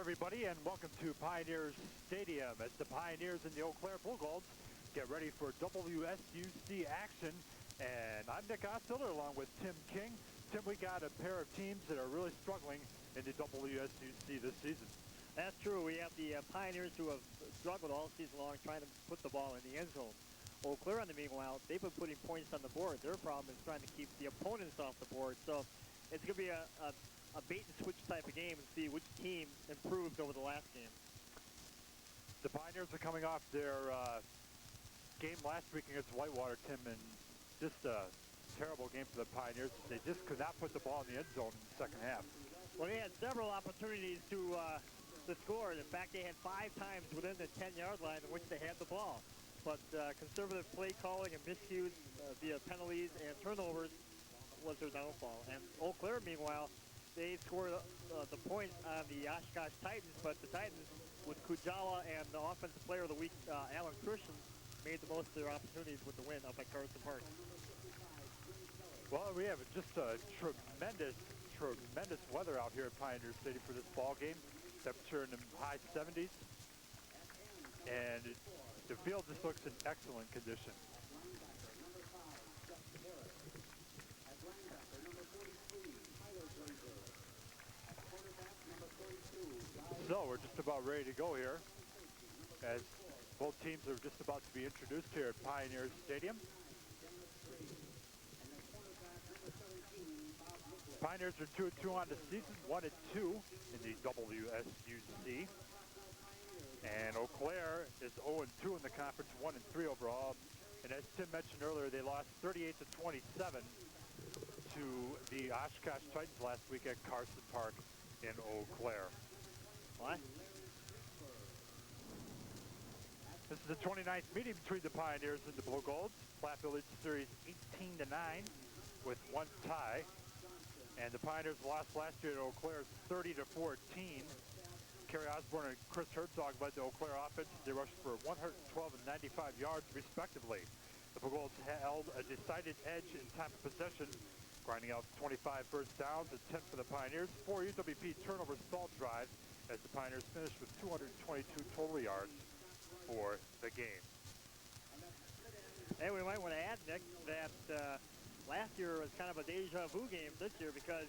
everybody, and welcome to Pioneers Stadium as the Pioneers and the Eau Claire Blue Golds get ready for WSUC action. And I'm Nick Ostilder along with Tim King. Tim, we got a pair of teams that are really struggling in the WSUC this season. That's true. We have the Pioneers who have struggled all season long trying to put the ball in the end zone. Eau Claire, on the meanwhile, they've been putting points on the board. Their problem is trying to keep the opponents off the board. So it's going to be a bait-and-switch type of game and see which team improved over the last game. The Pioneers are coming off their game last week against Whitewater, Tim, and just a terrible game for the Pioneers. They just could not put the ball in the end zone in the second half. Well, they had several opportunities to score. In fact, they had 5 times within the 10-yard line in which they had the ball. But conservative play calling and miscues via penalties and turnovers was their downfall. And Eau Claire, meanwhile, they scored the points on the Oshkosh Titans, but the Titans, with Kujawa and the Offensive Player of the Week, Alan Christian, made the most of their opportunities with the win up at Carson Park. Well, we have just a tremendous weather out here at Pioneer Stadium for this ball game. Temperature in the high 70s, and the field just looks in excellent condition. So we're just about ready to go here, as both teams are just about to be introduced here at Pioneer Stadium. Pioneers are 2-2 on the season, 1-2 in the WSUC. And Eau Claire is 0-2 in the conference, 1-3 overall. And as Tim mentioned earlier, they lost 38-27 to the Oshkosh Titans last week at Carson Park in Eau Claire. What? This is the 29th meeting between the Pioneers and the Blue Golds. Platteville leads the series 18-9 with 1 tie. And the Pioneers lost last year to Eau Claire 30-14. Kerry Osborne and Chris Herzog led the Eau Claire offense. They rushed for 112 and 95 yards, respectively. The Blue Golds held a decided edge in time of possession, grinding out 25 first downs and 10 for the Pioneers. 4 UWP turnover stall drives as the Pioneers finished with 222 total yards for the game. Hey, we might want to add, Nick, that last year was kind of a deja vu game this year because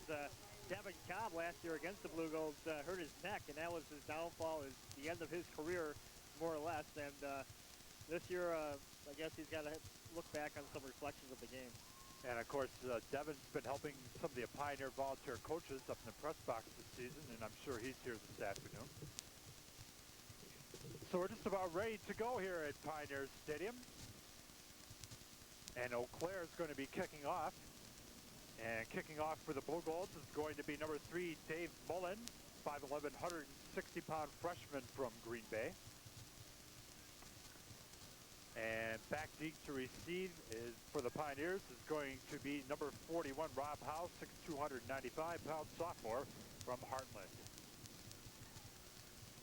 Devin Cobb last year against the Blue Golds hurt his neck, and that was his downfall, is the end of his career, more or less. And this year, I guess he's got to look back on some reflections of the game. And, of course, Devin's been helping some of the Pioneer volunteer coaches up in the press box this season, and I'm sure he's here this afternoon. So we're just about ready to go here at Pioneer Stadium. And Eau Claire is going to be kicking off. And kicking off for the Blue Golds is going to be number 3, Dave Mullen, 5'11", 160-pound freshman from Green Bay. And back deep to receive is for the Pioneers is going to be number 41, Rob Howe, 6'2", 195-pound sophomore from Heartland.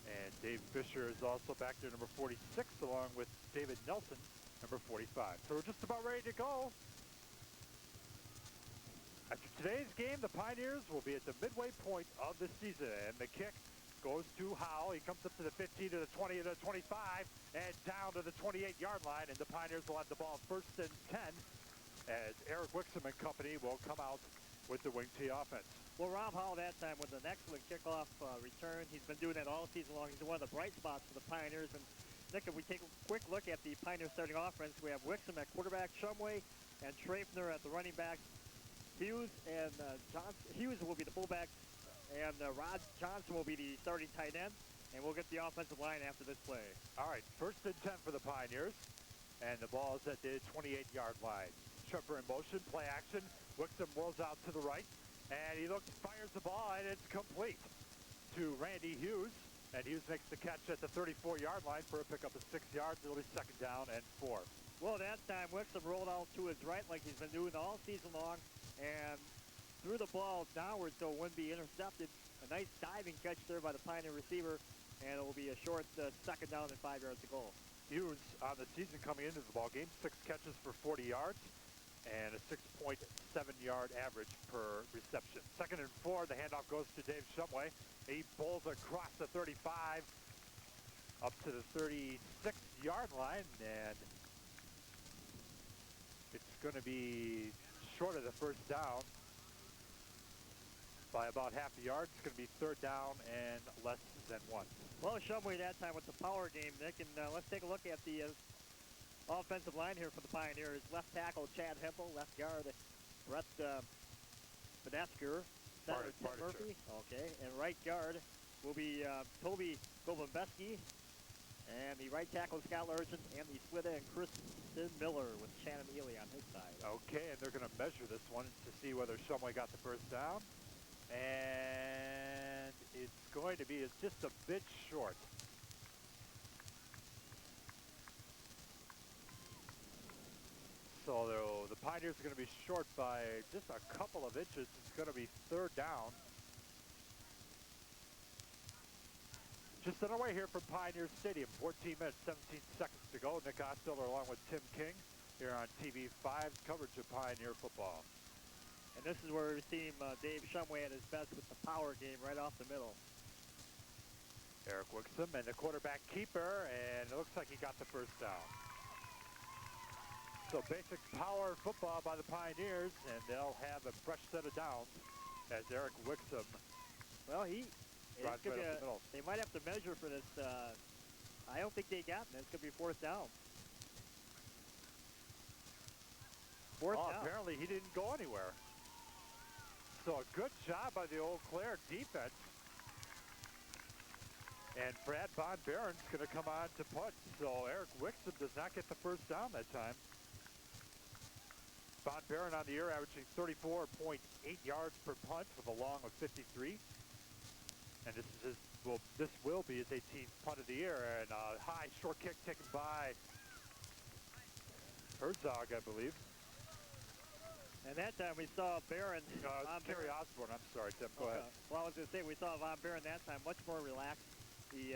And Dave Fisher is also back there, number 46, along with David Nelson, number 45. So we're just about ready to go. After today's game, the Pioneers will be at the midway point of the season, and the kick goes to Howell. He comes up to the 15, to the 20, to the 25, and down to the 28-yard line, and the Pioneers will have the ball first and 10 as Eric Wixom and company will come out with the wing T offense. Well, Rob Howell that time with an excellent kickoff return. He's been doing that all season long. He's one of the bright spots for the Pioneers. And Nick, if we take a quick look at the Pioneers starting offense, we have Wixom at quarterback, Shumway and Trafner at the running backs. Hughes and Hughes will be the fullback, and Rod Johnson will be the starting tight end, and we'll get the offensive line after this play. All right, first and 10 for the Pioneers, and the ball is at the 28-yard line. Scheffer in motion, play action. Wixom rolls out to the right, and he fires the ball, and it's complete to Randy Hughes, and Hughes makes the catch at the 34-yard line for a pickup of 6 yards. It'll be second down and 4. Well, that time Wixom rolled out to his right like he's been doing all season long, and threw the ball downward so it wouldn't be intercepted. A nice diving catch there by the Pioneer receiver, and it will be a short second down and 5 yards to goal. Hughes on the season coming into the ball game, 6 catches for 40 yards. and a 6.7-yard average per reception. 2nd and 4, the handoff goes to Dave Shumway. He bowls across the 35 up to the 36-yard line, and it's going to be short of the first down by about half a yard. It's going to be 3rd down and less than 1. Well, Shumway that time with the power game, Nick, and let's take a look at the offensive line here for the Pioneers. Left tackle Chad Hempel, left guard Brett Benesker, center Tim Murphy, okay, and right guard will be Toby Gobombeski, and the right tackle Scott Largent, and the split end Kristen Miller with Shannon Ely on his side. Okay, and they're going to measure this one to see whether Shumway got the first down, and it's going to be just a bit short. So the Pioneers are going to be short by just a couple of inches. It's going to be 3rd down. Just on our way here from Pioneer Stadium. 14 minutes, 17 seconds to go. Nick Ostler along with Tim King here on TV5's coverage of Pioneer football. And this is where we've seen Dave Shumway at his best with the power game right off the middle. Eric Wixom and the quarterback keeper, and it looks like he got the first down. So basic power football by the Pioneers, and they'll have a fresh set of downs as Eric Wixom. Well, drives right up the middle. They might have to measure for this. I don't think they got it. It's going to be 4th down. 4th down. Apparently he didn't go anywhere. So a good job by the Eau Claire defense. And Brad Von Baron's going to come on to punt. So Eric Wixom does not get the first down that time. Von Baron on the year averaging 34.8 yards per punt with a long of 53. And this will be his 18th punt of the year. And a high short kick taken by Herzog, I believe. And that time we saw Barron. Kerry Osborne, I'm sorry, Tim, go ahead. Well, I was going to say, we saw Von Baron that time much more relaxed. He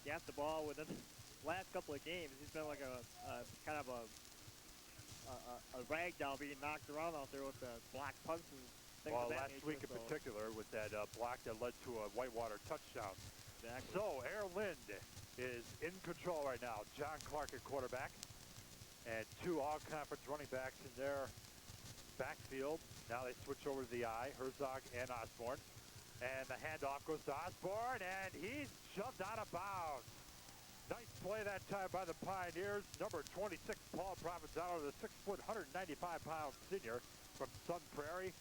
got the ball within the last couple of games. He's been like a kind of a rag doll being knocked around out there with the block punts and things of that last week in particular with that block that led to a Whitewater touchdown. Exactly. So Air Lind is in control right now. John Clark at quarterback and 2 all-conference running backs in their backfield. Now they switch over to the I, Herzog and Osborne. And the handoff goes to Osborne, and he's shoved out of bounds. Nice play that time by the Pioneers. Number 26, Paul Provenzano, the 6-foot, 195-pound senior from Sun Prairie.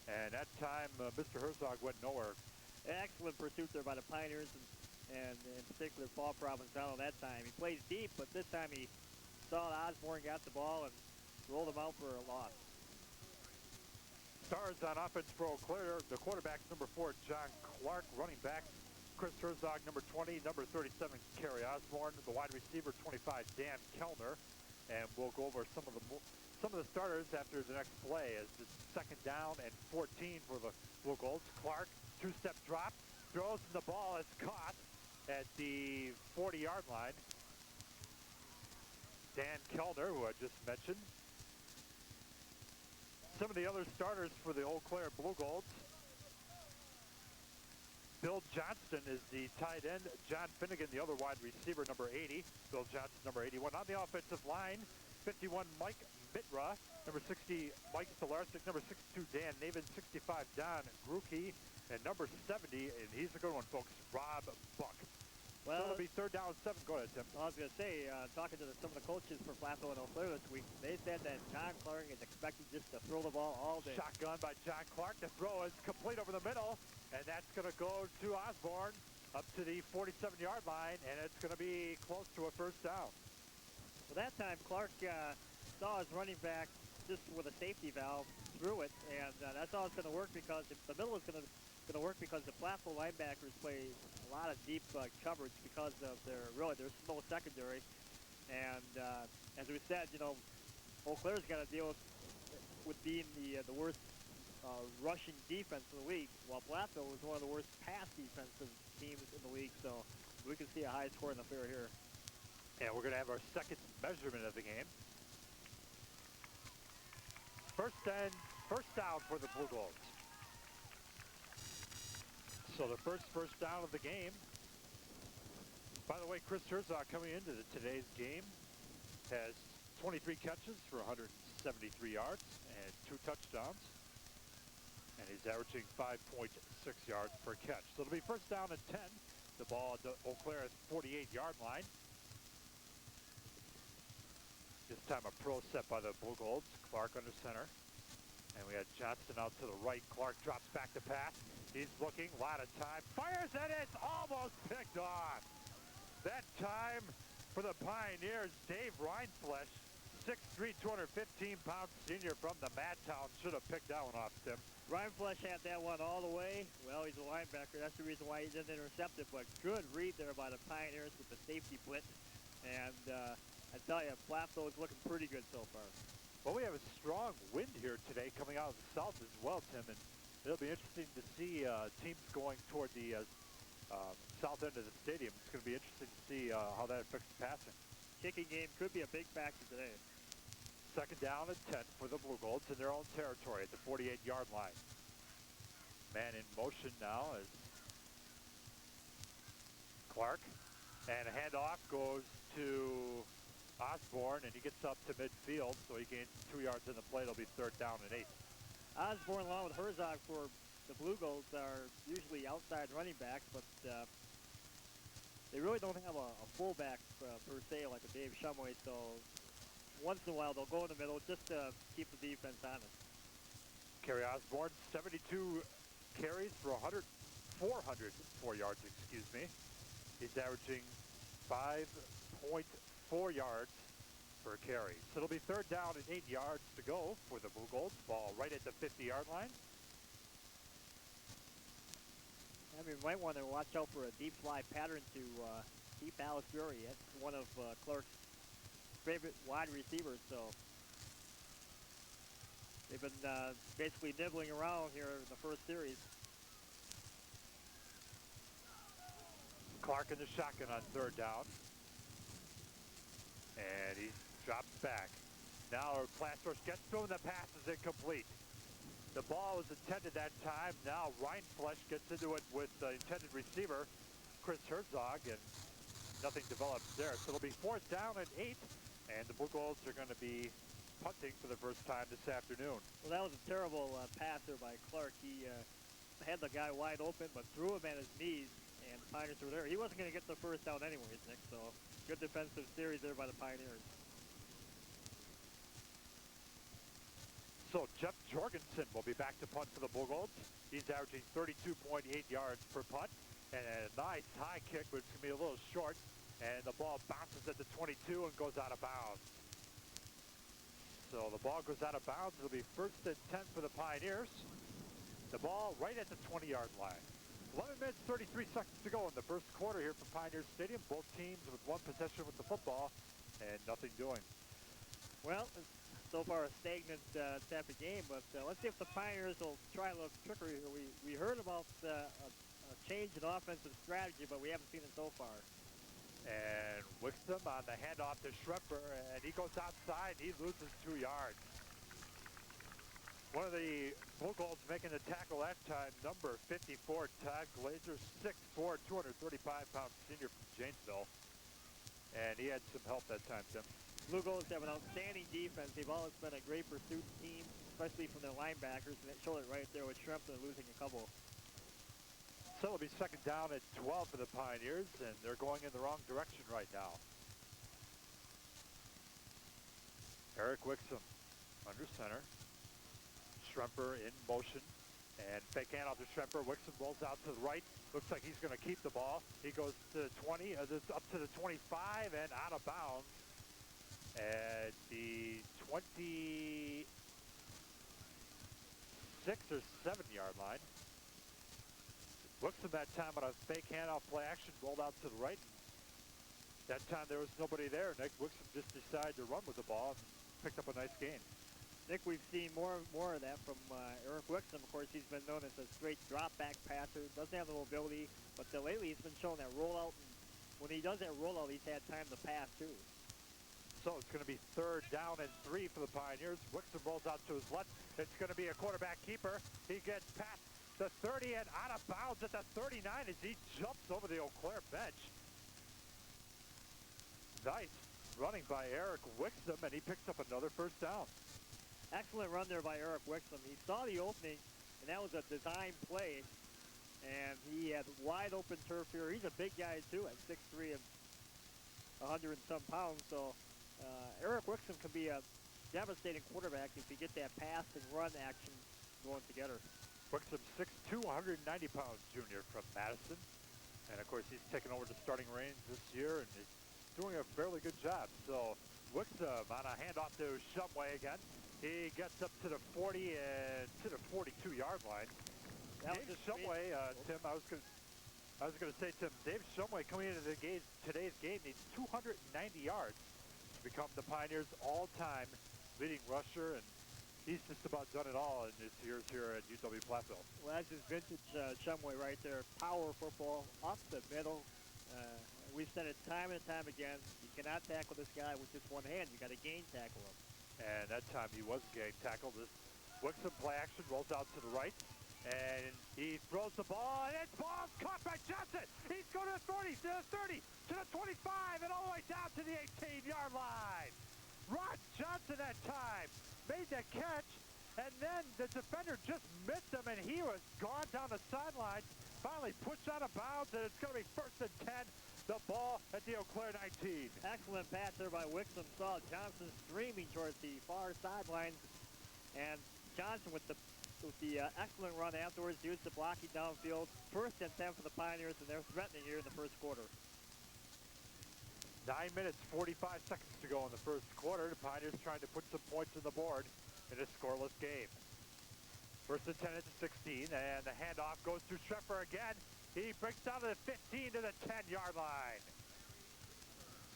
And that time, Mr. Herzog went nowhere. Excellent pursuit there by the Pioneers, and in particular Paul Provenzano that time. He plays deep, but this time he saw Osborne got the ball and rolled him out for a loss. Stars on offense for Eau Claire. The quarterback's number 4, John Clark. Running back, Chris Herzog, number 20. Number 37, Kerry Osborne. The wide receiver, 25, Dan Kellner. And we'll go over some of the starters after the next play as it's 2nd down and 14 for the Blue Golds. Clark, 2-step drop, throws, and the ball is caught at the 40-yard line. Dan Kellner, who I just mentioned. Some of the other starters for the Eau Claire Blue Golds. Bill Johnston is the tight end. John Finnegan, the other wide receiver, number 80. Bill Johnston, number 81. On the offensive line, 51, Mike Mitra. Number 60, Mike Stolarczyk. Number 62, Dan Navin. 65, Don Grucke. And number 70, and he's a good one, folks, Rob Buck. Well, so it'll be 3rd down and 7. Go ahead, Tim. I was going to say, talking to some of the coaches for Plateau and Eau Claire this week, they said that John Clark is expected just to throw the ball all day. Shotgun by John Clark. The throw is complete over the middle, and that's going to go to Osborne up to the 47-yard line, and it's going to be close to a 1st down. Well, that time Clark saw his running back just with a safety valve through it, and that's all it's going to work because the middle is going to work because the Plateau linebackers play a lot of deep coverage because of their slow secondary. And as we said, Eau Claire's got to deal with being the worst rushing defense in the league, while Plateau is one of the worst pass defensive teams in the league. So we can see a high scoring affair here. And we're going to have our 2nd measurement of the game. First down for the Blue Golds. So the first down of the game. By the way, Chris Herzog coming into today's game has 23 catches for 173 yards and 2 touchdowns. And he's averaging 5.6 yards per catch. So it'll be first down and 10. The ball at the Eau Claire 48-yard line. This time a pro set by the Blue Golds. Clark under center. And we had Johnston out to the right. Clark drops back to pass. He's looking, a lot of time. Fires and it's almost picked off. That time for the Pioneers, Dave Reinflesh, 6'3", 215-pound senior from the Madtown, should have picked that one off, Tim. Reinflesh had that one all the way. Well, he's a linebacker. That's the reason why he didn't intercept it. But good read there by the Pioneers with the safety blitz. And I tell you, Plathville is looking pretty good so far. Well, we have a strong wind here today coming out of the south as well, Tim. And it'll be interesting to see teams going toward the south end of the stadium. It's going to be interesting to see how that affects the passing. Kicking game could be a big factor today. Second down and 10 for the Blue Golds in their own territory at the 48-yard line. Man in motion now is Clark. And a handoff goes to Osborne, and he gets up to midfield, so he gains 2 yards in the play. It'll be third down and 8. Osborne along with Herzog for the Blue Golds are usually outside running backs, but they really don't have a fullback per se like a Dave Shumway, so once in a while they'll go in the middle just to keep the defense honest. Kerry Osborne, 72 carries for 404 yards, excuse me. He's averaging 5.4 yards per carry. So it'll be third down and 8 yards to go for the Blue Golds. Ball right at the 50-yard line. I mean, you might want to watch out for a deep fly pattern to Keith Alafury. That's one of Clark's favorite wide receivers, so they've been basically nibbling around here in the first series. Clark in the shotgun on third down. And he drops back. Now Plathville gets to him, the pass is incomplete. The ball was intended that time. Now Reinflesh gets into it with the intended receiver, Chris Herzog, and nothing develops there. So it'll be fourth down and 8, and the Blue Golds are going to be punting for the first time this afternoon. Well, that was a terrible pass there by Clark. He had the guy wide open, but threw him at his knees, and the Pioneers were there. He wasn't going to get the first down anyways, Nick, so good defensive series there by the Pioneers. So Jeff Jorgensen will be back to punt for the Blue Golds. He's averaging 32.8 yards per punt, and a nice high kick, which can be a little short, and the ball bounces at the 22 and goes out of bounds. So the ball goes out of bounds. It'll be first and 10 for the Pioneers. The ball right at the 20-yard line. 11 minutes, 33 seconds to go in the first quarter here from Pioneer Stadium. Both teams with one possession with the football and nothing doing. Well, so far a stagnant type of game, but let's see if the Pioneers will try a little trickery here. We heard about a change in offensive strategy, but we haven't seen it so far. And Wixom on the handoff to Schrepper, and he goes outside, he loses 2 yards. One of the Blue Golds making the tackle that time, number 54, Todd Glazer, 6'4", 235-pound senior from Janesville. And he had some help that time, Tim. Blue Golds have an outstanding defense. They've always been a great pursuit team, especially from their linebackers, and it showed it right there with Schrempton losing a couple. So it'll be second down at 12 for the Pioneers, and they're going in the wrong direction right now. Eric Wixom under center. Schremper in motion, and fake handoff to Schremper. Wixom rolls out to the right. Looks like he's going to keep the ball. He goes to the 20, up to the 25, and out of bounds at the 26 or 7-yard line. Wixom that time on a fake handoff play action rolled out to the right. That time there was nobody there. Nick Wixom just decided to run with the ball and picked up a nice gain. Nick, we've seen more of that from Eric Wixom. Of course, he's been known as a straight drop-back passer. Doesn't have the mobility, but lately he's been showing that rollout. And when he does that rollout, he's had time to pass, too. So it's going to be 3rd down and 3 for the Pioneers. Wixom rolls out to his left. It's going to be a quarterback keeper. He gets past the 30 and out of bounds at the 39 as he jumps over the Eau Claire bench. Nice running by Eric Wixom, and he picks up another 1st down. Excellent run there by Eric Wixom. He saw the opening, and that was a design play. And he had wide open turf here. He's a big guy too, at 6'3" and 100 and some pounds. So Eric Wixom can be a devastating quarterback if you get that pass and run action going together. Wixom 6'2", 190 pounds junior from Madison. And of course he's taken over the starting reins this year and he's doing a fairly good job. So Wixom on a handoff to Shumway again. He gets up to the 40 and to the 42-yard line. Dave Shumway, Tim, I was going to say, Tim, Dave Shumway coming into today's game needs 290 yards to become the Pioneers' all-time leading rusher, and he's just about done it all in his years here at UW Platteville. Well, that's his vintage Shumway right there. Power football up the middle. We've said it time and time again. You cannot tackle this guy with just one hand. You got to gain tackle him. And that time he was getting tackled. This Wixom play action rolls out to the right. And he throws the ball, and it's ball's caught by Johnson. He's going to the 30, to the 30, to the 25, and all the way down to the 18-yard line. Rod Johnson that time made the catch, and then the defender just missed him, and he was gone down the sideline. Finally pushed out of bounds, and it's going to be 1st and 10. The ball at the Eau Claire 19. Excellent pass there by Wixom. Saw Johnson streaming towards the far sidelines, and Johnson with the excellent run afterwards, used the blocking downfield. 1st and 10 for the Pioneers, and they're threatening here in the 1st quarter. 9 minutes, 45 seconds to go in the 1st quarter. The Pioneers trying to put some points on the board in a scoreless game. 1st and 10 at the 16, and the handoff goes to Schreffer again. He breaks down to the 15 to the 10-yard line.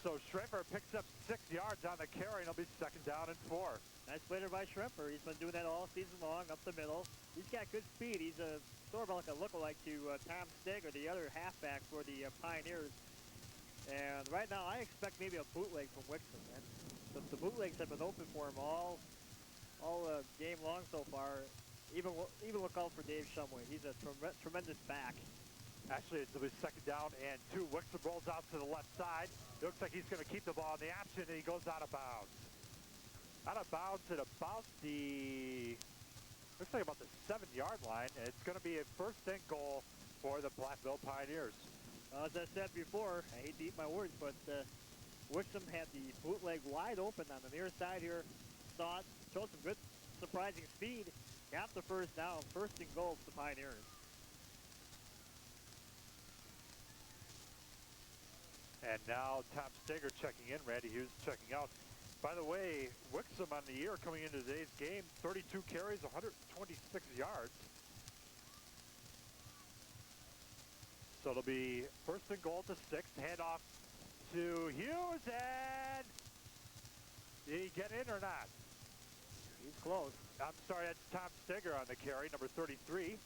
So Schreffer picks up 6 yards on the carry, and it'll be 2nd down and 4. Nice play there by Schreffer. He's been doing that all season long, up the middle. He's got good speed. He's sort of like a lookalike to Tom Steger, the other halfback for the Pioneers. And right now, I expect maybe a bootleg from Wixom. But the bootlegs have been open for him all game long so far. Even look out for Dave Shumway. He's a tremendous back. Actually, it'll be 2nd down and 2. Wixom rolls out to the left side. It looks like he's going to keep the ball in the option, and he goes out of bounds. Out of bounds at about the, looks like about the 7-yard line, and it's going to be a 1st and goal for the Platteville Pioneers. As I said before, I hate to eat my words, but Wixom had the bootleg wide open on the near side here. Saw it, showed some good, surprising speed. Got the 1st down, 1st and goal for the Pioneers. And now Tom Steger checking in, Randy Hughes checking out. By the way, Wixom on the year coming into today's game, 32 carries, 126 yards. So it'll be 1st and goal to 6. Handoff to Hughes, and did he get in or not? He's close. I'm sorry, that's Tom Steger on the carry, number 33.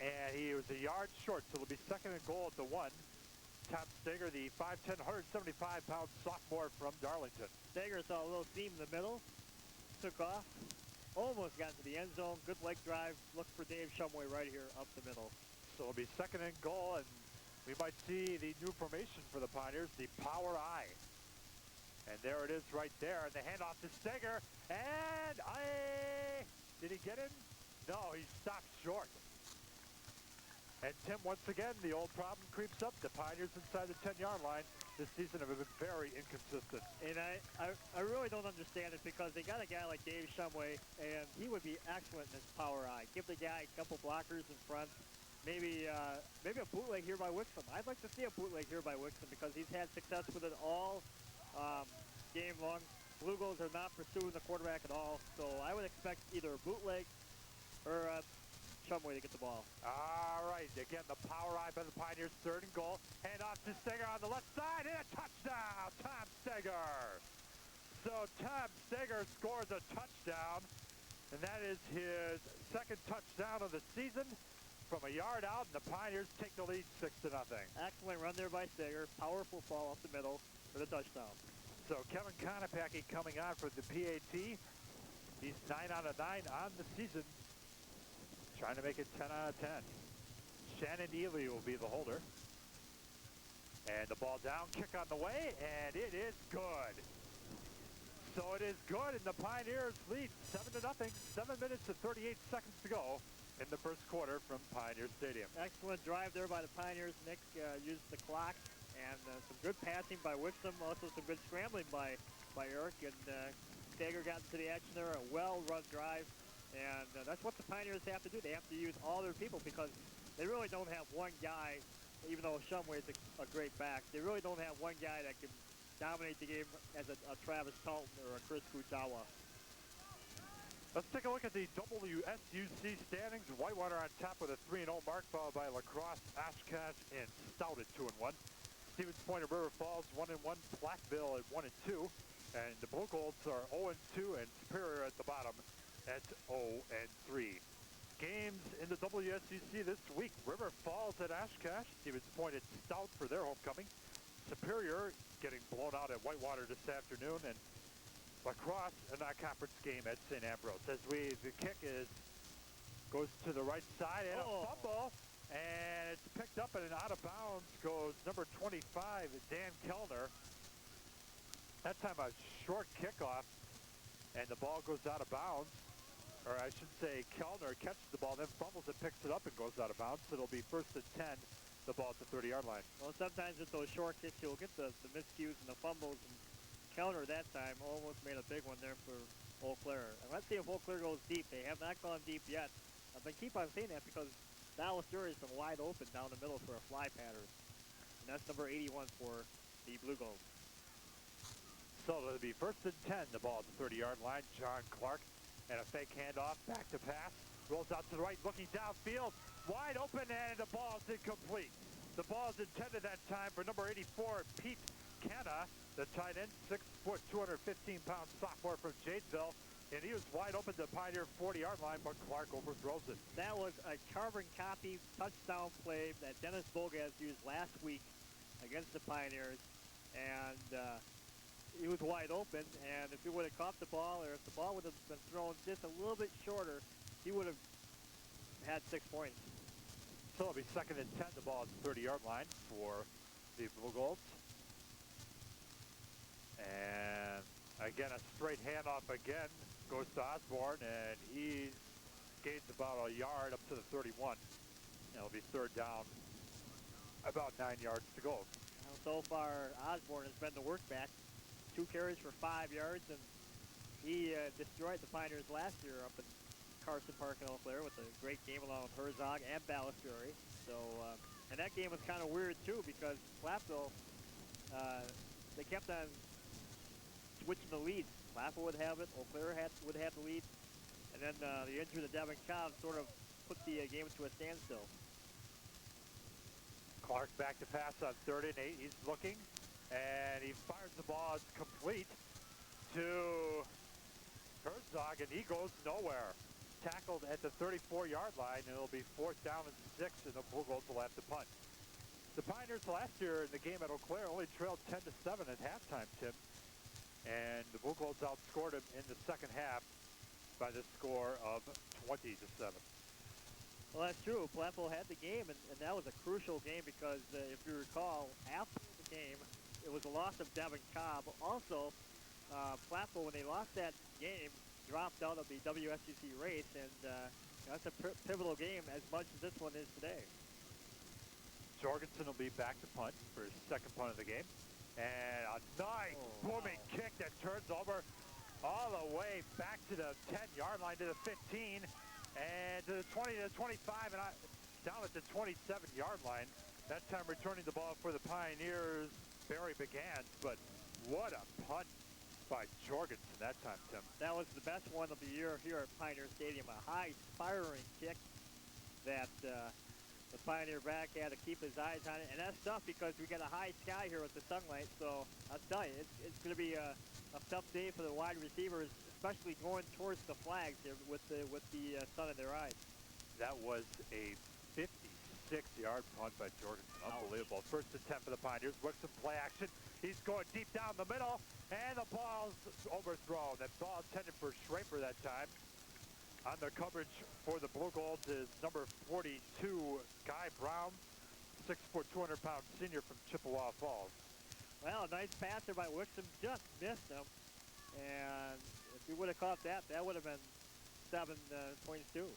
And he was a yard short, so it'll be 2nd and goal at the 1. Tom Steger, the 5'10", 175-pound sophomore from Darlington. Steger saw a little seam in the middle, took off, almost got into the end zone. Good leg drive. Look for Dave Shumway right here up the middle. So it'll be 2nd and goal, and we might see the new formation for the Pioneers, the power I. And there it is right there. And the handoff to Steger, and did he get in? No, he stopped short. And Tim, once again, the old problem creeps up. The Pioneers inside the 10-yard line this season have been very inconsistent. And I really don't understand it because they got a guy like Dave Shumway, and he would be excellent in this power I. Give the guy a couple blockers in front. Maybe a bootleg here by Wixom. I'd like to see a bootleg here by Wixom because he's had success with it all game long. Blue Goals are not pursuing the quarterback at all, so I would expect either a bootleg or Shumway to get the ball. All right, again, the power I by the Pioneers, 3rd and goal. Hand off to Steger on the left side, and a touchdown, Tom Steger. So Tom Steger scores a touchdown, and that is his 2nd touchdown of the season. from a yard out, and the Pioneers take the lead 6-0. Excellent run there by Steger. Powerful ball up the middle for the touchdown. So Kevin Konopacki coming on for the PAT. He's 9 out of 9 on the season, trying to make it 10 out of 10. Shannon Ely will be the holder. And the ball down, kick on the way, and it is good. So it is good, and the Pioneers lead 7-0. 7 minutes and 38 seconds to go in the first quarter from Pioneer Stadium. Excellent drive there by the Pioneers. Nick used the clock, and some good passing by Wixom. Also some good scrambling by Eric, and Steger got into the action there. A well-run drive, and that's what the Pioneers have to do. They have to use all their people because they really don't have one guy, even though Shumway's a great back. They really don't have one guy that can dominate the game as a Travis Talton or a Chris Kuchawa. Let's take a look at the WSUC standings. Whitewater on top with a 3-0 mark, followed by La Crosse, Oshkosh, and Stout at 2-1. Stevens Point and River Falls 1-1, Platteville at 1-2, and the Blue Golds are 0-2, and Superior at the bottom at 0-3. Games in the WSUC this week: River Falls at Oshkosh, Stevens Point at Stout for their homecoming, Superior getting blown out at Whitewater this afternoon, and La Crosse, a non-conference game at St. Ambrose. As the kick goes to the right side, and a fumble, and it's picked up and out of bounds goes number 25, Dan Kellner. That time a short kickoff, and the ball goes out of bounds. Or I should say Kellner catches the ball, then fumbles it, picks it up, and goes out of bounds. So it'll be 1st and 10, the ball at the 30-yard line. Well, sometimes with those short kicks, you'll get the miscues and the fumbles. And Kellner that time almost made a big one there for Eau Claire. And let's see if Eau Claire goes deep. They have not gone deep yet. But keep on saying that because Dallas Dury's been wide open down the middle for a fly pattern. And that's number 81 for the Blue Golds. So it'll be 1st and 10, the ball at the 30-yard line. John Clark. And a fake handoff, back to pass, rolls out to the right, looking downfield, wide open, and the ball is incomplete. The ball is intended that time for number 84, Pete Canna, the tight end, 6 foot, 215-pound sophomore from Jadesville, and he was wide open to the Pioneer 40-yard line, but Clark overthrows it. That was a carbon copy touchdown play that Dennis Bogas used last week against the Pioneers, and he was wide open, and if he would have caught the ball, or if the ball would have been thrown just a little bit shorter, he would have had 6 points. So it'll be 2nd and 10, the ball at the 30-yard line for the Blue Golds. And again, a straight handoff again goes to Osborne, and he gains about a yard up to the 31. And it'll be 3rd down, about 9 yards to go. Well, so far, Osborne has been the work back. 2 carries for 5 yards, and he destroyed the Pioneers last year up in Carson Park in Eau Claire with a great game along with Herzog and Ballasturi. So, and that game was kind of weird too because Platteville, they kept on switching the leads. Platteville would have it, Eau Claire would have the lead, and then the injury to Devin Cobb sort of put the game to a standstill. Clark back to pass on 3rd and 8. He's looking. And he fires the ball. It's complete to Herzog, and he goes nowhere. Tackled at the 34-yard line, and it'll be 4th down and 6, and the Blue Golds will have to punt. The Pioneers last year in the game at Eau Claire only trailed 10-7 at halftime, Tim. And the Blue Golds outscored them in the second half by the score of 20-7. Well, that's true. Platteville had the game, and that was a crucial game because if you recall, after the game, it was a loss of Devin Cobb. Also, Platteville, when they lost that game, dropped out of the WSUC race, and that's a pivotal game as much as this one is today. Jorgensen will be back to punt for his 2nd punt of the game. And a nice booming kick that turns over all the way back to the 10-yard line, to the 15, and to the 20, to the 25, and down at the 27-yard line. That time returning the ball for the Pioneers, Barry Begans, but what a punt by Jorgensen that time, Tim. That was the best one of the year here at Pioneer Stadium. A high firing kick that the Pioneer back had to keep his eyes on it. And that's tough because we got a high sky here with the sunlight. So I'll tell you, it's going to be a tough day for the wide receivers, especially going towards the flags here with the sun in their eyes. That was a 56-yard punt by Jorgensen. Unbelievable. First and 10 for the Pioneers. Wixom play action. He's going deep down the middle, and the ball's overthrown. That ball intended for Schraper that time. On the coverage for the Blue Golds is number 42, Guy Brown, 6'4", 200-pound senior from Chippewa Falls. Well, a nice passer by Wixom, just missed him. And if he would have caught that, that would have been 7 points too.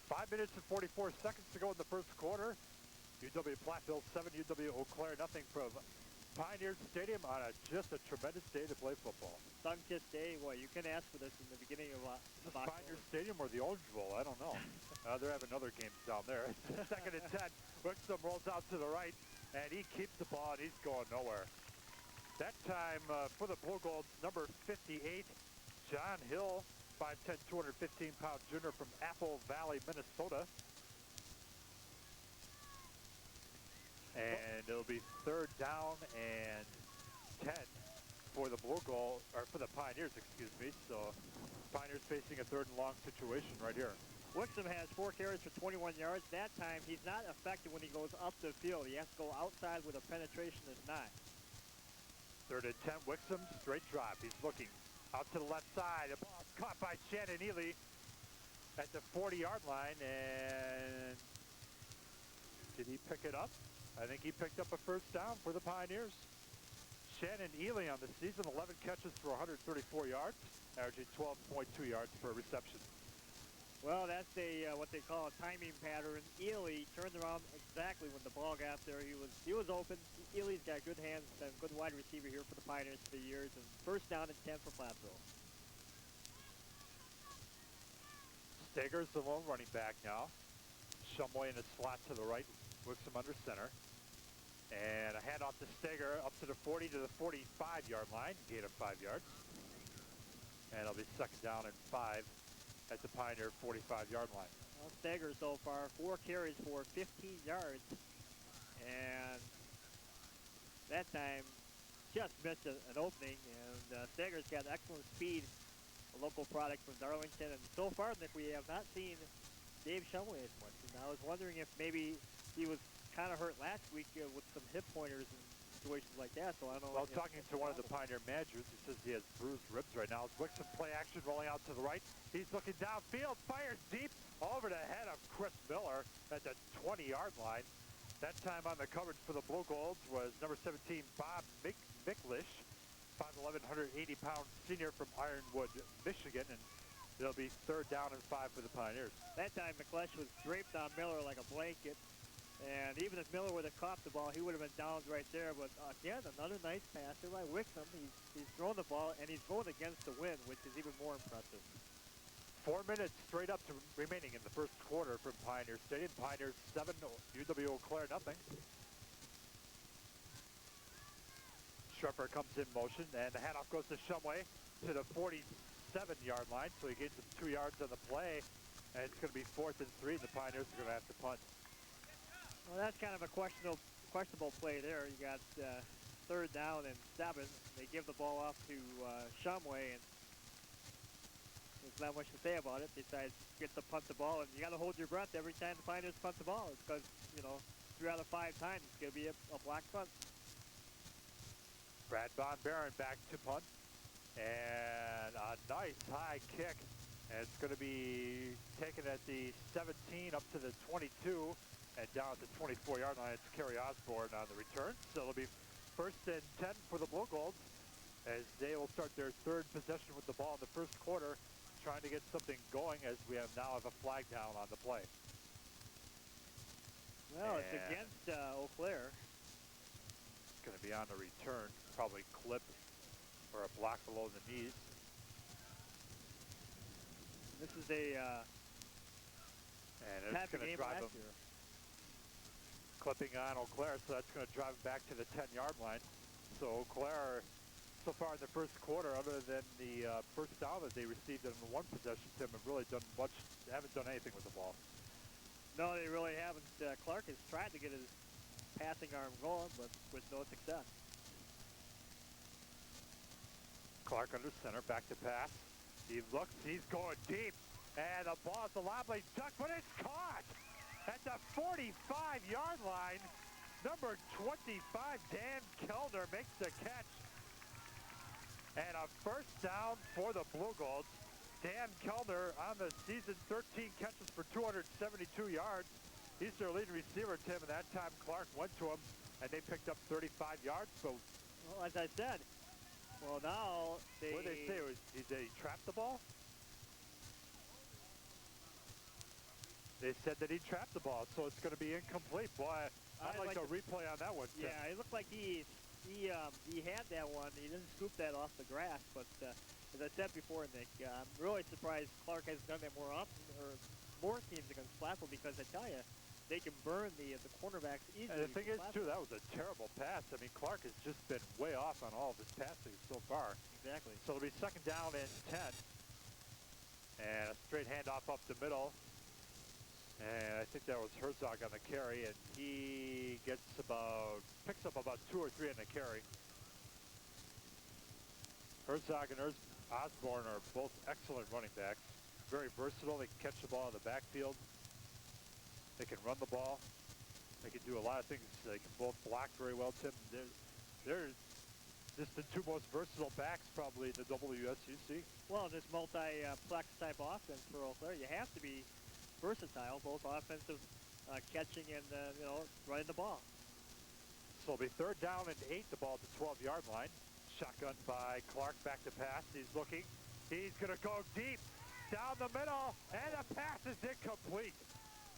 5 minutes and 44 seconds to go in the first quarter. UW Platteville 7, UW Eau Claire nothing from Pioneer Stadium on just a tremendous day to play football. Sun-kissed day. Well, you can ask for this in the beginning of October. Pioneer Stadium or the Orange Bowl? I don't know. They're having other games down there. Second and 10. Wixom rolls out to the right, and he keeps the ball, and he's going nowhere. That time for the Blue Golds, number 58, John Hill, 5'10", 215-pound junior from Apple Valley, Minnesota. And it'll be third down and 10 for the Blue Gold, or for the Pioneers, excuse me. So Pioneers facing a third and long situation right here. Wixom has 4 carries for 21 yards. That time, he's not effective when he goes up the field. He has to go outside with a penetration that's 9. Third and 10, Wixom, straight drop. He's looking out to the left side. The ball's caught by Shannon Ely at the 40-yard line, and did he pick it up? I think he picked up a first down for the Pioneers. Shannon Ely on the season, 11 catches for 134 yards, averaging 12.2 yards per reception. Well, that's a what they call a timing pattern. Ely turned around exactly when the ball got there. He was open. Ely's got good hands, been a good wide receiver here for the Pioneers for the years. And first down and 10 for Platteville. Steger's the lone running back now. Shumway in the slot to the right. Wixom under center. And a handoff to Steger up to the 40 to the 45-yard line. Gain of 5 yards. And it'll be second down and 5 at the Pioneer 45-yard line. Well, Steger so far, 4 carries for 15 yards. And that time just missed an opening. And Steger's got excellent speed, a local product from Darlington. And so far, Nick, we have not seen Dave Shumway as much. And I was wondering if maybe he was kind of hurt last week with some hip pointers and situations like that. So I don't know. Well, talking to one of the Pioneer managers, he says he has bruised ribs right now. It's Wixom play action rolling out to the right. He's looking downfield, fires deep over the head of Chris Miller at the 20-yard line. That time on the coverage for the Blue Golds was number 17, Bob Miklish, 5'11", 180-pound senior from Ironwood, Michigan. And it'll be third down and 5 for the Pioneers. That time McLeish was draped on Miller like a blanket. And even if Miller would have caught the ball, he would have been down right there. But again, another nice passer by Wixom. He's thrown the ball, and he's going against the wind, which is even more impressive. 4 minutes straight up to remaining in the first quarter from Pioneer Stadium. Pioneers 7, UW Eau Claire nothing. Schrefer comes in motion, and the handoff goes to Shumway to the 47-yard line. So he gains some 2 yards on the play, and it's going to be 4th and 3. And the Pioneers are going to have to punt. Well, that's kind of a questionable play there. You got third down and 7. They give the ball off to Shumway, and there's not much to say about it besides get to punt the ball. And you got to hold your breath every time the Pioneers punt the ball. It's because, 3 out of 5 times it's going to be a black punt. Brad Von Barron back to punt. And a nice high kick. And it's going to be taken at the 17 up to the 22. And down at the 24-yard line, it's Kerry Osborne on the return. So it'll be first and 10 for the Blue Golds as they will start their third possession with the ball in the first quarter, trying to get something going as we now have a flag down on the play. Well, it's against Eau Claire. It's going to be on the return, probably clip or a block below the knees. This is a and it's going to drive them. Clipping on Eau Claire, so that's going to drive them back to the 10-yard line. So Eau Claire, so far in the first quarter, other than the first down that they received in one possession, Tim, have really done much, haven't done anything with the ball. No, they really haven't. Clark has tried to get his passing arm going, but with no success. Clark under center, back to pass. He looks, he's going deep, and the ball's a lovely duck, but it's caught! At the 45-yard line, number 25, Dan Kellner, makes the catch. And a first down for the Blue Golds. Dan Kellner on the season, 13 catches for 272 yards. He's their lead receiver, Tim, and that time Clark went to him, and they picked up 35 yards. So, well, as I said, well, now they... What did they say? Did they trap the ball? They said that he trapped the ball, so it's going to be incomplete. Boy, I'd like a replay on that one, Tim. Yeah, it looked like he had that one. He didn't scoop that off the grass, but as I said before, Nick, I'm really surprised Clark hasn't done that more often, or more teams against Platteville, because I tell you, they can burn the cornerbacks easily. And the thing is, too, that was a terrible pass. I mean, Clark has just been way off on all of his passing so far. Exactly. So it'll be second down and 10. And a straight handoff up the middle. And I think that was Herzog on the carry, and he picks up about 2 or 3 on the carry. Herzog and Osborne are both excellent running backs. Very versatile. They can catch the ball in the backfield. They can run the ball. They can do a lot of things. They can both block very well, Tim. They're just the two most versatile backs probably in the WSUC. Well, in this multi-plex type offense for Eau Claire, you have to be versatile, both offensive catching and, running the ball. So it'll be third down and 8, the ball at the 12-yard line. Shotgun by Clark, back to pass. He's looking. He's going to go deep down the middle, and the pass is incomplete.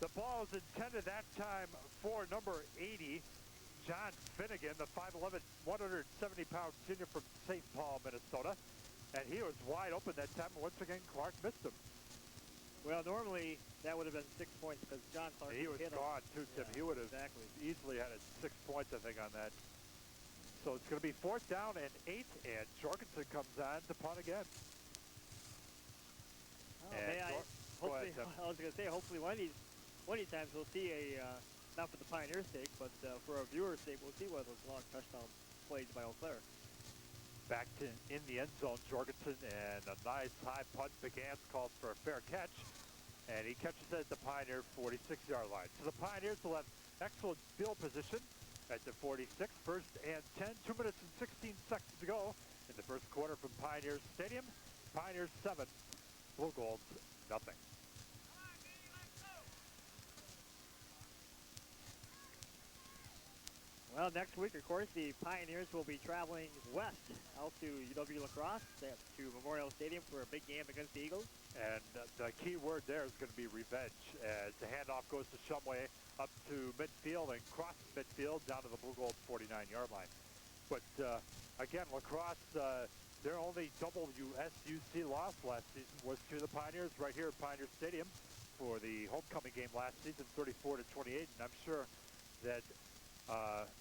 The ball is intended that time for number 80, John Finnegan, the 5'11", 170-pound senior from St. Paul, Minnesota. And he was wide open that time. Once again, Clark missed him. Well, normally that would have been 6 points because John Clark he was hit gone, him. too, Tim. Yeah, He would have exactly easily had 6 points, I think, on that. So it's going to be fourth down and 8, and Jorgensen comes on to punt again. Oh, I was going to say, hopefully one of these times we'll see not for the Pioneers' sake, but for our viewers' sake, we'll see one of those long touchdown plays by Eau Claire. Back in the end zone, Jorgensen, and a nice high punt. Begans calls for a fair catch, and he catches it at the Pioneer 46-yard line. So the Pioneers will have excellent field position at the 46, first and 10, 2 minutes and 16 seconds to go in the first quarter from Pioneers Stadium. Pioneers 7, Blue Golds nothing. Well, next week, of course, the Pioneers will be traveling west out to UW La Crosse, to Memorial Stadium for a big game against the Eagles. And the key word there is going to be revenge, as the handoff goes to Shumway up to midfield and crosses midfield down to the Blue Gold 49-yard line. But again, La Crosse, their only WSUC loss last season was to the Pioneers right here at Pioneer Stadium for the homecoming game last season, 34-28. And I'm sure that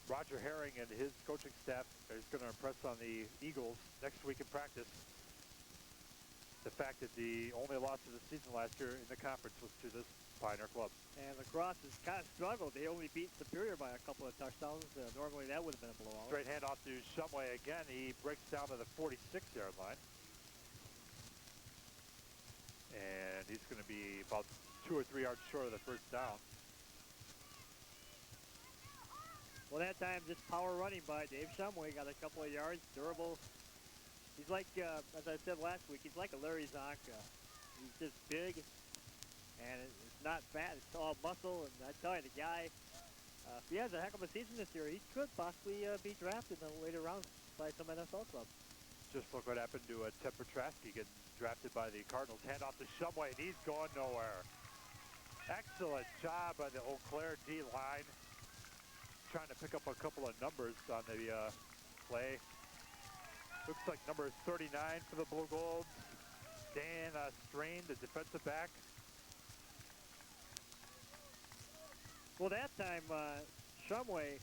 Roger Herring and his coaching staff is going to impress on the Eagles next week in practice. The fact that the only loss of the season last year in the conference was to this Pioneer club. And La Crosse has kind of struggled. They only beat Superior by a couple of touchdowns. Normally that would have been a blowout. Straight handoff to Shumway again. He breaks down to the 46-yard line. And he's going to be about 2 or 3 yards short of the first down. Well, that time, just power running by Dave Shumway. Got a couple of yards, durable. He's like, as I said last week, he's like a Larry Zonka. He's just big, and it's not fat. It's all muscle. And I tell you, the guy, if he has a heck of a season this year, he could possibly be drafted in the later rounds by some NFL club. Just look what happened to Ted Petrasky getting drafted by the Cardinals. Hand off to Shumway, and he's going nowhere. Excellent job by the Eau Claire D-line. Trying to pick up a couple of numbers on the play. Looks like number 39 for the Blue Golds. Dan Strain, the defensive back. Well, that time, Shumway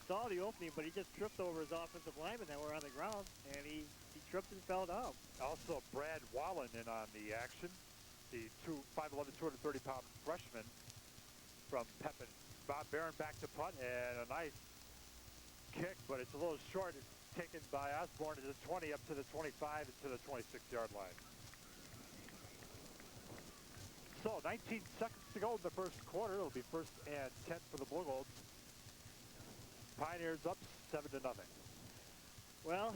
saw the opening, but he just tripped over his offensive linemen that were on the ground, and he tripped and fell down. Also, Brad Wallen in on the action. The 5'11", 230-pound freshman from Pepin. Bob Barron back to punt, and a nice kick, but it's a little short. It's taken by Osborne to the 20, up to the 25, and to the 26-yard line. So So 19 seconds to go in the first quarter. It'll be first and 10 for the Blue Golds. Pioneers up 7-0. Well,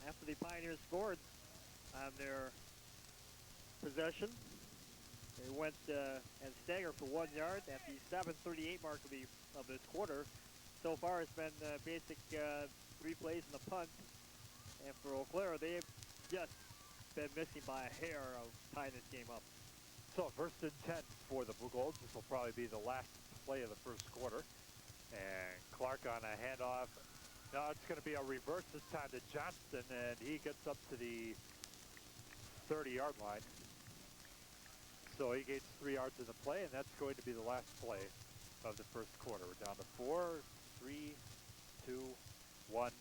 after the Pioneers scored on their possession, they went and staggered for 1 yard at the 7:38 mark of this quarter. So far, it's been basic 3 plays in the punt. And for Eau Claire, they've just been missing by a hair of tying this game up. So first and 10 for the Blue Golds. This will probably be the last play of the first quarter. And Clark on a handoff. No, it's going to be a reverse this time to Johnston, and he gets up to the 30-yard line. So he gains 3 yards in the play, and that's going to be the last play of the first quarter. We're down to 4, 3, 2, 1,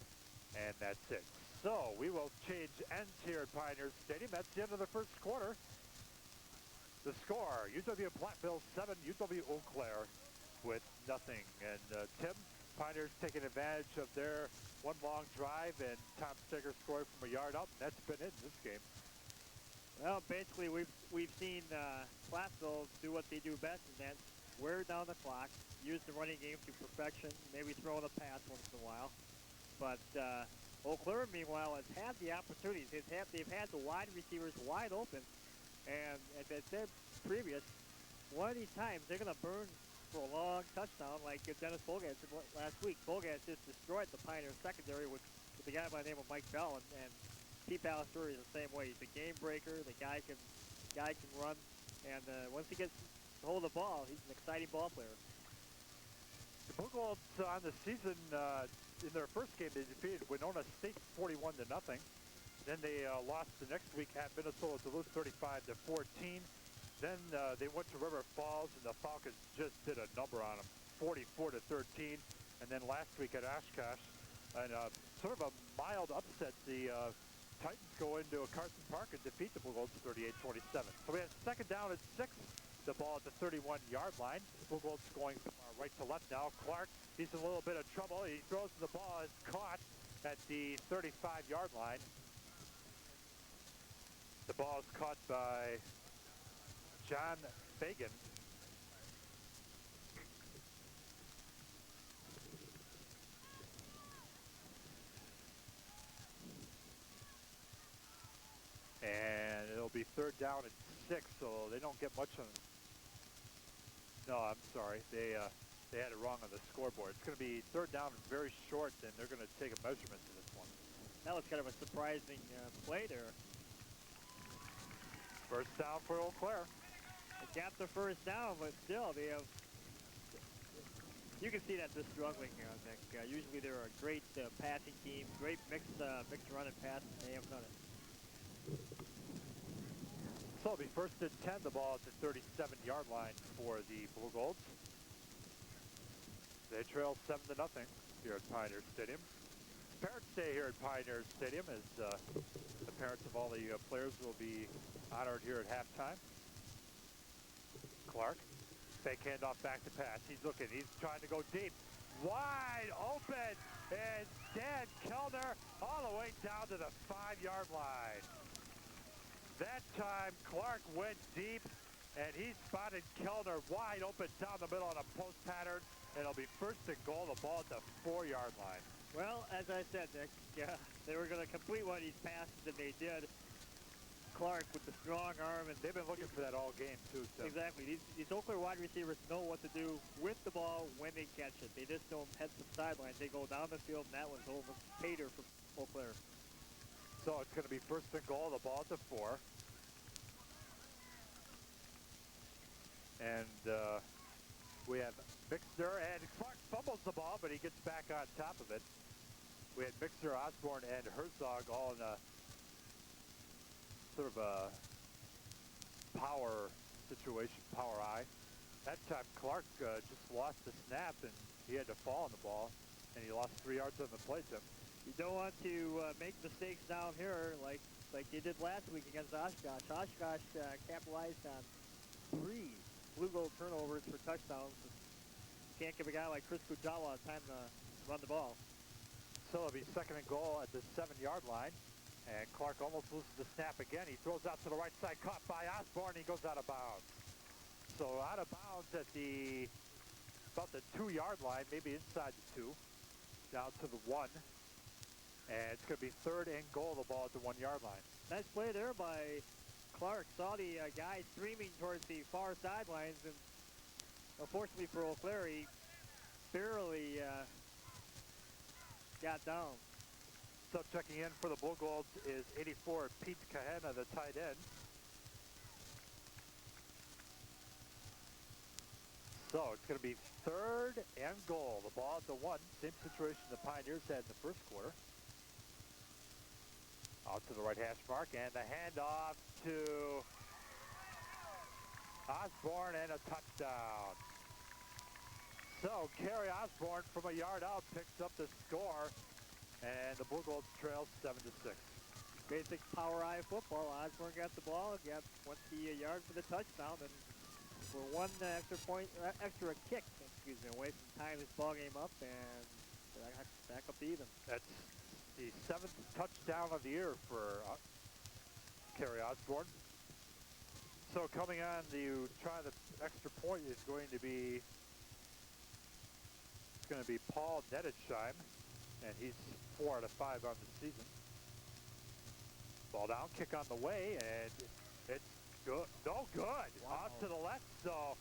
and that's it. So we will change ends here at Pioneer Stadium. That's the end of the first quarter. The score, UW Platteville 7, UW Eau Claire with nothing. And Tim, Pioneers taking advantage of their one long drive, and Tom Steger scoring from a yard out. That's been it in this game. Well, basically, we've seen Platteville do what they do best, and that's wear down the clock, use the running game to perfection, maybe throw in a pass once in a while. But Eau Claire, meanwhile, has had the opportunities. They've had the wide receivers wide open, and as I said previous, one of these times they're going to burn for a long touchdown like Dennis Bolgas did last week. Bolgas just destroyed the Pioneer secondary with the guy by the name of Mike Bell, and Pete Ballester is the same way. He's a game breaker. The guy can run, and once he gets hold of the ball, he's an exciting ball player. The Blue Golds on the season, in their first game, they defeated Winona State 41-0. Then they lost the next week at Minnesota Duluth 35-14. Then they went to River Falls, and the Falcons just did a number on them, 44-13. And then last week at Oshkosh, and sort of a mild upset, the Titans go into Carson Park and defeat the Blue Golds 38-27. So we have second down at 6. The ball at the 31-yard line. Blue Golds going from right to left now. Clark, he's in a little bit of trouble. He throws the ball, is caught at the 35-yard line. The ball is caught by John Fagan. And it'll be third down at 6, so they don't get much on. No, I'm sorry. They had it wrong on the scoreboard. It's going to be third down and very short, and they're going to take a measurement to this one. That was kind of a surprising play there. First down for Eau Claire. They got the first down, but still they have. You can see that they're struggling, Nick. Usually they're a great passing team, great mixed run and pass, and they haven't done it. So it'll be first and 10, the ball at the 37-yard line for the Blue Golds. They trail 7-0 here at Pioneer Stadium. Parents' Day here at Pioneer Stadium, as the parents of all the players will be honored here at halftime. Clark, fake handoff back to pass. He's looking, he's trying to go deep. Wide open, and Dan Kellner all the way down to the 5-yard line. That time, Clark went deep, and he spotted Kellner wide open down the middle on a post pattern, and it'll be first and goal, the ball at the 4-yard line. Well, as I said, Nick, they were going to complete one of these passes, and they did. Clark with the strong arm, and they've been looking for that all game, too. So. Exactly. These Eau Claire wide receivers know what to do with the ball when they catch it. They just don't head to the sideline. They go down the field, and that one's over. Pater for Eau Claire. So it's going to be first and goal, the ball at the 4. And we have Mixer, and Clark fumbles the ball, but he gets back on top of it. We had Mixer, Osborne, and Herzog all in a sort of a power situation, power eye. That time Clark just lost the snap, and he had to fall on the ball, and he lost 3 yards on the play, Tim. You don't want to make mistakes down here like you did last week against Oshkosh. Oshkosh capitalized on 3 Blue Gold turnovers for touchdowns. You can't give a guy like Chris Kujawa time to run the ball. So it'll be second and goal at the 7-yard line. And Clark almost loses the snap again. He throws out to the right side, caught by Osborne. He goes out of bounds. So out of bounds at about the 2-yard line, maybe inside the 2, down to the 1. And it's going to be 3rd and goal, the ball at the 1-yard line. Nice play there by Clark. Saw the guy streaming towards the far sidelines, and unfortunately for Eau Claire, he barely got down. So checking in for the Blue Golds is 84, Pete Kahena, the tight end. So it's going to be 3rd and goal. The ball at the 1. Same situation the Pioneers had in the first quarter. Out to the right hash mark, and the handoff to Osborne, and a touchdown. So Kerry Osborne from a yard out picks up the score, and the Blue Golds trail 7-6. Basic power eye football. Osborne got the ball, went the yard for the touchdown, and for one extra kick, away from tying this ball game up, and back up to even. That's the 7th touchdown of the year for Kerry Osborne. So coming on to try the extra point is going to be Paul Nettesheim, and he's 4 out of 5 on the season. Ball down, kick on the way, and it's good. No good. Wow. Off to the left, so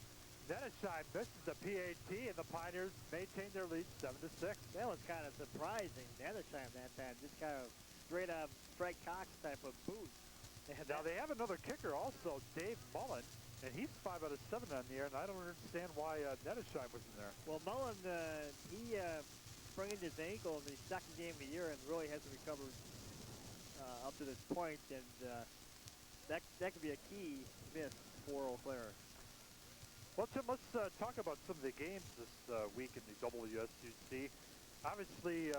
Nettesheim misses the PAT, and the Pioneers maintain their lead 7-6. That was kind of surprising. Nettesheim that time, just kind of straight up Fred Cox type of boot. Now they have another kicker also, Dave Mullen, and he's 5 out of 7 on the air, and I don't understand why Nettesheim wasn't there. Well, Mullen, he sprung in his ankle in the second game of the year and really hasn't recovered up to this point, and that could be a key miss for Eau Claire. Well, Tim, let's talk about some of the games this week in the WSUC. Obviously,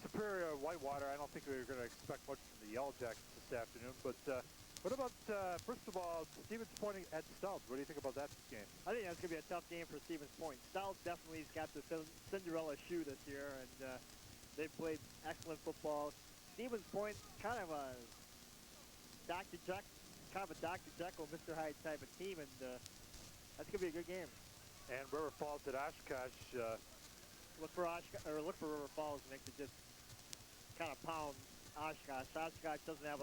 Superior Whitewater, I don't think we were going to expect much from the Yellow Jackets this afternoon, but what about, first of all, Stevens Point at Stouts? What do you think about that game? I think that's going to be a tough game for Stevens Point. Stouts definitely has got the Cinderella shoe this year, and they've played excellent football. Stevens Point, kind of a Dr. Jekyll, Mr. Hyde type of team, and that's going to be a good game. And River Falls at Oshkosh. Look for River Falls to make the just kind of pound Oshkosh. Oshkosh doesn't have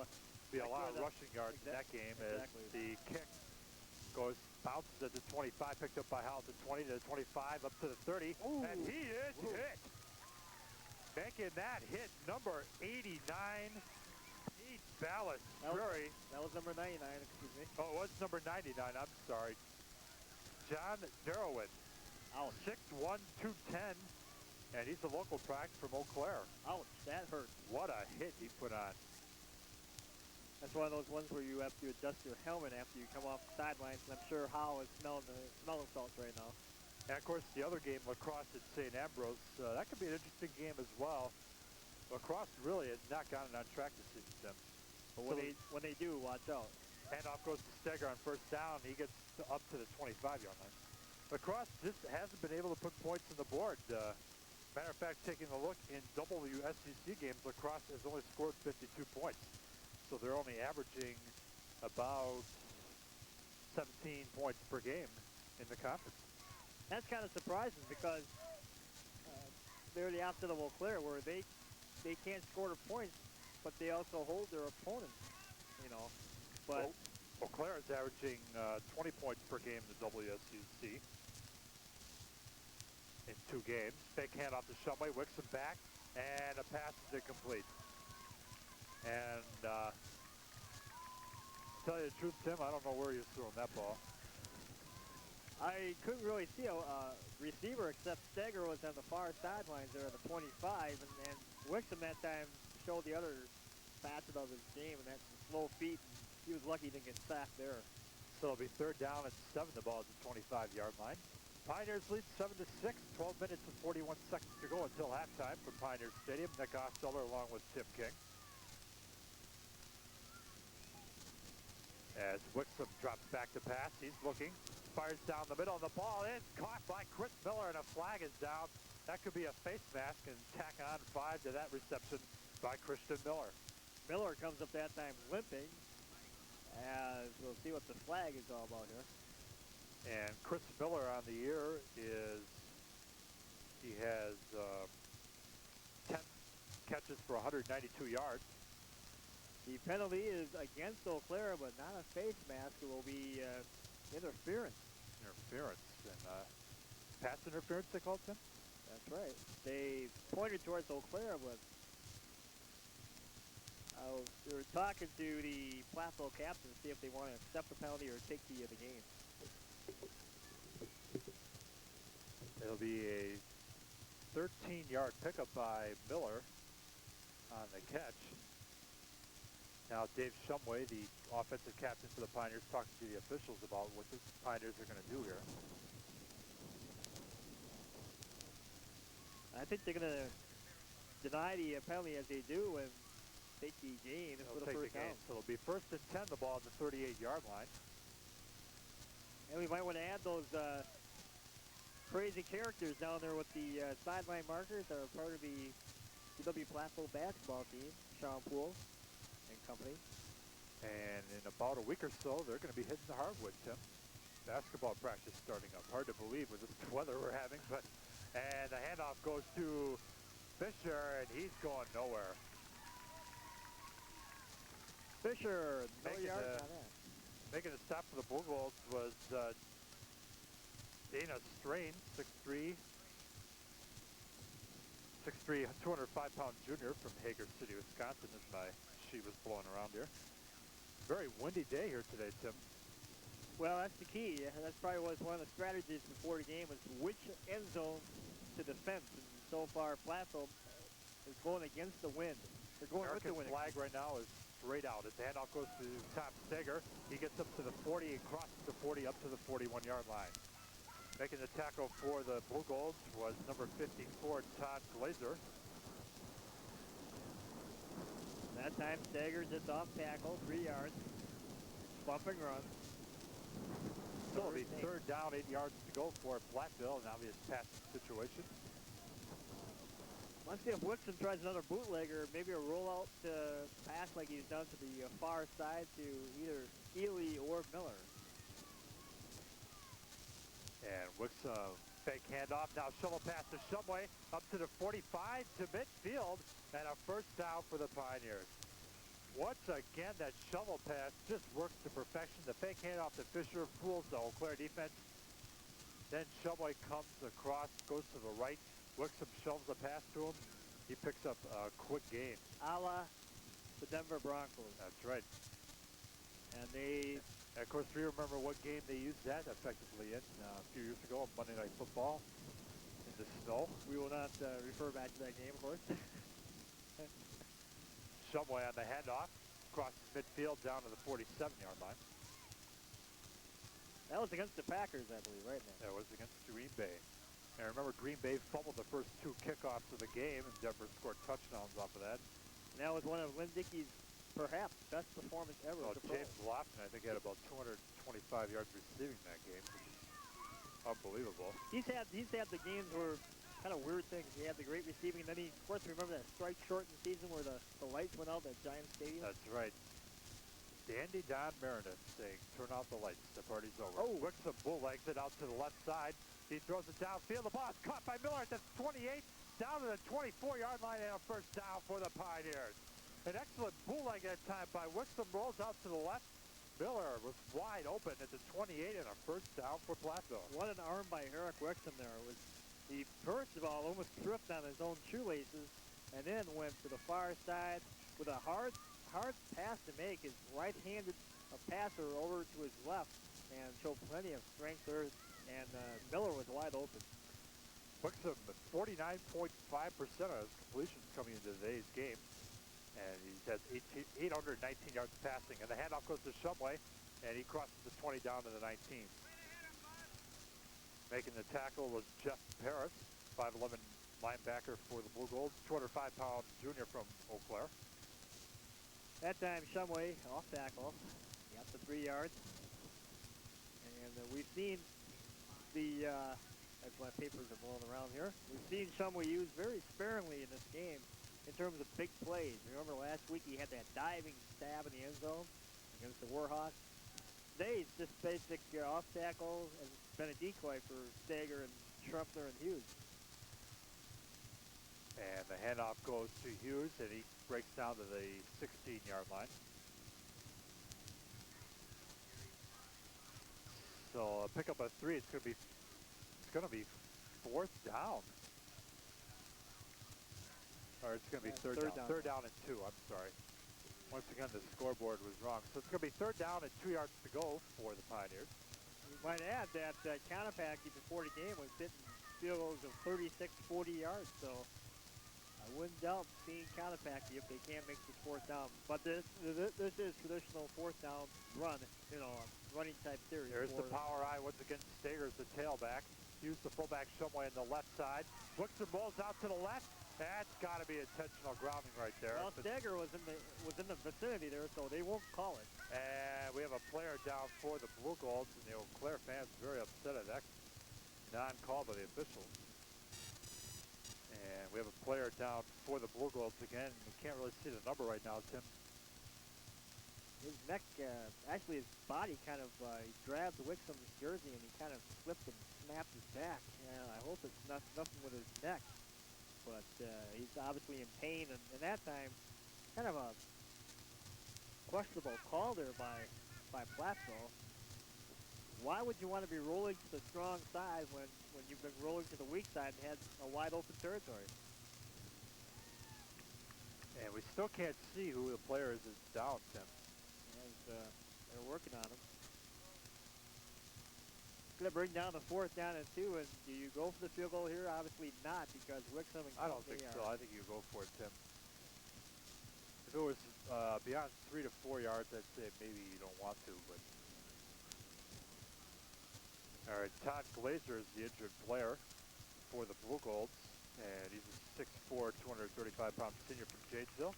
Be a lot of rushing yards in that game as the kick bounces at the 25, picked up by Howell at the 20 to the 25, up to the 30, Ooh. and he is hit. Making that hit, number 89, Pete Ballas. That was number 99, excuse me. Oh, it was number 99, I'm sorry. John Darrowin, 6'1", 210, and he's a local product from Eau Claire. Ouch, that hurt. What a hit he put on. That's one of those ones where you have to adjust your helmet after you come off the sidelines, and I'm sure Howell is smelling salts right now. And, of course, the other game, lacrosse at St. Ambrose, that could be an interesting game as well. Lacrosse really has not gotten on track this season, Tim. But when they do, watch out. Handoff goes to Steger on first down. He gets up to the 25-yard line. Lacrosse just hasn't been able to put points on the board. Matter of fact, taking a look in WSCC games, Lacrosse has only scored 52 points. So they're only averaging about 17 points per game in the conference. That's kind of surprising because they're the opposite of Eau Claire, where they can't score the points, but they also hold their opponents, you know. But Eau Claire is averaging 20 points per game in the WSUC in 2 games. Fake handoff to Shumway, Wixom back, and a pass is incomplete. And to tell you the truth, Tim, I don't know where he was throwing that ball. I couldn't really see a receiver except Steger was on the far sidelines there at the 25, and Wixom that time showed the other facet of his game, and that's the slow feet. And he was lucky he didn't get sacked there. So it'll be 3rd down and 7. The ball at the 25-yard line. Pioneers lead 7-6. 12 minutes and 41 seconds to go until halftime from Pioneer Stadium. Nick Osteller along with Tim King. As Wixom drops back to pass, he's looking, fires down the middle, and the ball is caught by Chris Miller, and a flag is down. That could be a face mask, and tack on 5 to that reception by Christian Miller. Miller comes up that time limping, as we'll see what the flag is all about here. And Chris Miller on the year he has 10 catches for 192 yards. The penalty is against Eau Claire, but not a face mask. It will be interference. Interference. And pass interference, they called it? That's right. They pointed towards Eau Claire, but they were talking to the Platteville captain to see if they want to accept the penalty or take the game. It'll be a 13-yard pickup by Miller on the catch. Now Dave Shumway, the offensive captain for the Pioneers, talking to the officials about what the Pioneers are going to do here. I think they're going to deny the penalty as they do and take the gain for the first down. So it'll be 1st and 10, the ball at the 38-yard line. And we might want to add those crazy characters down there with the sideline markers that are part of the UW Platteville basketball team, Sean Poole and company. And in about a week or so, they're going to be hitting the hardwood, Tim. Basketball practice starting up. Hard to believe with this weather we're having, but and the handoff goes to Fisher, and he's going nowhere. Fisher, no yards on that. Making a stop for the Bulldogs was Dana Strain, 6'3", 205-pound junior from Hager City, Wisconsin, as my sheet was blowing around here. Very windy day here today, Tim. Well, that's the key. That probably was one of the strategies before the game, was which end zone to defend. And so far, Platteville is going against the wind. They're going American with the wind. Flag right now is straight out. As the handoff goes to Tom Steger, he gets up to the 40 and crosses the 40 up to the 41-yard line. Making the tackle for the Blue Golds was number 54, Todd Glazer. That time, Steger just off tackle, 3 yards. Bump and run. So it'll be 3rd down, 8 yards to go for Platteville, an obvious passing situation. Let's see if Wixon tries another bootlegger, maybe a rollout pass like he's done to the far side to either Ely or Miller. And Wixon fake handoff. Now shovel pass to Shumway up to the 45 to midfield, and a 1st down for the Pioneers. Once again, that shovel pass just works to perfection. The fake handoff to Fisher fools the Eau Claire defense. Then Shumway comes across, goes to the right. Wixom shovels the pass to him. He picks up a quick gain. A la the Denver Broncos. That's right. And they... And of course, we remember what game they used that effectively in a few years ago on Monday Night Football in the snow. We will not refer back to that game, of course. Shumway on the handoff, crosses midfield down to the 47-yard line. That was against the Packers, I believe, right now. That was against Green Bay. And remember, Green Bay fumbled the first 2 kickoffs of the game, and Denver scored touchdowns off of that. And that was one of Lynn Dickey's, perhaps, best performance ever. Well, James Lofton, I think, had about 225 yards receiving that game, which is unbelievable. He's had the games where kind of weird things. He had the great receiving, and then he, of course, remember that strike shortened season where the lights went out at Giant Stadium? That's right. Dandy Don Meredith saying, turn out the lights, the party's over. Oh, Wixom bulllegs it out to the left side. He throws it downfield. The ball is caught by Miller at the 28, down to the 24-yard line, and a 1st down for the Pioneers. An excellent bootleg that time by Wixom, rolls out to the left. Miller was wide open at the 28 and a 1st down for Platteville. What an arm by Eric Wixom there. He, first of all, almost tripped on his own shoelaces and then went to the far side with a hard pass to make. His right-handed passer over to his left and showed plenty of strength there, and Miller was wide open. Wixom, 49.5% of his completions coming into today's game. And he has 819 yards passing. And the handoff goes to Shumway, and he crosses the 20 down to the 19. Making the tackle was Jeff Paris, 5'11" linebacker for the Blue Golds, 205-pound junior from Eau Claire. That time, Shumway off tackle, got the 3 yards. And we've seen the, as my papers are blowing around here, we've seen Shumway used very sparingly in this game in terms of big plays. Remember last week he had that diving stab in the end zone against the Warhawks? today it's just basic off tackle and been a decoy for Stager and Schrumpler and Hughes. And the handoff goes to Hughes, and he breaks down to the 16-yard line. So pick up a 3. It's going to be fourth down. Or it's going to be third down. Third down and 2. I'm sorry. Once again, the scoreboard was wrong. So it's going to be third down and 2 yards to go for the Pioneers. You might add that Counterpacty before the game was hitting field goals of 36, 40 yards. So I wouldn't doubt seeing Counterpacty if they can't make this fourth down. But this is traditional fourth down run, running type series. There's the power eye once again. Stager's the tailback. Hughes the fullback somewhere on the left side. Wixom rolls out to the left. That's got to be intentional grounding right there. Well, Stager was in the vicinity there, so they won't call it. And we have a player down for the Blue Golds, and the Eau Claire fans very upset at that non-call by the officials. And we have a player down for the Blue Golds again. We can't really see the number right now, Tim. His neck, actually his body kind of, he grabbed Wixom's jersey and he kind of slipped and snapped his back. I hope it's nothing with his neck. But he's obviously in pain, and that time, kind of a questionable call there by Platteville. Why would you want to be rolling to the strong side when you've been rolling to the weak side and had a wide open territory? And we still can't see who the player is down, Tim. They're working on him. Going to bring down the fourth down and 2, and do you go for the field goal here? Obviously not, because Wixom and I don't think so. I think you go for it, Tim. If it was beyond 3 to 4 yards, I'd say maybe you don't want to, but... All right, Todd Glazer is the injured player for the Blue Golds, and he's a 6'4", 235-pound senior from Janesville.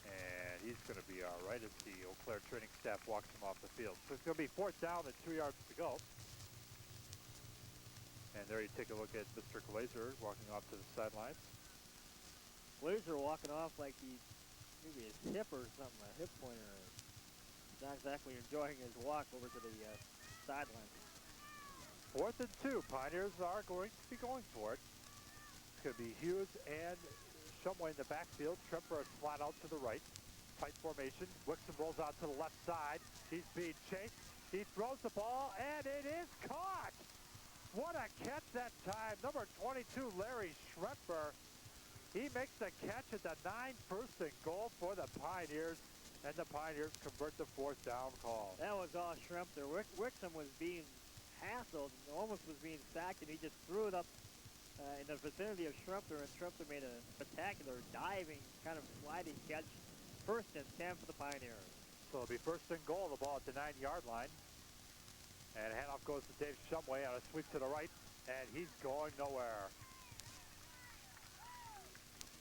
And he's going to be all right as the Eau Claire training staff walks him off the field. So it's going to be fourth down and 2 yards to go. And there you take a look at Mr. Glazer walking off to the sidelines. Glazer walking off like he's maybe his hip or something, a hip pointer. He's not exactly enjoying his walk over to the sidelines. Fourth and 2. Pioneers are going to be going for it. It's going to be Hughes and Shumway in the backfield. Tremper is flat out to the right. Tight formation. Wixom rolls out to the left side. He's being chased. He throws the ball, and it is caught! What a catch that time. Number 22, Larry Schremper. He makes the catch at the 9 first and goal for the Pioneers, and the Pioneers convert the fourth down call. That was all Schremper. Wixom was being hassled and almost was being sacked, and he just threw it up in the vicinity of Schremper, and Schremper made a spectacular diving, kind of sliding catch. First and 10 for the Pioneers. So it'll be first and goal, the ball at the 9-yard line. And handoff goes to Dave Shumway on a sweep to the right, and he's going nowhere.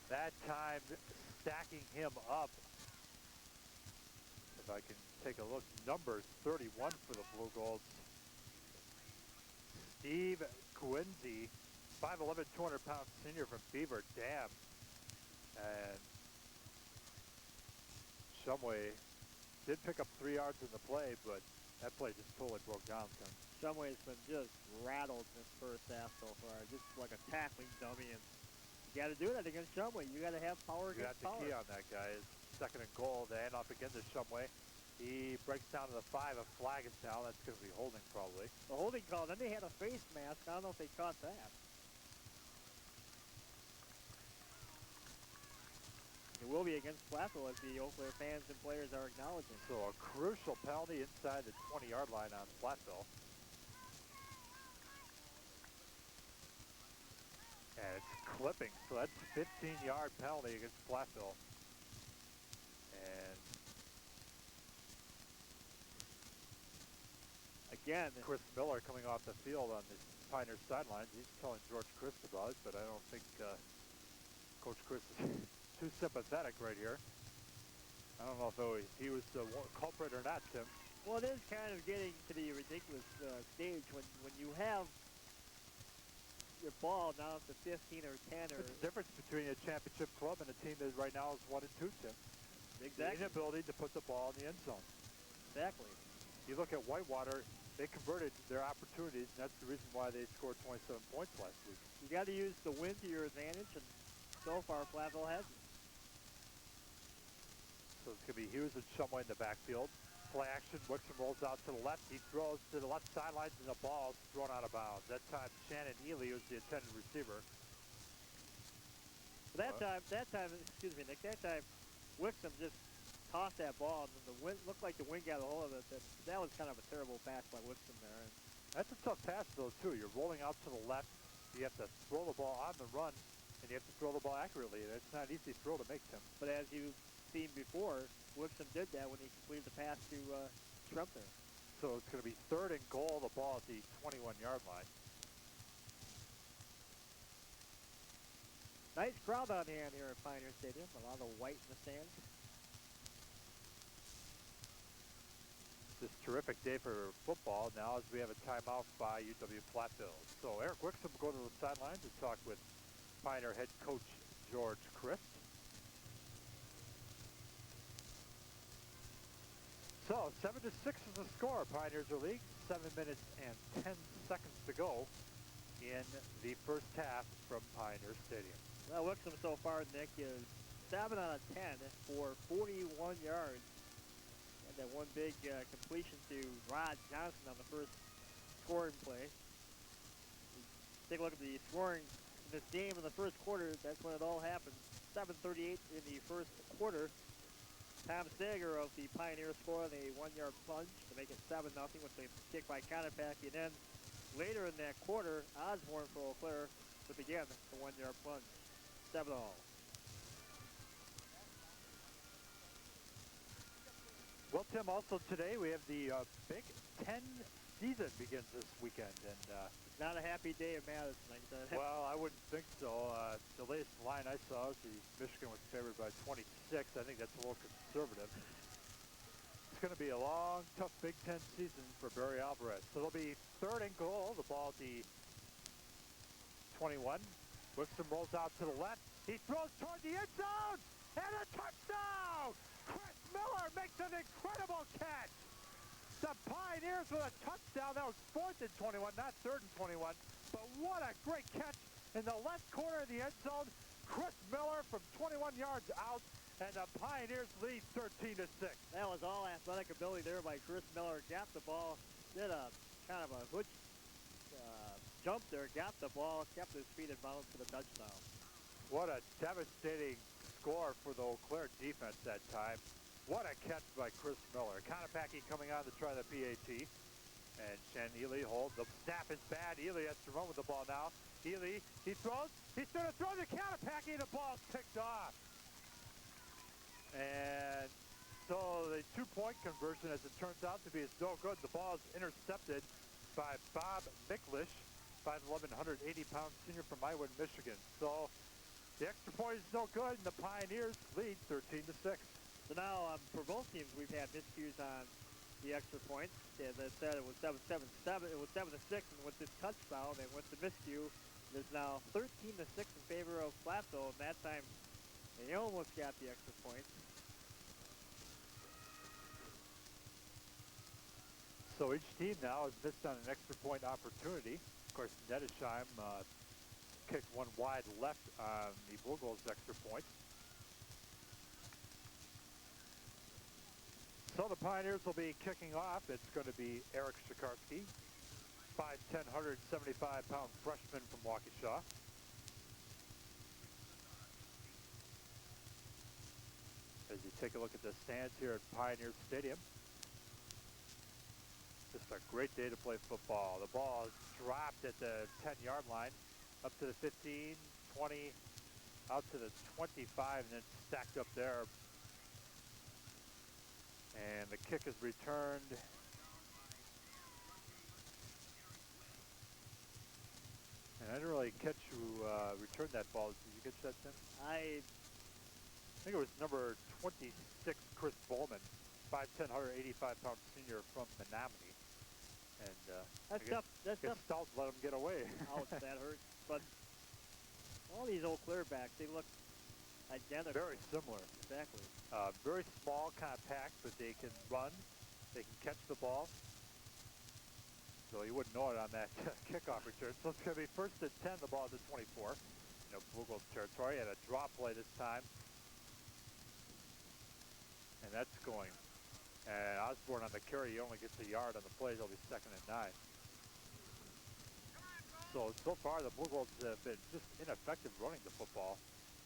That time stacking him up. If I can take a look, number 31 for the Blue Golds. Steve Quincy, 5'11", 200-pound senior from Beaver Dam. And Shumway did pick up 3 yards in the play, but that play just totally broke down. Shumway's been just rattled in this first half so far, just like a tackling dummy. And you got to do that against Shumway. You got to have power against power. You got the key on that guy. Second and goal. The handoff again to Shumway. He breaks down to the 5. A flag is down. That's going to be holding probably. The holding call. Then they had a face mask. I don't know if they caught that. It will be against Platteville, as the Eau Claire fans and players are acknowledging. So a crucial penalty inside the 20-yard line on Platteville. And it's clipping, so that's a 15-yard penalty against Platteville. And again, Chris Miller coming off the field on the Pioneer sidelines. He's telling George Christ about it, but I don't think Coach Chris is too sympathetic right here. I don't know if he was the culprit or not, Tim. Well, it is kind of getting to the ridiculous stage when you have your ball down to 15 or 10 or... It's the difference between a championship club and a team that right now is 1 and 2, Tim. Exactly. The inability to put the ball in the end zone. Exactly. you look at Whitewater, they converted their opportunities, and that's the reason why they scored 27 points last week. You got to use the wind to your advantage, and so far Platteville hasn't. So it's going to be Hughes and Shumway in the backfield. Play action, Wixom rolls out to the left. He throws to the left sidelines, and the ball's thrown out of bounds. That time, Shannon Ely was the intended receiver. That time, excuse me, Nick, that time Wixom just tossed that ball, and the wind looked like the wind got a hold of it. That was kind of a terrible pass by Wixom there. And that's a tough pass, though, too. You're rolling out to the left. You have to throw the ball on the run, and you have to throw the ball accurately. And it's not an easy throw to make, Tim. But as you've seen before, Wixom did that when he completed the pass to Trump there. So it's going to be 3rd and goal, the ball at the 21-yard line. Nice crowd on hand here at Pioneer Stadium. A lot of white in the stands. This terrific day for football now as we have a timeout by UW Platteville. So Eric Wixom will go to the sideline to talk with Pioneer head coach George Christ. So 7-6 is the score. Pioneers are league. 7 minutes and 10 seconds to go in the first half from Pioneer Stadium. Well, Wixom so far, Nick, is 7 out of 10 for 41 yards. And that one big completion to Rod Johnson on the first scoring play. Take a look at the scoring in this game in the first quarter. That's when it all happened. 7:38 in the first quarter. Tom Sager of the Pioneers scored a 1-yard plunge to make it 7-0 with a kick by Conopacky. And then later in that quarter, Osborne for Eau Claire with again the 1-yard plunge. 7-0. Well, Tim, also today we have the Big Ten season begins this weekend. And not a happy day in Madison. Well, I wouldn't think so. The latest line I saw was Michigan was favored by 26. I think that's a little conservative. It's going to be a long, tough Big Ten season for Barry Alvarez. So it'll be 3rd and goal. The ball at the 21. Wixom rolls out to the left. He throws toward the end zone. And a touchdown! Chris Miller makes an incredible catch. The Pioneers with a touchdown. That was 4th and 21, not 3rd and 21. But what a great catch in the left corner of the end zone. Chris Miller from 21 yards out, and the Pioneers lead 13-6. That was all athletic ability there by Chris Miller. Got the ball, did a kind of a hood jump there, got the ball, kept his feet in bounds for the touchdown. What a devastating score for the Eau Claire defense that time. What a catch by Chris Miller. Conopacky coming on to try the PAT. And Shannon Ely holds. The snap is bad. Ely has to run with the ball now. Ely, he throws. He's going to throw to Conopacky, and the ball's picked off. And so the 2-point conversion, as it turns out to be, is no good. The ball is intercepted by Bob Miklish, 5'11", 180-pound senior from Iowa, Michigan. So the extra point is no good, and the Pioneers lead 13-6. So now for both teams, we've had miscues on the extra points. As I said, it was 7-7-7. It was 7-6, and with this touchdown and with the miscue, there's now 13-6 in favor of Platteville. And that time, they almost got the extra point. So each team now has missed on an extra point opportunity. Of course, Nettesheim kicked one wide left on the Bulldogs' extra point. So the Pioneers will be kicking off. It's going to be Eric Shikarski, 5'10", 175-pound freshman from Waukesha. As you take a look at the stands here at Pioneer Stadium. Just a great day to play football. The ball is dropped at the 10-yard line, up to the 15, 20, out to the 25, and then stacked up there. And the kick is returned. And I didn't really catch who returned that ball. Did you catch that, Tim? I think it was number 26, Chris Bowman, 5'10", 185-pound senior from Menominee. And that's tough. That's tough. Stout let him get away. Ouch, that hurt. But all these Eau Claire backs, they look identical. Very similar. Exactly. Very small, compact, but they can run. They can catch the ball. So you wouldn't know it on that kickoff return. So it's going to be first and 10, the ball at the 24. Blue Gold territory, and a drop play this time. And that's going. And Osborne on the carry, he only gets a yard on the play. It'll be second and 9. So far the Blue Golds have been just ineffective running the football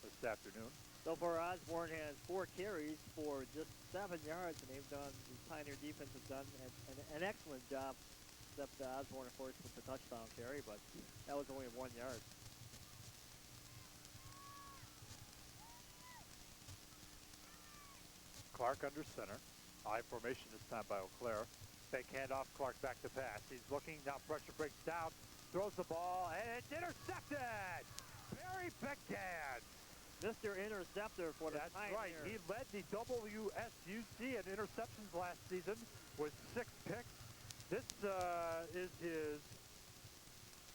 this afternoon. So far, Osborne has 4 carries for just 7 yards, and the Pioneer defense has done an excellent job, except Osborne, of course, with the touchdown carry, but that was only 1 yard. Clark under center. I formation this time by Eau Claire. Fake handoff, Clark back to pass. He's looking, now pressure breaks down, throws the ball, and it's intercepted! Barry Beckdad! Mr. Interceptor for the That's Pioneers. right. He led the WSUC in interceptions last season with 6 picks. This is his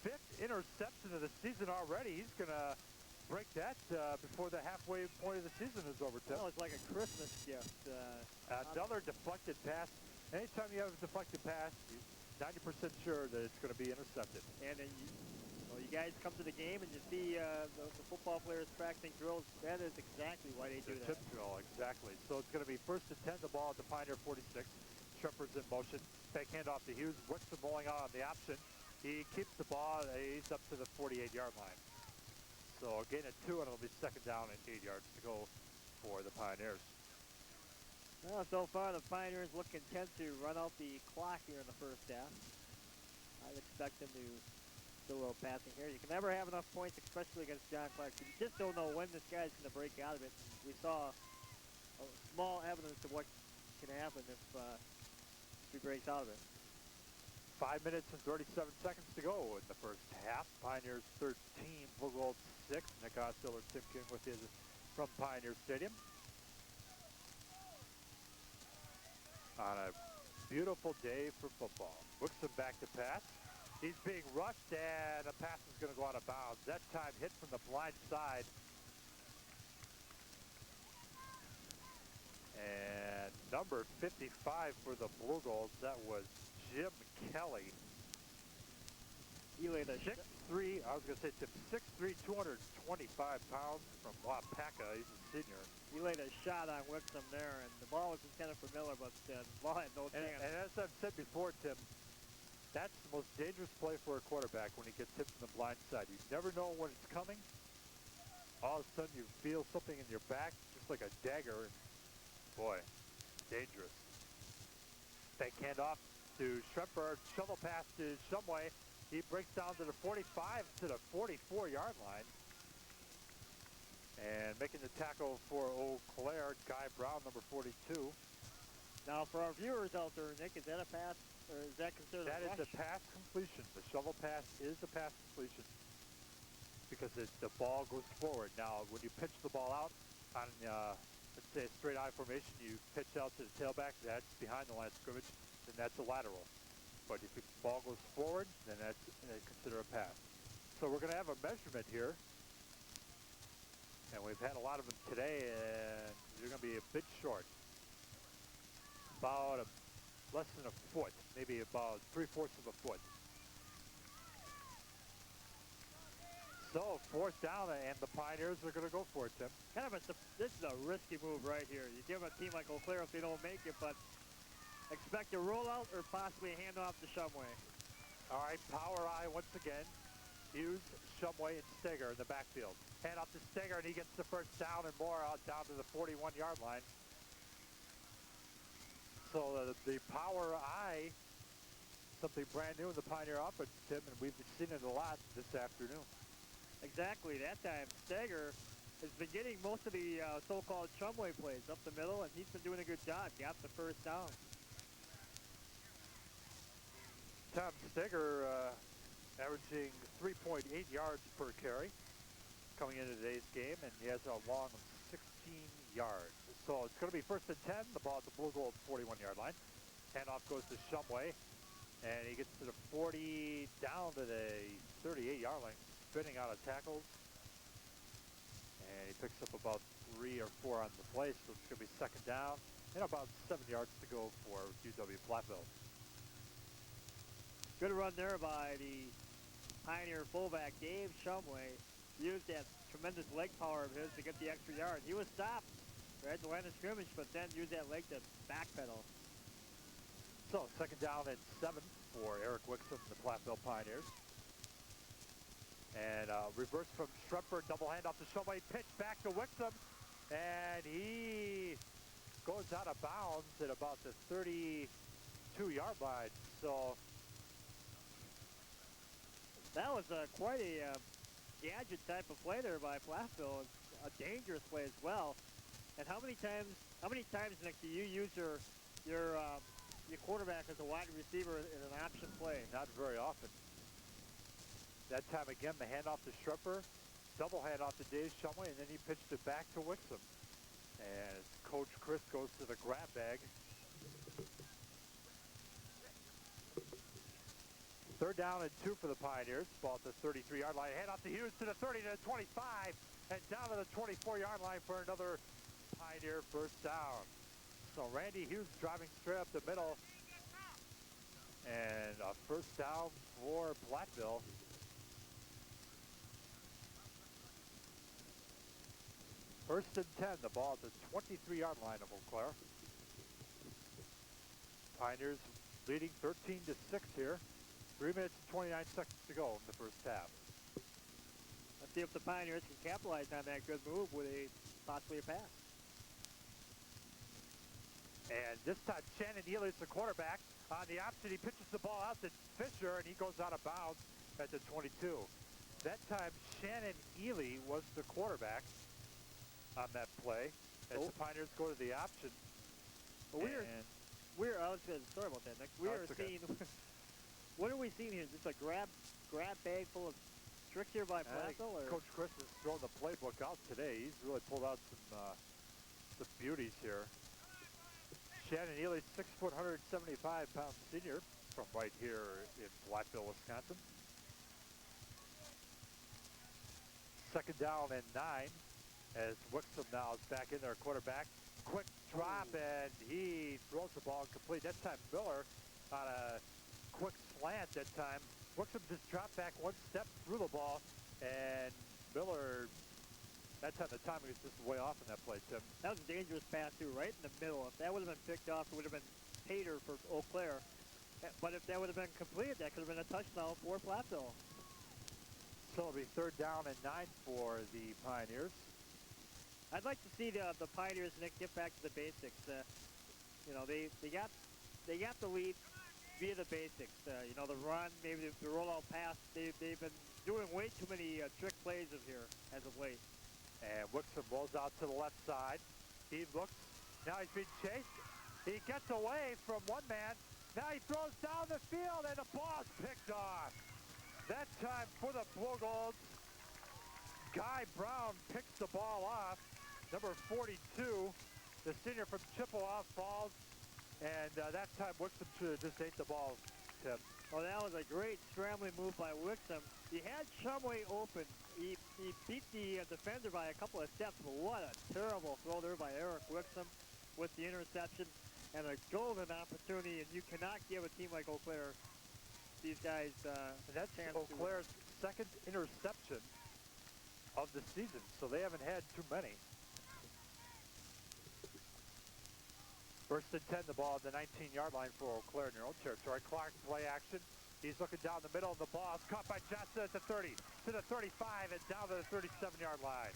5th interception of the season already. He's going to break that before the halfway point of the season is over, Tim. Well, it's like a Christmas gift. Another deflected pass. Anytime you have a deflected pass, you're 90% sure that it's going to be intercepted. And then you guys come to the game and you see the football players practicing drills. That is exactly why they do that. Tip drill, exactly. So it's going to be first and 10, the ball at the Pioneer 46. Shepard's in motion. Fake handoff to Hughes. Wixom bowling out on the option. He keeps the ball. He's up to the 48-yard line. So a gain of 2, and it'll be second down and 8 yards to go for the Pioneers. Well, so far the Pioneers look content to run out the clock here in the first half. I'd expect them to do a little passing here. You can never have enough points, especially against John Clark. You just don't know when this guy's going to break out of it. We saw small evidence of what can happen if he breaks out of it. 5 minutes and 37 seconds to go in the first half. Pioneers 13, Blue Gold 6. Nick Ostiller, Tim King with you from Pioneer Stadium. On a beautiful day for football. Wixom back to pass. He's being rushed, and a pass is going to go out of bounds. That time hit from the blind side. And number 55 for the Blue Golds, that was Jim Kelly. He laid a 6'3", I was going to say Tim, 6'3", 225 pounds from Wapaka. He's a senior. He laid a shot on Wixom there, and the ball was intended for Miller, but the ball had no chance. And as I've said before, Tim, that's the most dangerous play for a quarterback when he gets hit from the blind side. You never know when it's coming. All of a sudden you feel something in your back, just like a dagger, and boy, dangerous. Fake handoff to Schrempfer, shovel pass to Shumway. He breaks down to the 45 to the 44-yard line. And making the tackle for Eau Claire, Guy Brown, number 42. Now, for our viewers out there, Nick, is that a pass, or is that considered a rush? That is a pass completion. The shovel pass is a pass completion because the ball goes forward. Now, when you pitch the ball out on, let's say, a straight I formation, you pitch out to the tailback, that's behind the line of scrimmage, then that's a lateral. But if the ball goes forward, then that's considered a pass. So we're going to have a measurement here. And we've had a lot of them today, and they're going to be a bit short. About less than a foot, maybe about 3/4 of a foot. So, 4th down, and the Pioneers are going to go for it, Tim. This is a risky move right here. You give a team like Eau Claire if they don't make it, but expect a rollout or possibly a handoff to Shumway. All right, power I once again. Hughes, Shumway, and Steger in the backfield. Hand off to Steger, and he gets the first down and more out down to the 41-yard line. So the power I, something brand new in the Pioneer offense, Tim, and we've seen it a lot this afternoon. Exactly. That time, Steger has been getting most of the so-called Shumway plays up the middle, and he's been doing a good job. Got the first down. Tom Steger averaging 3.8 yards per carry coming into today's game, and he has a long 16 yards. So it's going to be first and 10, the ball at the Blue Gold 41-yard line. Handoff goes to Shumway, and he gets to the 40, down to the 38-yard line, spinning out of tackles. And he picks up about 3 or 4 on the play, so it's going to be second down and about 7 yards to go for UW Platteville. Good run there by the Pioneer fullback, Dave Shumway. Used that tremendous leg power of his to get the extra yard. He was stopped right at the line of scrimmage, but then used that leg to backpedal. So 2nd down and 7 for Eric Wixom and the Platteville Pioneers. And reverse from Strepper, double handoff to Shumway, pitch back to Wixom, and he goes out of bounds at about the 32-yard line. So that was quite a gadget type of play there by Platteville. A dangerous play as well. And how many times, Nick, do you use your quarterback as a wide receiver in an option play? Not very often. That time again, the handoff to Strepper, double handoff to Dave Shumway, and then he pitched it back to Wixom. And Coach Chris goes to the grab bag. 3rd down and 2 for the Pioneers. Ball at the 33-yard line. Handoff to Hughes to the 30 to the 25, and down to the 24-yard line for another Pioneer first down. So Randy Hughes driving straight up the middle, and a first down for Platteville. First and 10, the ball at the 23-yard line of Eau Claire. Pioneers leading 13-6 here. 3 minutes and 29 seconds to go in the first half. Let's see if the Pioneers can capitalize on that good move with possibly a pass. And this time, Shannon Ely's the quarterback. On the option, he pitches the ball out to Fisher, and he goes out of bounds at the 22. That time, Shannon Ely was the quarterback on that play as the Pioneers go to the option. Well, I was good. Sorry about that, Nick. We are seeing. What are we seeing here? Just a grab bag full of tricks here by Platteville? Coach Chris has thrown the playbook out today. He's really pulled out some beauties here. Shannon Ely, 6 foot, 175-pound senior from right here in Platteville, Wisconsin. 2nd down and 9 as Wixom now is back in there, quarterback. Quick drop, and he throws the ball incomplete. That time Miller on a quick slant that time. Wixom just dropped back 1 step through the ball, and Miller, that time the timing was just way off in that play, Tim. That was a dangerous pass, too, right in the middle. If that would have been picked off, it would have been Tater for Eau Claire. But if that would have been completed, that could have been a touchdown for Platteville. So it'll be 3rd down and 9 for the Pioneers. I'd like to see the Pioneers, Nick, get back to the basics. You know, they got the lead via the basics. You know, the run, maybe the rollout pass. They've been doing way too many trick plays of here as of late. And Wixom rolls out to the left side. He looks. Now he's being chased. He gets away from one man. Now he throws down the field, and the ball's picked off. That time for the Blue Golds, Guy Brown picks the ball off. Number 42, the senior from Chippewa, falls. And that time Wixom should have just ate the ball, Tim. Well, that was a great scrambling move by Wixom. He had Shumway open. He beat the defender by a couple of steps, but what a terrible throw there by Eric Wixom with the interception and a golden opportunity, and you cannot give a team like Eau Claire these guys that's Eau Claire's 2nd interception of the season, so they haven't had too many. 1st and 10, the ball at the 19-yard line for Eau Claire in their own territory. Clark play action. He's looking down the middle, and the ball is caught by Johnson at the 30, to the 35, and down to the 37-yard line.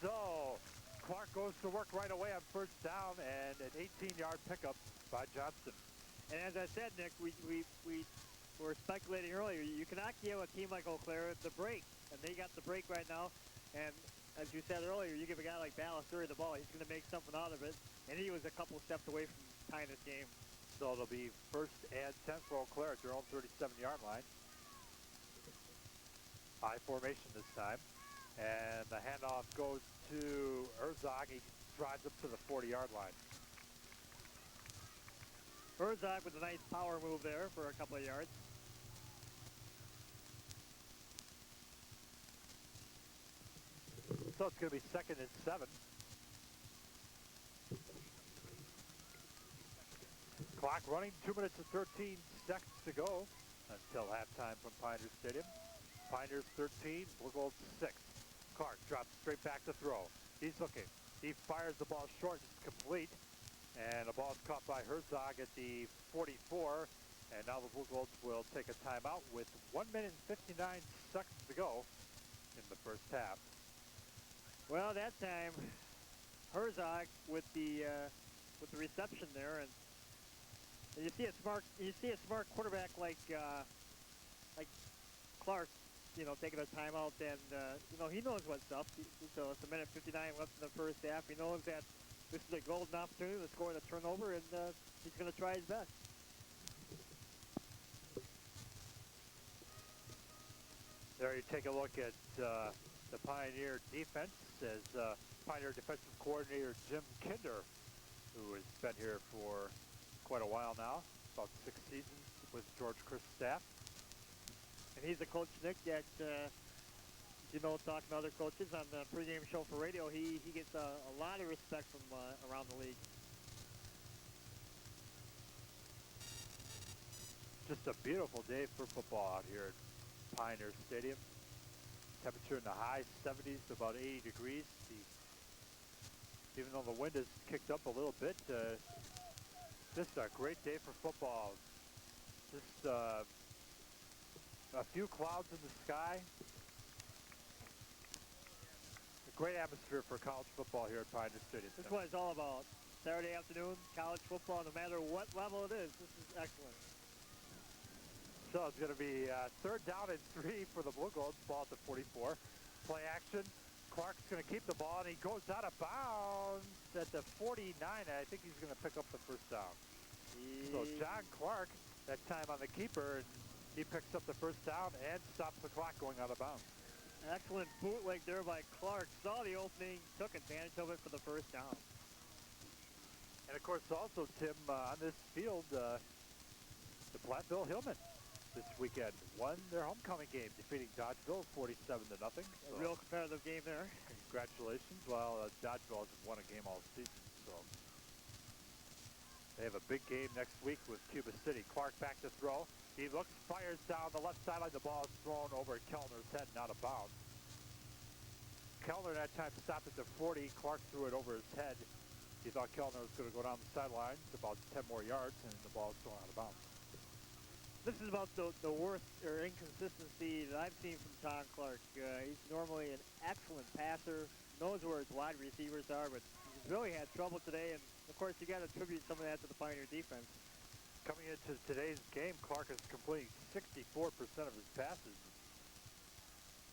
So Clark goes to work right away on 1st down, and an 18-yard pickup by Johnson. And as I said, Nick, we were speculating earlier, you cannot give a team like Eau Claire the break, and they got the break right now. And as you said earlier, you give a guy like Ballester the ball, he's going to make something out of it. And he was a couple steps away from tying this game. So it'll be 1st and 10 for Eau Claire at their own 37-yard line. High formation this time. And the handoff goes to Herzog. He drives up to the 40-yard line. Herzog with a nice power move there for a couple of yards. So it's going to be 2nd and 7. Clock running, 2 minutes and 13 seconds to go until halftime from Pioneer Stadium. Pioneers 13, Blue Gold 6. Clark drops straight back to throw. He's looking. He fires the ball short. It's complete. And the ball is caught by Herzog at the 44. And now the Blue Golds will take a timeout with 1 minute and 59 seconds to go in the first half. Well, that time, Herzog with the reception there, and you see a smart quarterback like Clark, taking a timeout, and he knows what's up. So it's a minute 59 left in the first half. He knows that this is a golden opportunity to score the turnover, and he's going to try his best. There you take a look at the Pioneer defense as Pioneer defensive coordinator Jim Kinder, who has been here for quite a while now, about 6 seasons with George Chris' staff. And he's a coach, Nick, that, talking to other coaches on the pregame show for radio, he gets a lot of respect from around the league. Just a beautiful day for football out here at Pioneer Stadium. Temperature in the high 70s to about 80 degrees. Even though the wind has kicked up a little bit, just a great day for football. Just a few clouds in the sky. A great atmosphere for college football here at Pioneer Stadium. This is what it's all about. Saturday afternoon, college football, no matter what level it is. This is excellent. So it's going to be 3rd down and 3 for the Blue Golds. Ball at the 44. Play action. Clark's going to keep the ball, and he goes out of bounds at the 49. I think he's going to pick up the first down. So John Clark, that time on the keeper, and he picks up the first down and stops the clock going out of bounds. Excellent bootleg there by Clark. Saw the opening, took advantage of it for the first down. And, of course, also, Tim, on this field, the Platteville Hillmen this weekend won their homecoming game, defeating Dodgeville 47-0. So a real competitive game there. Congratulations. Well, Dodgeville hasn't won a game all season, so they have a big game next week with Cuba City. Clark back to throw. He looks, fires down the left sideline. The ball is thrown over Kellner's head and out of bounds. Kellner that time stopped at the 40. Clark threw it over his head. He thought Kellner was going to go down the sidelines about 10 more yards, and the ball is thrown out of bounds. This is about the worst or inconsistency that I've seen from Tom Clark. He's normally an excellent passer, knows where his wide receivers are, but he's really had trouble today. And, of course, you got to attribute some of that to the Pioneer defense. Coming into today's game, Clark is completing 64% of his passes.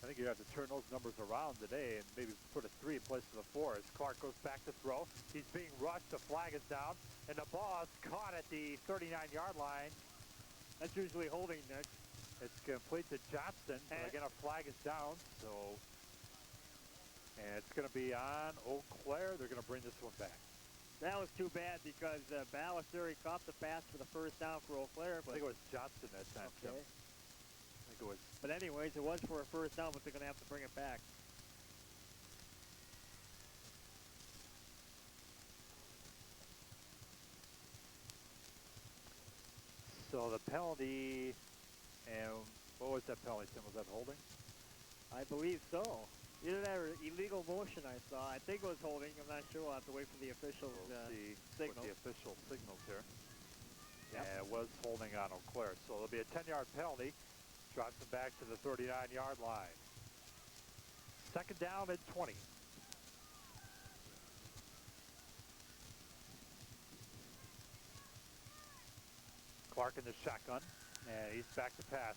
I think you have to turn those numbers around today and maybe put a 3 in place of the 4 as Clark goes back to throw. He's being rushed. The flag is down, and the ball is caught at the 39-yard line. That's usually holding, Nick. It's complete to Johnston. But again, a flag is down, and it's going to be on Eau Claire. They're going to bring this one back. That was too bad because Ballesteri caught the pass for the first down for Eau Claire. I think it was Johnston that time, okay. Tim. I think it was. But anyways, it was for a first down, but they're going to have to bring it back. So the penalty, and what was that penalty, Tim? Was that holding? I believe so. Either that or illegal motion I saw. I think it was holding. I'm not sure. We'll have to wait for the official signal. The official signals here. Yep. And it was holding on Eau Claire. So there'll be a 10-yard penalty. Drops him back to the 39-yard line. 2nd down and 20. Clark in the shotgun, and he's back to pass.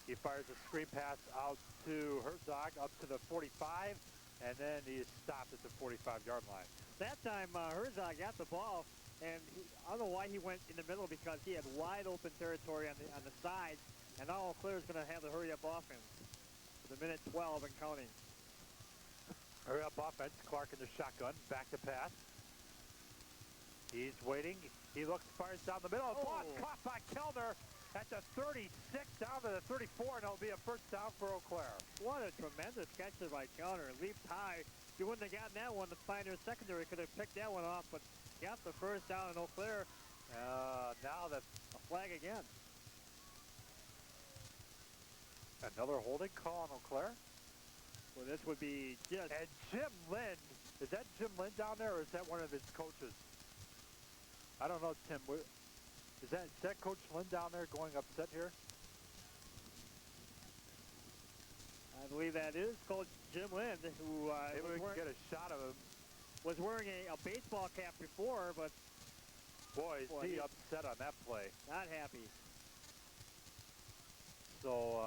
He fires a screen pass out to Herzog up to the 45, and then he is stopped at the 45-yard line. That time, Herzog got the ball, and I don't know why he went in the middle because he had wide open territory on the side, and now Eau Claire is going to have the hurry-up offense with a minute 12 and counting. Hurry-up offense. Clark in the shotgun, back to pass. He's waiting. He looks, fires down the middle. Ball caught by Kellner at the 36, down to the 34, and it'll be a first down for Eau Claire. What a tremendous catch there by Kellner. Leaped high. If you wouldn't have gotten that one, the Pioneer secondary could have picked that one off, but got the first down, and Eau Claire Now that's A flag again. another holding call on Eau Claire. Well, this would be just... And Jim Lind, is that Jim Lind down there, or is that one of his coaches? I don't know, Tim. Is that Coach Lind down there going upset here? I believe that is Coach Jim Lind, who Maybe we can get a shot of him. was wearing a baseball cap before, but Boy, is he upset on that play. not happy. So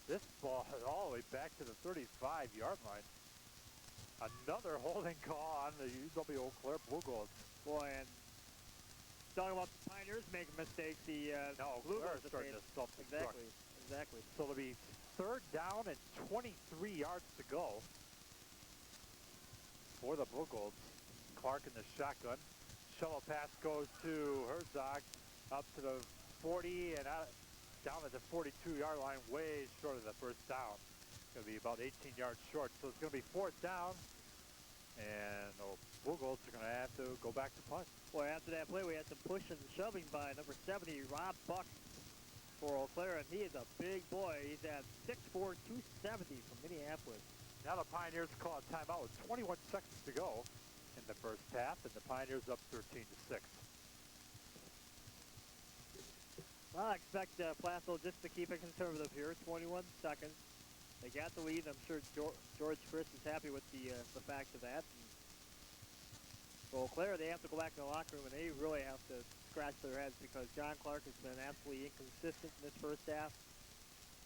this ball is all the way back to the 35-yard line. Another holding call on the UW Eau Claire Blue Golds. Boy, and talking about the Pioneers making mistakes, the Blue Golds are starting to self-destruct. Exactly. So it'll be third down and 23 yards to go for the Blue Golds. Clark in the shotgun. Shuttle pass goes to Herzog up to the 40 and out, down at the 42-yard line, way short of the first down. It's going to be about 18 yards short. So it's going to be fourth down, and the Blue Golds are going to have to go back to punt. Boy, after that play, we had some pushing and shoving by number 70, Rob Buck, for Eau Claire, and he is a big boy. He's at 6'4", 270 from Minneapolis. Now the Pioneers call a timeout with 21 seconds to go in the first half, and the Pioneers up 13-6. Well, I expect Plathville just to keep it conservative here. 21 seconds. They got the lead. I'm sure George Chris is happy with the fact of that. And for Eau Claire, they have to go back to the locker room, and they really have to scratch their heads because John Clark has been absolutely inconsistent in this first half.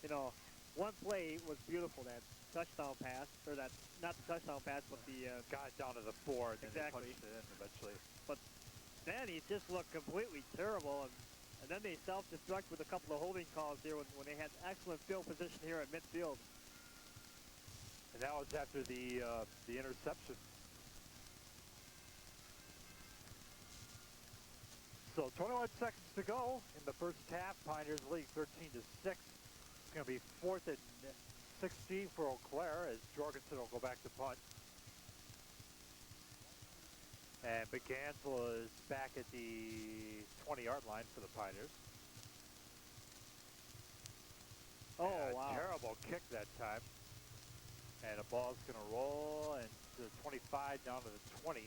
You know, one play was beautiful, that touchdown pass, or that, not the touchdown pass, but the... got it down to the 4, and then exactly. they punched it in eventually. But then he just looked completely terrible, and then they self-destruct with a couple of holding calls here when they had excellent field position here at midfield. And that was after the interception. So 21 seconds to go in the first half. Pioneers lead 13-6. It's going to be 4th and 16 for Eau Claire as Jorgensen will go back to punt. And McGansel is back at the 20-yard line for the Pioneers. Oh, and wow. Terrible kick that time. And the ball's going to roll and to the 25 down to the 20.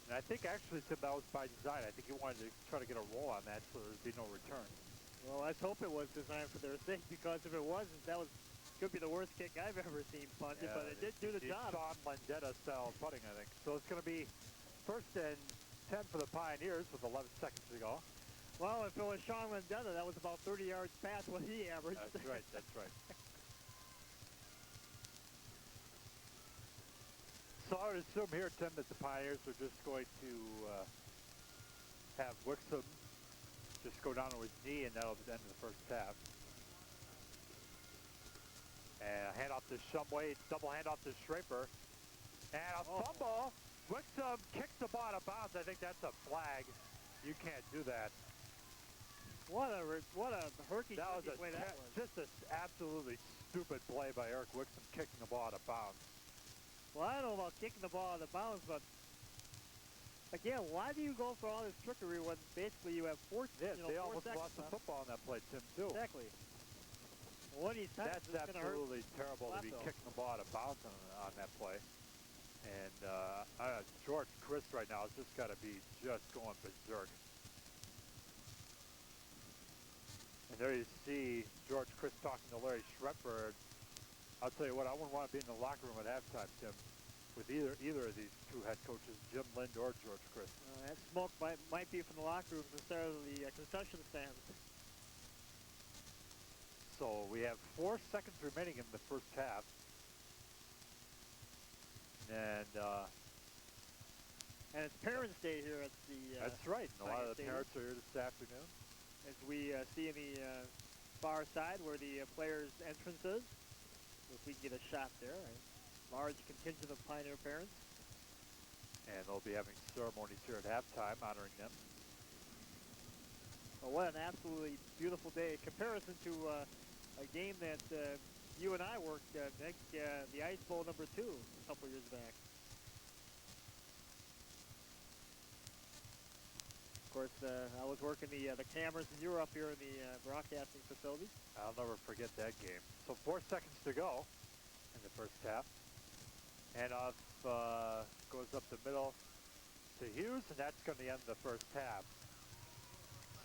And I think actually, Tim, that was by design. I think he wanted to try to get a roll on that so there'd be no return. Well, let's hope it was designed for their sake, because if it wasn't, that could be the worst kick I've ever seen punted, but it did do the job. Sean Landetta style putting, I think. So it's going to be 1st and 10 for the Pioneers with 11 seconds to go. Well, if it was Sean Landetta, that was about 30 yards past what he averaged. That's right, that's right. So I would assume here, Tim, that the Pioneers are just going to have Wixom just go down to his knee, and that'll be the end of the first half. And hand off to Shumway, double hand off to Schraper. And a fumble. Wixom kicks the ball out of bounds. I think that's a flag. You can't do that. What a herky play that was. Just an absolutely stupid play by Eric Wixom, kicking the ball out of bounds. Well, I don't know about kicking the ball out of bounds, but again, why do you go for all this trickery when basically you have four seconds? They almost lost the football on that play, Tim, too. Exactly. Well, that's absolutely terrible to be kicking the ball out of bounds on that play. And George Chris right now has just got to be just going berserk. And there you see George Chris talking to Larry Schreppert. I'll tell you what, I wouldn't want to be in the locker room at halftime, Tim, with either of these two head coaches, Jim Lind or George Chris. That smoke might be from the locker rooms instead of the concession stands. So we have 4 seconds remaining in the first half. And it's Parents' Day here at the... that's right, and a lot of the parents are here this afternoon. As we see in the far side where the players' entrance is. If we can get a shot there, a large contingent of Pioneer parents. And they'll be having ceremonies here at halftime honoring them. Well, what an absolutely beautiful day. In comparison to a game that you and I worked, Nick, the Ice Bowl #2 a couple years back. course, I was working the cameras, and you were up here in the broadcasting facility. I'll never forget that game. So 4 seconds to go in the first half. Handoff goes up the middle to Hughes, and that's going to end the first half.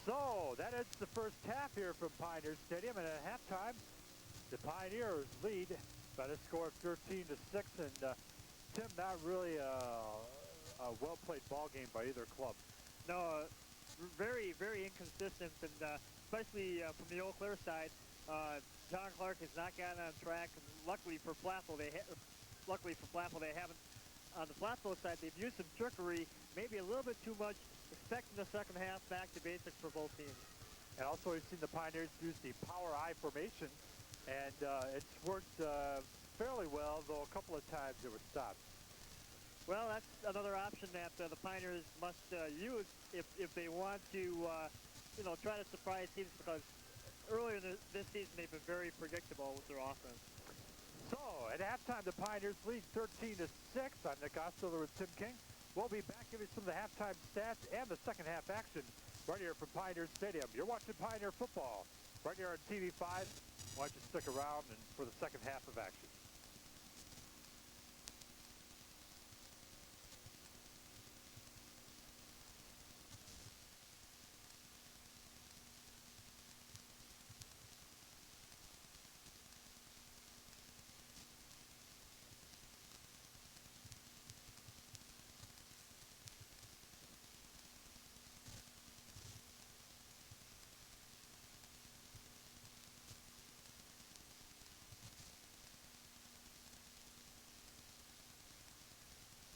So that ends the first half here from Pioneer Stadium, and at halftime, the Pioneers lead by the score of 13-6, and Tim, not really a well-played ball game by either club. No, very, very inconsistent, and especially from the Eau Claire side, John Clark has not gotten on track. And luckily for Platteville, they haven't. On the Platteville side, they've used some trickery, maybe a little bit too much. Expecting the second half back to basics for both teams. And also, we've seen the Pioneers use the power I formation, and it's worked fairly well, though a couple of times it was stopped. Well, that's another option that the Pioneers must use if they want to, try to surprise teams, because earlier this season they've been very predictable with their offense. So, at halftime, the Pioneers lead 13-6. I'm Nick Ostler with Tim King. We'll be back giving some of the halftime stats and the second half action right here from Pioneer Stadium. You're watching Pioneer football right here on TV5. Why don't you stick around and for the second half of action.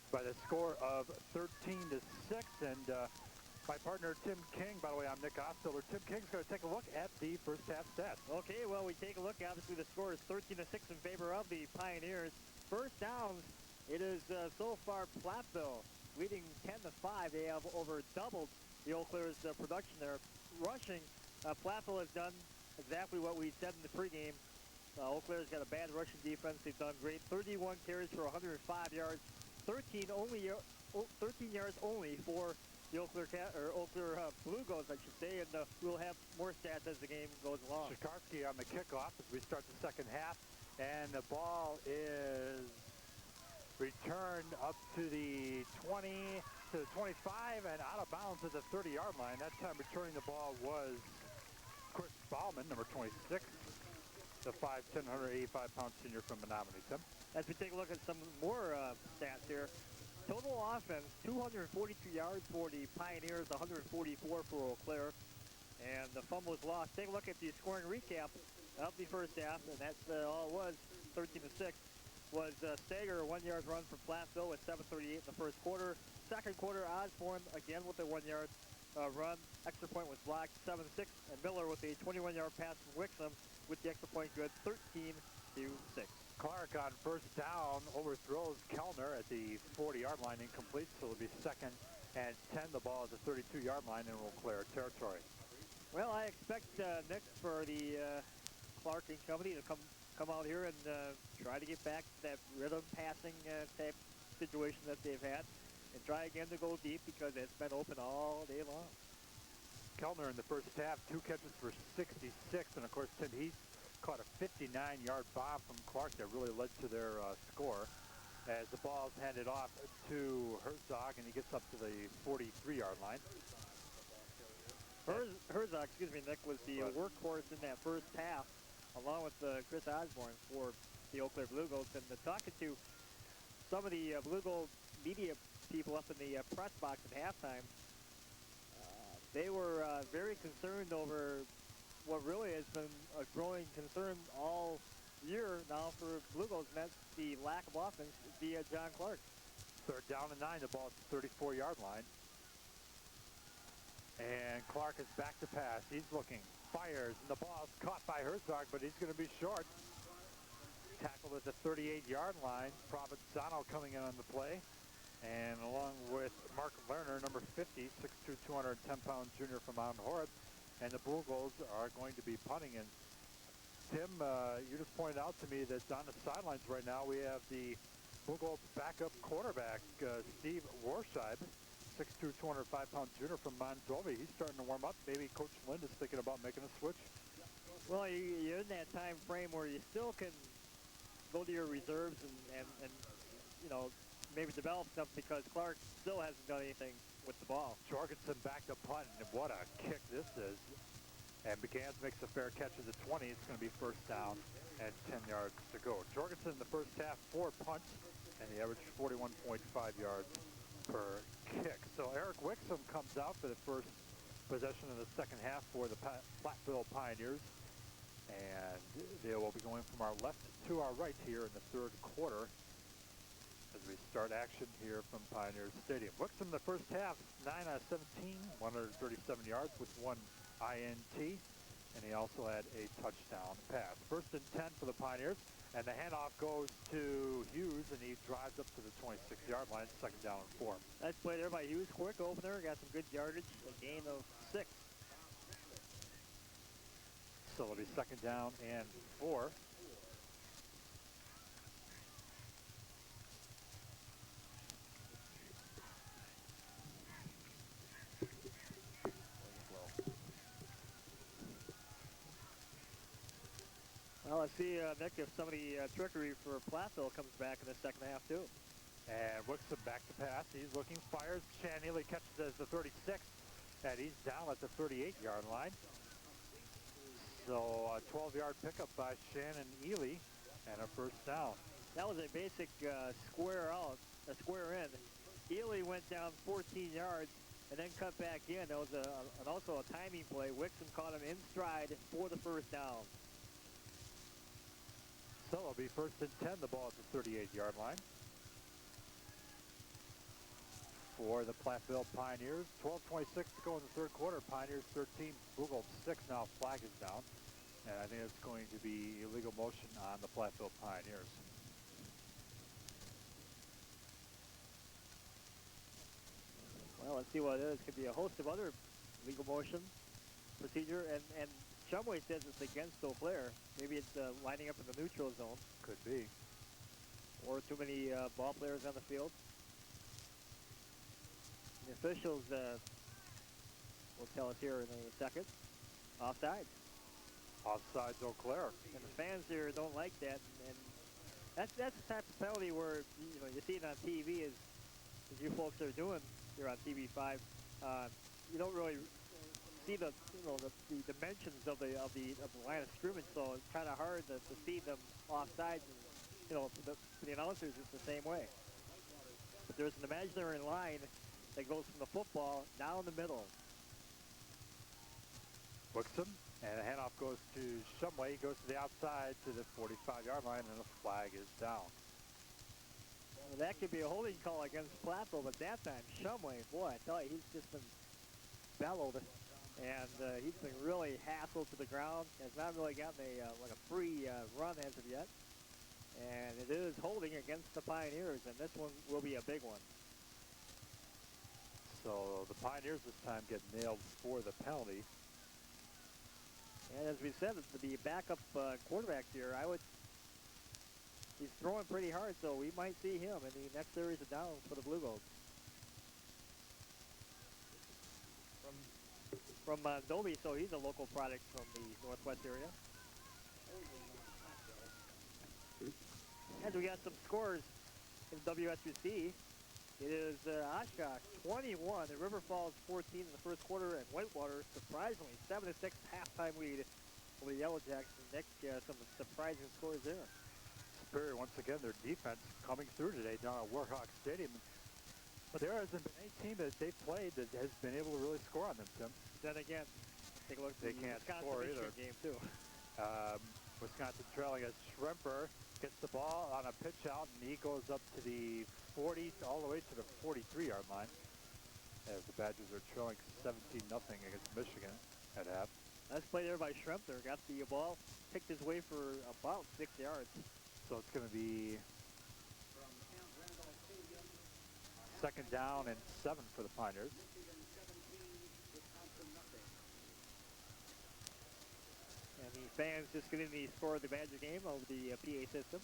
By the score of 13-6, and my partner Tim King. By the way, I'm Nick Ostler. Tim King's going to take a look at the first half stats. Okay, well, we take a look. Obviously, the score is 13-6 in favor of the Pioneers. First downs, it is so far Platteville leading 10-5. They have over doubled the Eau Claire's production there. Rushing, Platteville has done exactly what we said in the pregame. Eau Claire's got a bad rushing defense. They've done great. 31 carries for 105 yards. 13 yards only for the Eau Claire Blue Ghosts, I should say, and we'll have more stats as the game goes along. Shikarsky on the kickoff as we start the second half, and the ball is returned up to the 20, to the 25, and out of bounds at the 30-yard line. That time returning the ball was Chris Bauman, number 26, the 5'10", 185-pound senior from Menominee. Tim? As we take a look at some more stats here, total offense, 242 yards for the Pioneers, 144 for Eau Claire, and the fumble was lost. Take a look at the scoring recap of the first half, and that's all it was, 13-6. Was Stager, a 1-yard run from Platteville with 7:38 in the first quarter. Second quarter, Osborne again with a 1-yard run. Extra point was blocked, 7-6, and Miller with a 21-yard pass from Wixom with the extra point good, 13-6. Clark on first down overthrows Kellner at the 40-yard line, incomplete, so it'll be 2nd and 10. The ball at the 32-yard line in Eau Claire territory. Well, I expect Nick for the Clark and company to come out here and try to get back to that rhythm passing type situation that they've had, and try again to go deep because it's been open all day long. Kellner in the first half, 2 catches for 66, and of course Tim Heath caught a 59-yard bomb from Clark that really led to their score, as the ball is handed off to Herzog, and he gets up to the 43-yard line. Herzog, Nick, was the workhorse in that first half, along with Chris Osborne for the Eau Claire Blue Ghosts. And talking to some of the Blue Gold media people up in the press box at halftime, they were very concerned over what really has been a growing concern all year now for Blue Ghosts, and that's the lack of offense via John Clark. Third down and 9, the ball at the 34-yard line. And Clark is back to pass. He's looking, fires, and the ball is caught by Herzog, but he's going to be short. Tackled at the 38-yard line. Provenzano coming in on the play. And along with Mark Lerner, number 50, 6'2", 210-pound junior from Mount Horeb. And the Blue Golds are going to be punting. And Tim, you just pointed out to me that on the sidelines right now we have the Blue Golds backup quarterback, Steve Warscheib. 6'2", 205-pound junior from Mondovi. He's starting to warm up. Maybe Coach Lind is thinking about making a switch. Well, you're in that time frame where you still can go to your reserves and you know, maybe develop stuff because Clark still hasn't done anything with the ball. Jorgensen back to punt, and what a kick this is. And McGann makes a fair catch at the 20. It's going to be first down and 10 yards to go. Jorgensen in the first half, 4 punts, and he averaged 41.5 yards per kick. So Eric Wixom comes out for the first possession of the second half for the Platteville Pioneers. And they will be going from our left to our right here in the third quarter as we start action here from Pioneer Stadium. Wixom in the first half, 9 out of 17, 137 yards with 1 INT, and he also had a touchdown pass. First and 10 for the Pioneers, and the handoff goes to Hughes, and he drives up to the 26-yard line, second down and 4. Nice play there by Hughes. Quick opener, got some good yardage, a gain of 6. So it'll be second down and 4. Well, let's see, Nick, if some of the trickery for Platteville comes back in the second half, too. And Wixom back to pass. He's looking, fires. Shan Ely catches it as the 36, and he's down at the 38-yard line. So a 12-yard pickup by Shannon Ely and a first down. That was a basic square out, a square in. Ely went down 14 yards and then cut back in. That was also a timing play. Wixom caught him in stride for the first down. So it'll be first and 10, the ball at the 38-yard line. For the Platteville Pioneers, 12:26 to go in the third quarter. Pioneers 13, Blue Gold 6. Now flag is down, and I think it's going to be illegal motion on the Platteville Pioneers. Well, let's see what it is. Could be a host of other legal motion procedure, and Shumway says it's against Eau Claire. Maybe it's lining up in the neutral zone. Could be. Or too many ball players on the field. The officials will tell us here in a second. Offside. Offsides Eau Claire. And the fans here don't like that. And that's the type of penalty where, you know, you see it on TV as you folks are doing here on TV5. You don't really see the dimensions of the line of scrimmage, so it's kind of hard to see them offsides. And, you know, for the announcers, it's the same way. But there's an imaginary line that goes from the football down the middle. Wixom, and the handoff goes to Shumway. He goes to the outside to the 45-yard line, and the flag is down. Well, that could be a holding call against Platteville, but that time, Shumway, boy, I tell you, he's just been bellowed. And he's been really hassled to the ground. Has not really gotten a free run as of yet. And it is holding against the Pioneers, and this one will be a big one. So the Pioneers this time get nailed for the penalty. And as we said, the backup quarterback here, he's throwing pretty hard, so we might see him in the next series of downs for the Blue Golds. From Dolby, so he's a local product from the Northwest area. And we got some scores in WSUC. It is Oshkosh 21, the River Falls 14 in the first quarter, and Whitewater, surprisingly, 7-6 halftime lead over the Yellow Jackets. Nick, some surprising scores there. Superior, once again, their defense coming through today down at Warhawk Stadium. But there hasn't been any team that they've played that has been able to really score on them, Tim. Then again, take a look at they the can't Wisconsin score either. Game, too. Wisconsin trailing as Schremper gets the ball on a pitch out, and he goes up to the 40, all the way to the 43-yard line, as the Badgers are trailing 17-0 against Michigan at half. Nice play there by Schremper. Got the ball, picked his way for about 6 yards. So it's going to be second down and 7 for the Pioneers. And the fans just getting the score of the Badger game over the PA system.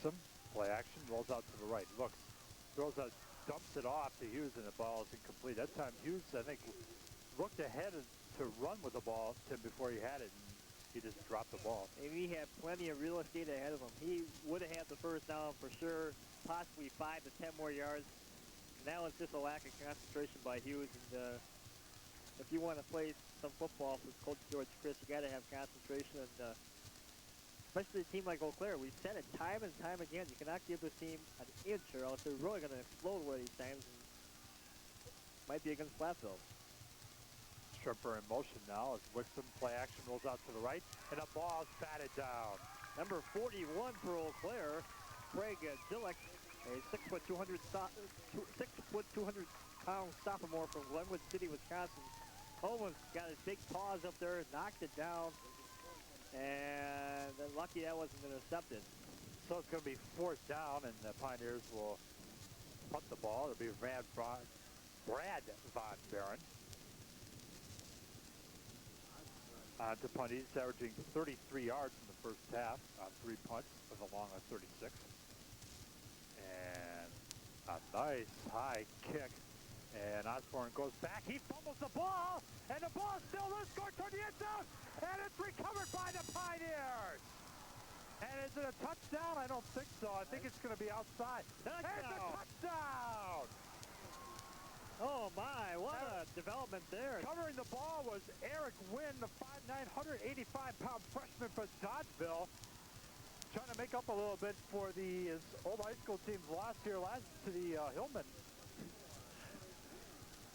Wixom, play action, rolls out to the right. Looks, throws out, dumps it off to Hughes, and the ball is incomplete. That time Hughes, I think, looked ahead to run with the ball before he had it, and he just dropped the ball. And he had plenty of real estate ahead of him. He would have had the first down for sure, possibly 5 to 10 more yards. And that was just a lack of concentration by Hughes. And if you want to play some football with Coach George Chris, you got to have concentration. And especially a team like Eau Claire, we've said it time and time again. You cannot give this team an inch, or else they're really going to explode one of these times. And might be against Platteville. Stripper in motion now as Wixom play action rolls out to the right, and the ball is batted down. Number 41 for Eau Claire, Craig Dillick, a 6'2", 200-pound sophomore from Glenwood City, Wisconsin. Almost got his big paws up there, knocked it down, and lucky that wasn't intercepted. So it's going to be 4th down, and the Pioneers will punt the ball. It'll be Brad Von Baron. To punt, he's averaging 33 yards in the first half on 3 punts with a long of 36. And a nice high kick. And Osborne goes back. He fumbles the ball, and the ball is still loose, scored toward the end zone, and it's recovered by the Pioneers. And is it a touchdown? I don't think so. I think it's going to be outside. Touchdown. It's a touchdown. Oh my, what a development there. Covering the ball was Eric Wynn, the 5'9", 185-pound freshman from Dodgeville, trying to make up a little bit for his old high school team's loss here to the Hillman.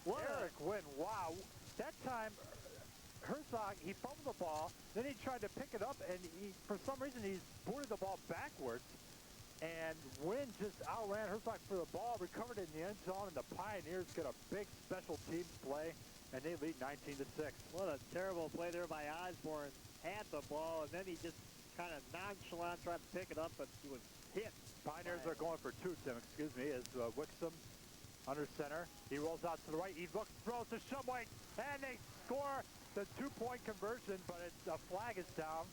Eric Wynn, wow. That time, Herzog, he fumbled the ball, then he tried to pick it up, and for some reason, he booted the ball backwards. And Wynn just outran Herzog for the ball, recovered it in the end zone, and the Pioneers get a big special teams play, and they lead 19-6. What a terrible play there by Osborne. Had the ball, and then he just kind of nonchalant tried to pick it up, but he was hit. Pioneers are going for 2, Tim, excuse me, as Wixom under center. He rolls out to the right. He looks, throws to Shumway, and they score the 2-point conversion, but a flag is down.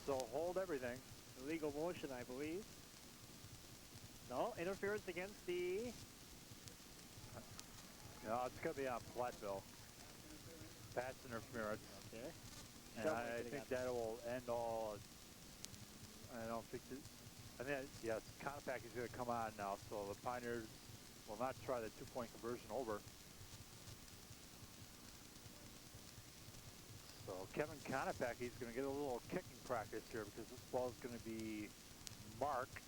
So hold everything. Illegal motion, I believe. No, interference against the... No, it's going to be on Platteville. Pass interference. Okay. And I think that will end all... I don't think... I think, yes, Conopack is going to come on now, so the Pioneers will not try the 2-point conversion over. So Kevin Conopack, he's going to get a little kicking practice here because this ball is going to be marked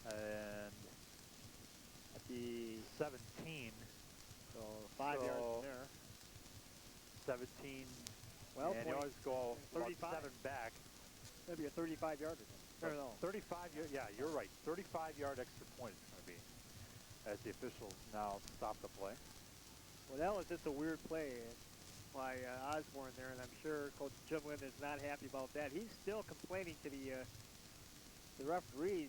and at the 17. So 5 yards from there. 17. Well, and you always go 35. 7 back. That'd be a 35-yarder. No. 35. Yeah, you're right. 35-yard extra point is going to be as the officials now stop the play. Well, that was just a weird play by Osborne there, and I'm sure Coach Jim Lynn is not happy about that. He's still complaining to the referees.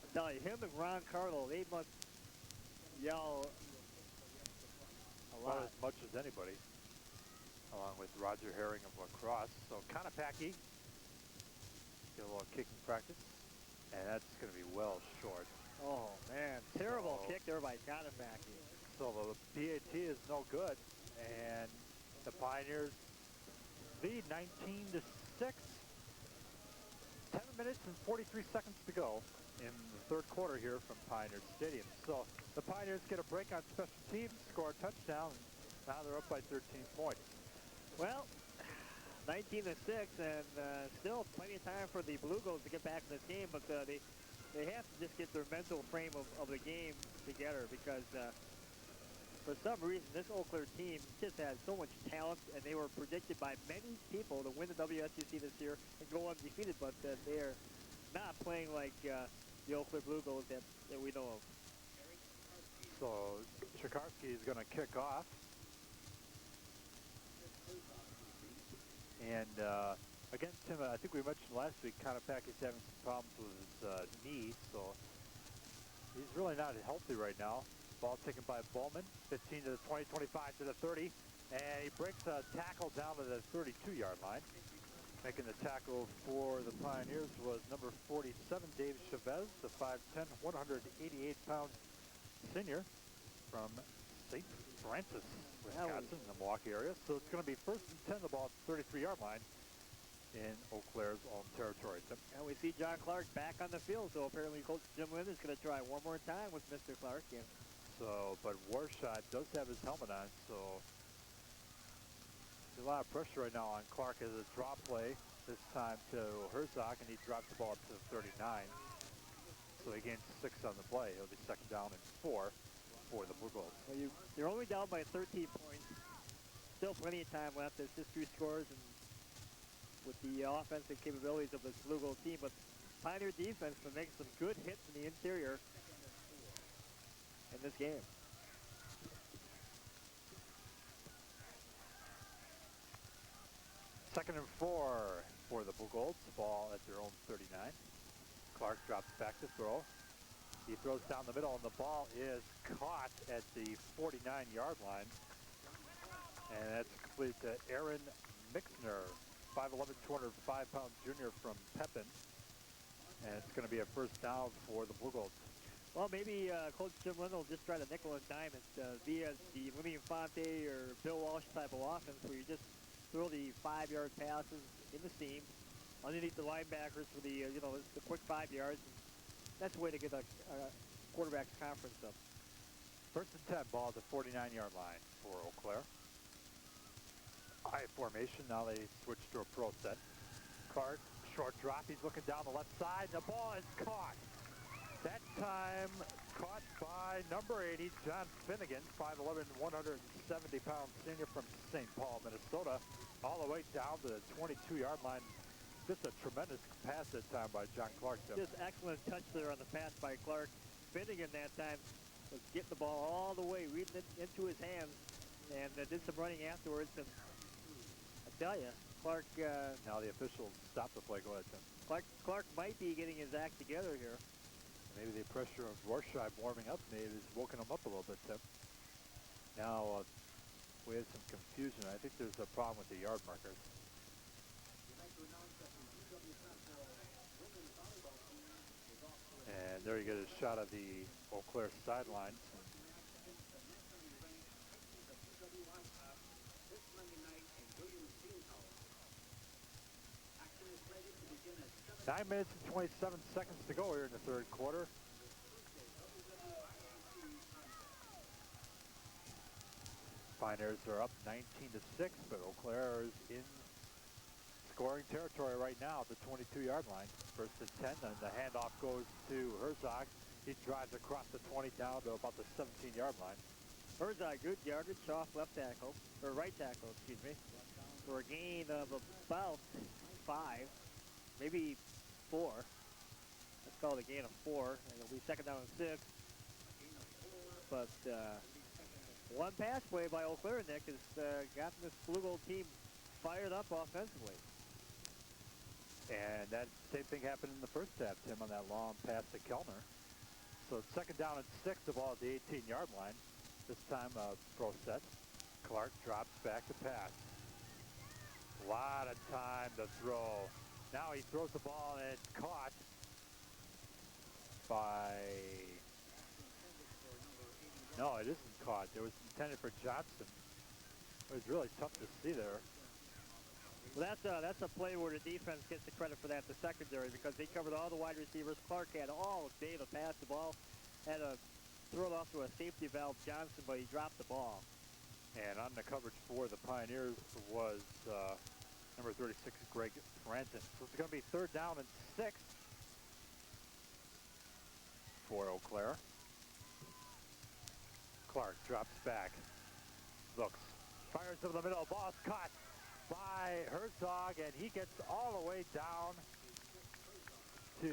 I tell you, him and Ron Carlo, they must yell a lot. Well, as much as anybody, along with Roger Herring of La Crosse. So Conopacky get a little kicking practice, and that's going to be well short. Oh man, terrible kick there by Conopacky. So the PAT is no good, and the Pioneers lead 19-6. 10 minutes and 43 seconds to go in the third quarter here from Pioneer Stadium. So the Pioneers get a break on special teams, score a touchdown, and now they're up by 13 points. Well, 19-6, and still plenty of time for the Blue Goals to get back in this game, but they have to just get their mental frame of the game together because for some reason, this Eau Claire team just has so much talent, and they were predicted by many people to win the WSUC this year and go undefeated, but they are not playing like the Eau Claire Blue Goals that we know of. So Chikarsky is going to kick off. And again, Tim, I think we mentioned last week, Conopacky's having some problems with his knee, so he's really not healthy right now. Ball taken by Bowman, 15 to the 20, 25 to the 30, and he breaks a tackle down to the 32-yard line. Making the tackle for the Pioneers was number 47, Dave Chavez, the 5'10", 188-pound senior from St. Francis, Wisconsin, in the Milwaukee area. So it's going to be 1st and 10, the ball at the 33-yard line in Eau Claire's own territory. And we see John Clark back on the field, so apparently Coach Jim Lynn is going to try one more time with Mr. Clark. And so, but Warshot does have his helmet on, so there's a lot of pressure right now on Clark as a draw play, this time to Herzog, and he drops the ball up to the 39. So he gains 6 on the play. It'll be 2nd down and 4 for the Blue Goals. Well, you're only down by 13 points. Still plenty of time left. There's just 2 scores, and with the offensive capabilities of this Blue Gold team, but Pioneer defense been making some good hits in the interior in this game. Second and 4 for the Blue Golds. The ball at their own 39. Clark drops back to throw. He throws down the middle, and the ball is caught at the 49-yard line. And that's completed to Aaron Mixner, 5'11", 205-pound junior from Pepin. And it's going to be a 1st down for the Blue Golds. Well, maybe Coach Jim Lynn will just try to nickel and dime it via the Lenny Infante or Bill Walsh type of offense, where you just throw the 5-yard passes in the seam underneath the linebackers for the the quick 5 yards. And that's the way to get a quarterback's conference up. 1st and 10, ball at the 49-yard line for Eau Claire. High formation. Now they switch to a pro set. Clark, short drop. He's looking down the left side. The ball is caught. That time caught by number 80, John Finnegan, 5'11", 170-pound senior from St. Paul, Minnesota, all the way down to the 22-yard line. Just a tremendous pass that time by John Clark. Just excellent touch there on the pass by Clark. Finnegan that time was getting the ball all the way, reading it into his hands, and did some running afterwards. And I tell you, Clark... now the officials stop the play. Go ahead, Tim. Clark might be getting his act together here. Maybe the pressure of Rorschach warming up maybe has woken him up a little bit, Tim. Now we had some confusion. I think there's a problem with the yard markers. And there you get a shot of the Eau Claire sidelines. 9 minutes and 27 seconds to go here in the 3rd quarter. Pioneers are up 19-6, but Eau Claire is in scoring territory right now at the 22-yard line. 1st and 10, and the handoff goes to Herzog. He drives across the 20 down to about the 17-yard line. Herzog, good yardage off left tackle, or right tackle, excuse me, for a gain of about 5, maybe 4. Let's call it a gain of 4, and it'll be 2nd down and 6. But one pass play by Eau Claire, Nick, has gotten this Blue Gold team fired up offensively. And that same thing happened in the first half, Tim, on that long pass to Kellner. So it's 2nd down and 6, the ball at the 18-yard line. This time, pro set. Clark drops back to pass. A lot of time to throw. Now he throws the ball, and it's caught by... No, it isn't caught. It was intended for Johnson. It was really tough to see there. Well, that's a play where the defense gets the credit for that, the secondary, because they covered all the wide receivers. Clark had all day to pass the ball, had to throw it off to a safety valve Johnson, but he dropped the ball. And on the coverage for the Pioneers was number 36, Greg Franton. So it's going to be 3rd down and 6 for Eau Claire. Clark drops back, looks, fires over the middle, ball's caught by Herzog, and he gets all the way down to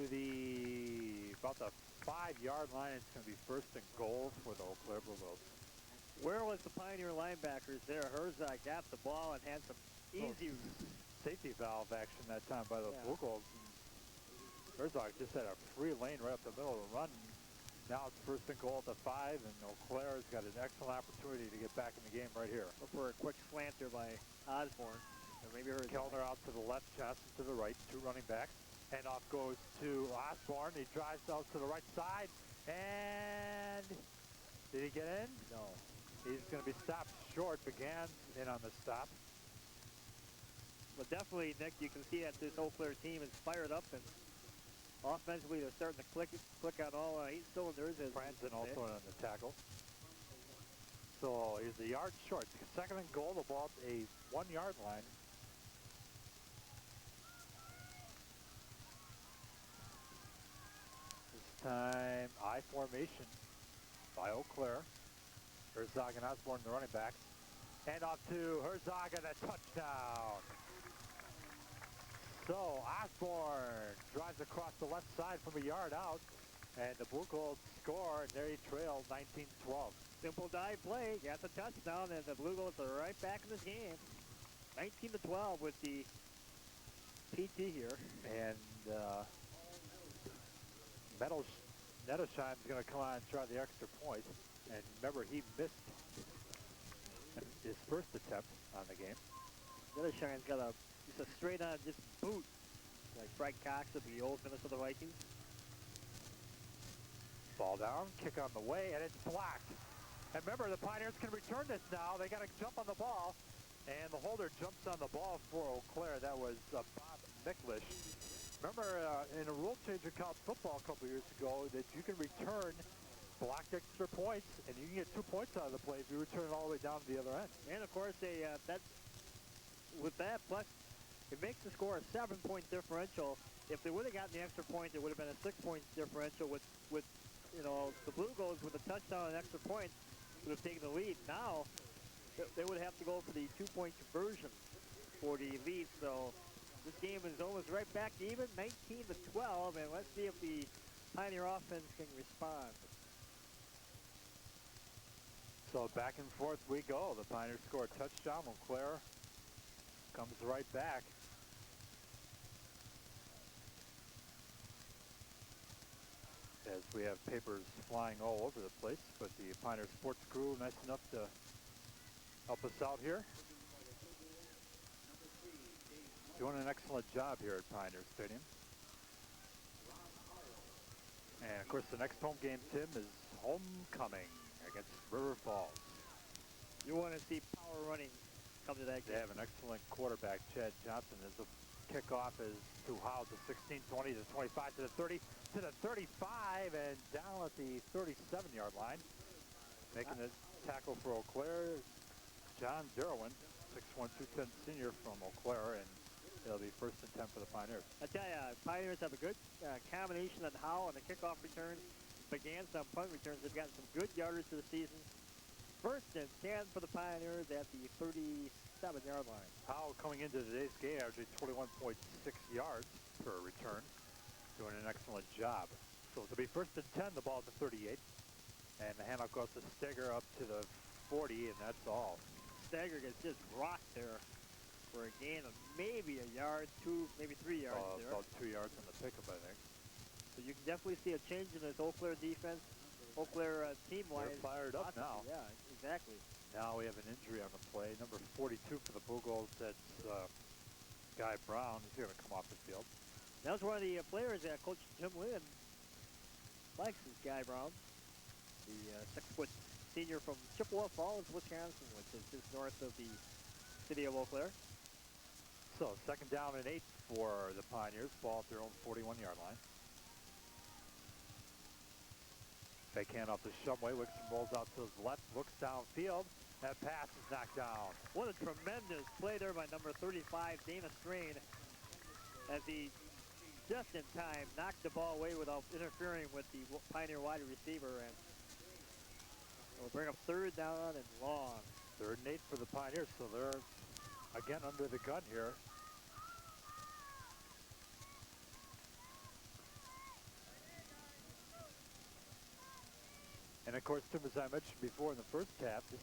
about the 5-yard line. It's going to be 1st and goal for the Eau Claire Blue Goals. Where was the Pioneer linebackers there? Herzog got the ball and had some easy safety valve action that time by the Blue Goals. Herzog just had a free lane right up the middle of the run. Now it's 1st and goal at the 5, and Eau Claire has got an excellent opportunity to get back in the game right here. Look for a quick slanter by Osborne. Or maybe Herzog. Kellner out to the left, Johnson to the right, two running backs. Handoff goes to Osborne. He drives out to the right side. And did he get in? No. He's going to be stopped short. Began's in on the stop. But definitely, Nick, you can see that this Eau Claire team is fired up, and offensively they're starting to click on all 8 cylinders. Franzen also on the tackle. So he's a yard short. Second and goal, the ball at a 1-yard line. This time, I formation by Eau Claire. Herzog and Osborne, the running backs. Hand off to Herzog and a touchdown. So Osborne drives across the left side from a yard out, and the Blue Gold score, and there he trailed 19-12. Simple dive play, got the touchdown, and the Blue Gold are right back in this game. 19-12 with the PT here. And Nettosheim's going to come on and try the extra point. And remember, he missed his first attempt on the game. Nettosheim's got just a straight-on just boot, like Frank Cox of the old Minnesota Vikings. Ball down, kick on the way, and it's blocked. And remember, the Pioneers can return this now. They got to jump on the ball, and the holder jumps on the ball for Eau Claire. That was Bob Miklish. Remember, in a rule change in college football a couple years ago, that you can return blocked extra points, and you can get 2 points out of the play if you return it all the way down to the other end. And of course, with that, plus it makes the score a 7-point differential. If they would have gotten the extra point, it would have been a 6-point differential. With the Blue Goals with a touchdown and extra point would have taken the lead. Now they would have to go for the 2-point conversion for the lead. So this game is almost right back to even, 19-12, and let's see if the Pioneer offense can respond. So back and forth we go. The Pioneers score a touchdown. Eau Claire comes right back. As we have papers flying all over the place, but the Pioneer sports crew nice enough to help us out here. Doing an excellent job here at Pioneer Stadium. And of course the next home game, Tim, is homecoming against River Falls. You want to see power running come to that game. They have an excellent quarterback, Chad Johnson, as the kickoff is to Howe to 16, 20 to 25 to the 30 to the 35 and down at the 37-yard line. Making the tackle for Eau Claire, John Derwin, 6'1", 210 senior from Eau Claire, and it'll be first and 10 for the Pioneers. I tell you, Pioneers have a good combination on Howe on the kickoff returns. Began some punt returns. They've gotten some good yardage to the season. First and 10 for the Pioneers at the 37-yard line. Howe coming into today's game averaging 21.6 yards per return, doing an excellent job. So to be first and 10, the ball at the 38, and the handoff goes to Steger up to the 40, and that's all. Steger gets just rocked there for a gain of maybe a yard, 2, maybe 3 yards there. About 2 yards on the pickup, I think. So you can definitely see a change in this Eau Claire defense. Eau Claire team-wise. They're fired up now. Yeah, exactly. Now we have an injury on the play. Number 42 for the Blue Goals, that's Guy Brown. He's going to come off the field. That was one of the players that Coach Jim Lynn likes, is Guy Brown, the 6-foot senior from Chippewa Falls, Wisconsin, which is just north of the city of Eau Claire. So second down and 8 for the Pioneers. Ball at their own 41-yard line. Fake handoff to Shumway. Wixon rolls out to his left, looks downfield. That pass is knocked down. What a tremendous play there by number 35, Dana Strain, as he just in time knocked the ball away without interfering with the Pioneer wide receiver, and will bring up third down and long. Third and 8 for the Pioneers, so they're again under the gun here. And of course, Tim, as I mentioned before in the first half, this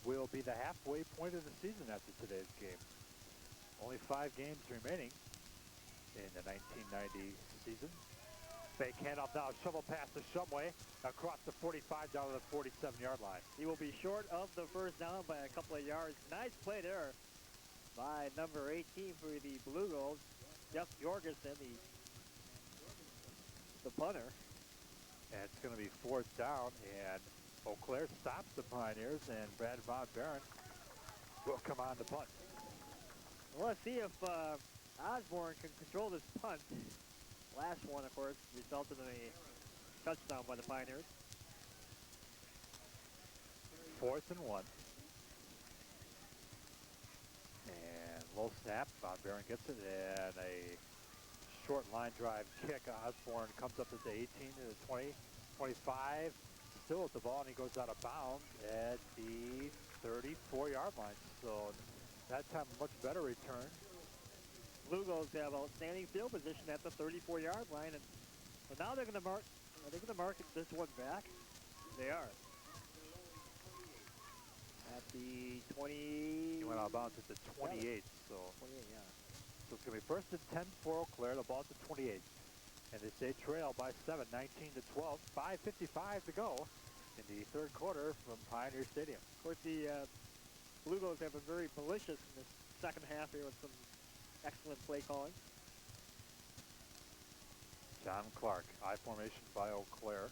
will be the halfway point of the season after today's game. Only 5 games remaining in the 1990 season. Fake handoff now, shovel pass to Shumway across the 45 down to the 47-yard line. He will be short of the first down by a couple of yards. Nice play there by number 18 for the Blue Gold, Jeff Jorgensen, the punter. And it's going to be 4th down, and Eau Claire stops the Pioneers, and Brad Von Barron will come on to punt. Well, let's see if Osborne can control this punt. Last one, of course, resulted in a touchdown by the Pioneers. 4th and 1. And low snap, Von Barron gets it, and a short line drive kick. Osborne comes up at the 18 to the 20, 25, still at the ball, and he goes out of bounds at the 34-yard line. So that time, a much better return. Blue Goals have outstanding field position at the 34-yard line, and now they're going to mark. Are they going to mark this one back? They are. At the 20. He went out of bounds at the 28. So 28, yeah. So it's going to be 1st and 10 for Eau Claire. The ball at the 28, and they stay trail by 7, 19 to 12. 5:55 to go in the 3rd quarter from Pioneer Stadium. Of course, the Blue Goals have been very malicious in this second half here with some excellent play calling. John Clark, I formation by Eau Claire.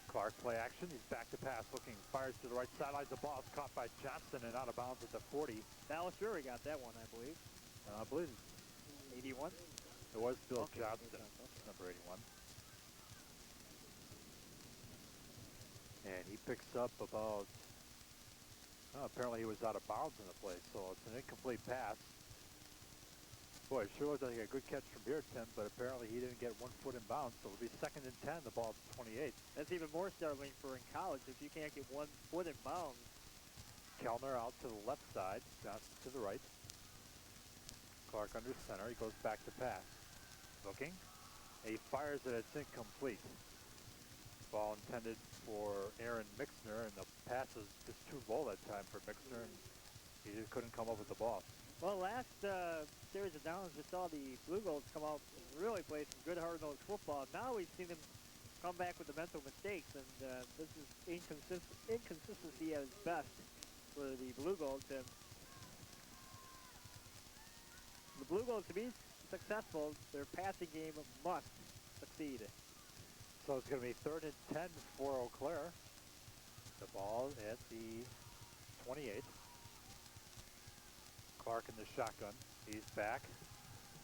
Clark play action. He's back to pass, looking, fires to the right sideline. The ball is caught by Johnston and out of bounds at the 40. Dallas Fury got that one, I believe. I believe 81. it was Bill Okay, Johnston, okay. number 81. And he picks up about, apparently he was out of bounds in the play, so it's an incomplete pass. Boy, it sure looks like a good catch from here, Tim, but apparently he didn't get 1 foot in bounds, so it'll be 2nd and 10, the ball at 28. That's even more startling for in college if you can't get 1 foot in bounds. Kellner out to the left side, Johnson to the right. Clark under center, he goes back to pass. Looking, he fires it, it's incomplete. Ball intended for Aaron Mixner, and the pass is just too low that time for Mixner, and he just couldn't come up with the ball. Well, last series of downs, we saw the Blue Goals come out and really play some good hard-nosed football. Now we've seen them come back with the mental mistakes, and this is inconsistency at its best for the Blue Goals. And the Blue Goals, to be successful, their passing game must succeed. So it's going to be 3rd and 10 for Eau Claire. The ball at the 28. Clark in the shotgun. He's back.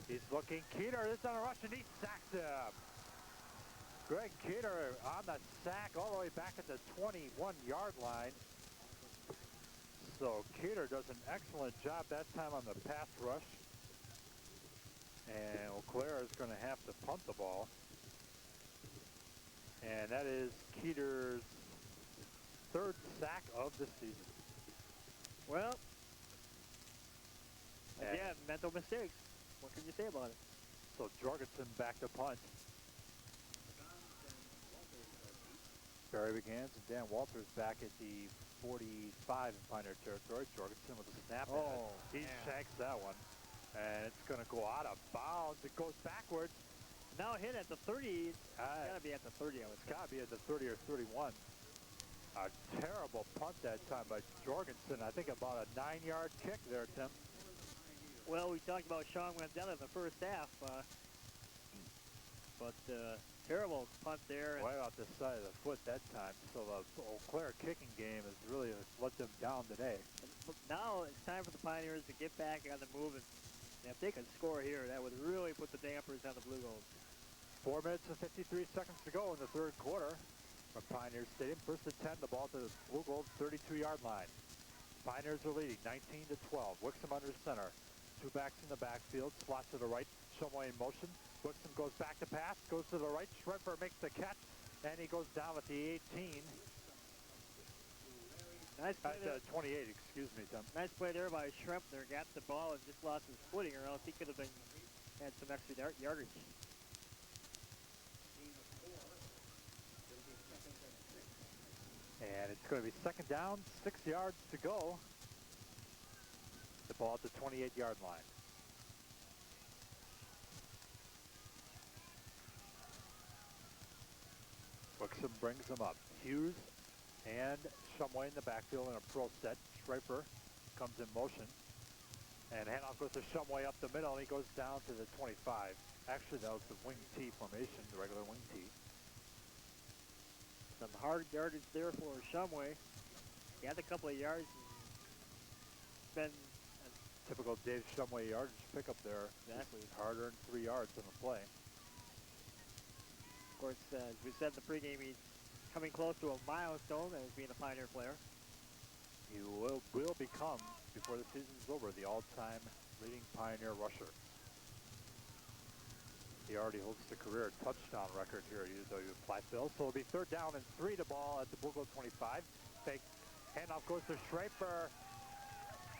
He's looking. Keeter is on a rush, and he sacks him. Greg Keeter on the sack all the way back at the 21-yard line. So Keeter does an excellent job that time on the pass rush. And Eau Claire is going to have to punt the ball. And that is Keeter's 3rd sack of the season. Well, again, mental mistakes. What can you say about it? So Jorgensen back to punt. Barry Begans and Dan Walters back at the 45 in Pioneer territory. Jorgensen with a snap. Oh, he shanks that one. And it's going to go out of bounds. It goes backwards. Now hit at the 30. It's got to be at the 30, I would It's got to be at the 30 or 31. A terrible punt that time by Jorgensen. I think about a 9-yard kick there, Tim. Well, we talked about Sean Wendell in the first half, but terrible punt there. Right off the side of the foot that time. So the Eau Claire kicking game has really let them down today. And now it's time for the Pioneers to get back on the move, and if they could score here, that would really put the dampers on the Blue Goals. 4 minutes and 53 seconds to go in the 3rd quarter from Pioneer Stadium. 1st and 10, the ball to the Blue Gold 32-yard line. Pioneers are leading 19 to 12. Wixom under center. 2 backs in the backfield. Slot to the right. Shumway in motion. Wixom goes back to pass. Goes to the right. Schreiber makes the catch. And he goes down at the 18. Nice play there. 28, excuse me, Tim. Nice play there by Schrempner. Got the ball and just lost his footing, or else he could have had some extra yardage. And it's going to be 2nd down, 6 yards to go. The ball at the 28-yard line. Wixom brings them up. Hughes and Shumway in the backfield in a pro set. Schreiber comes in motion. And handoff goes to Shumway up the middle, and he goes down to the 25. Actually, that was the wing T formation, the regular wing T. Some hard yardage there for Shumway. He had a couple of yards. Been typical Dave Shumway yardage pickup there. Exactly. Hard-earned 3 yards on the play. Of course, as we said in the pregame, he's coming close to a milestone as being a Pioneer player. He will become, before the season's over, the all-time leading Pioneer rusher. He already holds the career touchdown record here at UW Platteville. So it'll be 3rd down and 3 to ball at the Blue Gold 25. Fake handoff goes to Schraper.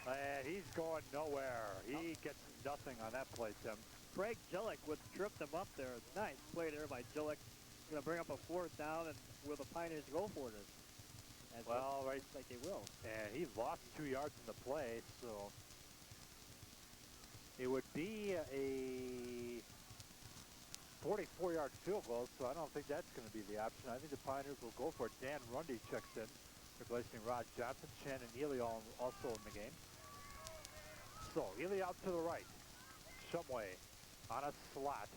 And he's going nowhere. He gets nothing on that play, Tim. Craig Gillick would trip him up there. Nice play there by Gillick. Going to bring up a 4th down, and will the Pioneers go for this? Well, right. Like they will. And he lost 2 yards in the play, so it would be a 44-yard field goal, so I don't think that's going to be the option. I think the Pioneers will go for it. Dan Rundy checks in, replacing Rod Johnson. Shannon Ely also in the game. So, Ely out to the right. Shumway on a slot.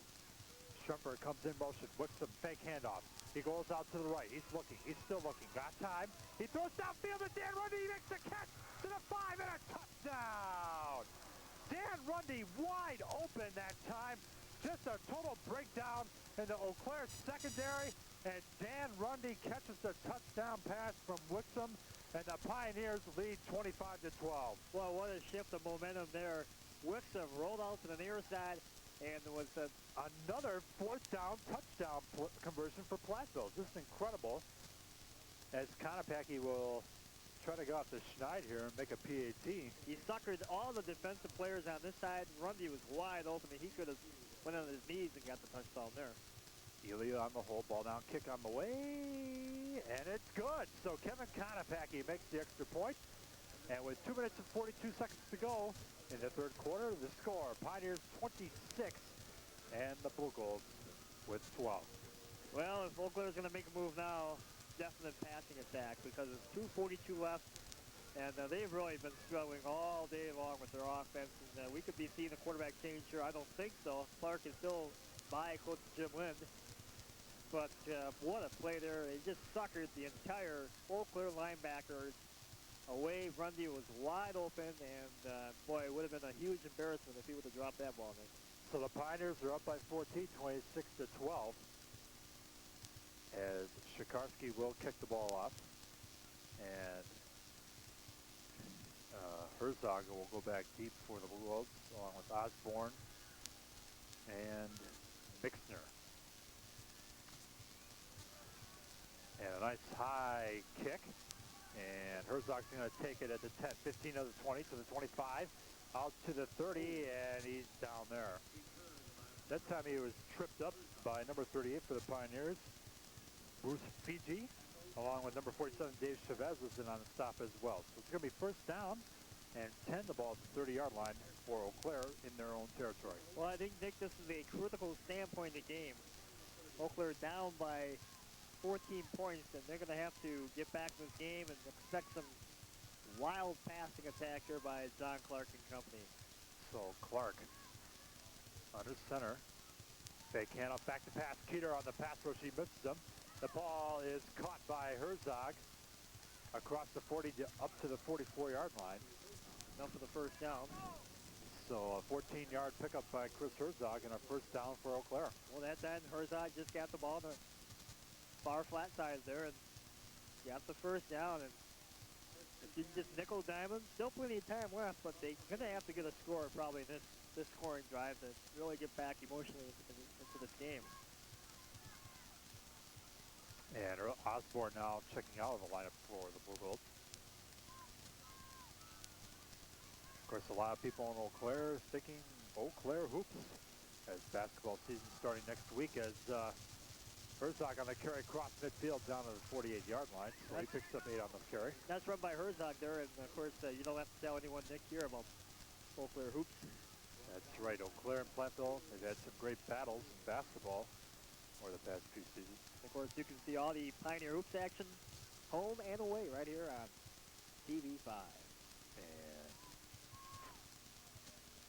Shumper comes in motion. Wixom, fake handoff. He goes out to the right. He's looking. He's still looking. Got time. He throws downfield to Dan Rundy. He makes the catch to the 5 and a touchdown. Dan Rundy wide open that time. Just a total breakdown in the Eau Claire secondary. And Dan Rundy catches the touchdown pass from Wixom. And the Pioneers lead 25-12. Well, what a shift of momentum there. Wixom rolled out to the near side, and there was another 4th down touchdown conversion for Platteville. Just incredible. As Konopacki will try to go off the schneid here and make a PAT. He suckered all the defensive players on this side. Rundy was wide open, and he could have went on his knees and got the touchdown there. Ely on the hole, ball down, kick on the way, and it's good. So Kevin Konopacki makes the extra point, and with 2 minutes and 42 seconds to go in the 3rd quarter, the score, Pioneers 26, and the Blue Golds with 12. Well, if Eau Claire's going to make a move now, definite passing attack, because it's 2:42 left, and they've really been struggling all day long with their offense, and we could be seeing a quarterback change here. I don't think so. Clark is still by Coach Jim Lind. But what a play there. He just suckered the entire Eau Claire linebackers away. Rundy was wide open, and boy, it would have been a huge embarrassment if he would have dropped that ball there. So the Pioneers are up by 14, 26-12. As Shikarski will kick the ball off. And Herzog will go back deep for the Blue Golds, along with Osborne and Mixner. And a nice high kick. And Herzog's going to take it at the 10, 15 of the 20 to the 25, out to the 30, and he's down there. That time he was tripped up by number 38 for the Pioneers, Bruce Fiji, along with number 47, Dave Chavez, was in on the stop as well. So it's going to be 1st down and 10 the ball at the 30-yard line for Eau Claire in their own territory. Well, I think, Nick, this is a critical standpoint in the game. Eau Claire down by 14 points, and they're going to have to get back in this game and expect some wild passing attack here by John Clark and company. So Clark under center. Fake handoff back to pass. Keeter on the pass rush. He misses him. The ball is caught by Herzog across the 40 up to the 44-yard line. Enough for the 1st down. So a 14-yard pickup by Chris Herzog and a 1st down for Eau Claire. Well, that time Herzog just got the ball to far flat side there and got the 1st down. And if you just nickel diamond, still plenty of time left, but they're going to have to get a score probably in this scoring drive to really get back emotionally into this game. And Osborne now checking out of the lineup for the Blue Golds. Of course, a lot of people in Eau Claire thinking Eau Claire hoops as basketball season starting next week, as Herzog on the carry across midfield down to the 48-yard line, so he picks up 8 on the carry. That's run by Herzog there, and of course you don't have to tell anyone, Nick, here about Eau Claire hoops. That's right, Eau Claire and Platteville, they've had some great battles in basketball over the past few seasons. Of course, you can see all the Pioneer hoops action home and away right here on TV5. And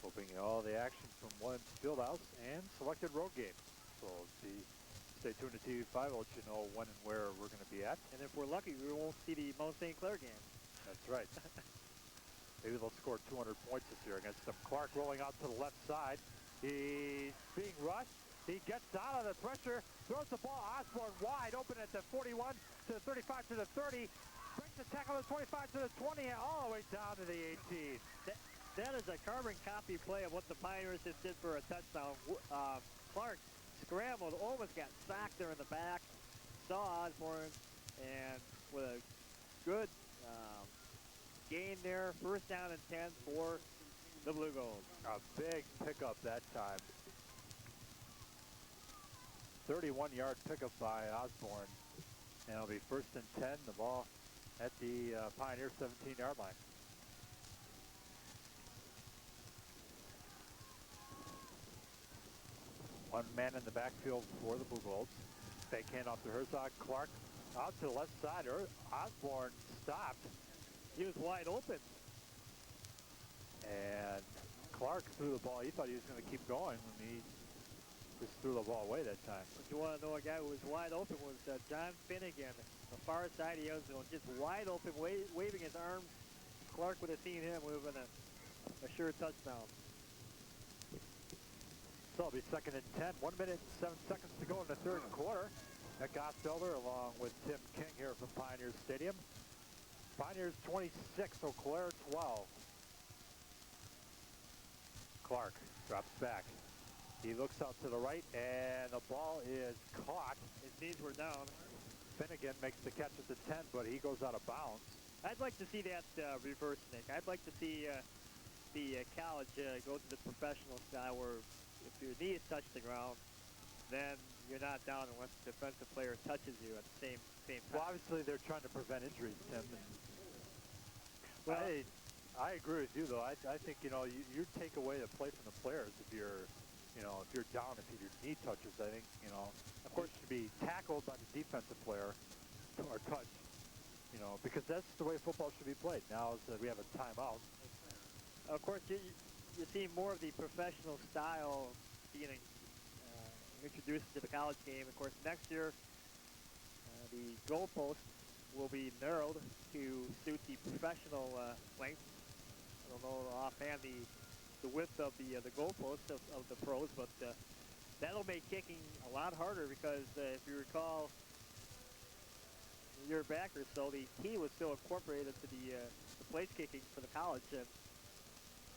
hoping all the action from Williams Fieldhouse and selected road games. So stay tuned to TV5. I'll let you know when and where we're going to be at. And if we're lucky, we won't see the Mount St. Clair game. That's right. Maybe they'll score 200 points this year against them. Clark rolling out to the left side. He's being rushed. He gets out of the pressure, throws the ball. Osborne wide open at the 41 to the 35 to the 30. Brings the tackle to the 25 to the 20 and all the way down to the 18. That is a carbon copy play of what the Pioneers just did for a touchdown. Clark scrambled, almost got sacked there in the back. Saw Osborne, and with a good gain there, first down and 10 for the Blue Gold. A big pickup that time. 31-yard pickup by Osborne. And it'll be first and 10, the ball at the Pioneer 17-yard line. One man in the backfield for the Blue Golds. Fake handoff to Herzog. Clark out to the left side. Osborne stopped. He was wide open. And Clark threw the ball. He thought he was going to keep going when he just threw the ball away that time. If you want to know a guy who was wide open was John Finnegan. The far side, he was just wide open, waving his arms. Clark would have seen him, would have been a sure touchdown. So it'll be second and 10. 1 minute and 7 seconds to go in the third quarter. Nick Osfelder along with Tim King here from Pioneers Stadium. Pioneers 26, Eau Claire 12. Clark drops back. He looks out to the right, and the ball is caught. His knees were down. Finnegan makes the catch at the 10, but he goes out of bounds. I'd like to see that reverse, Nick. I'd like to see the college go to the professional style where if your knees touch the ground, then you're not down unless the defensive player touches you at the same time. Well, obviously they're trying to prevent injuries, Tim. And well, I agree with you, though. I think, you take away the play from the players if you're, if you're down, if your knee touches. I think, of course, it should be tackled by the defensive player or touched, because that's the way football should be played. Now we have a timeout. Of course, you see more of the professional style being introduced to the college game. Of course, next year, the goalpost will be narrowed to suit the professional length. I don't know offhand the width of the goalpost of the pros, but that'll make kicking a lot harder because if you recall, a year back or so, the tee was still incorporated to the place kicking for the college, and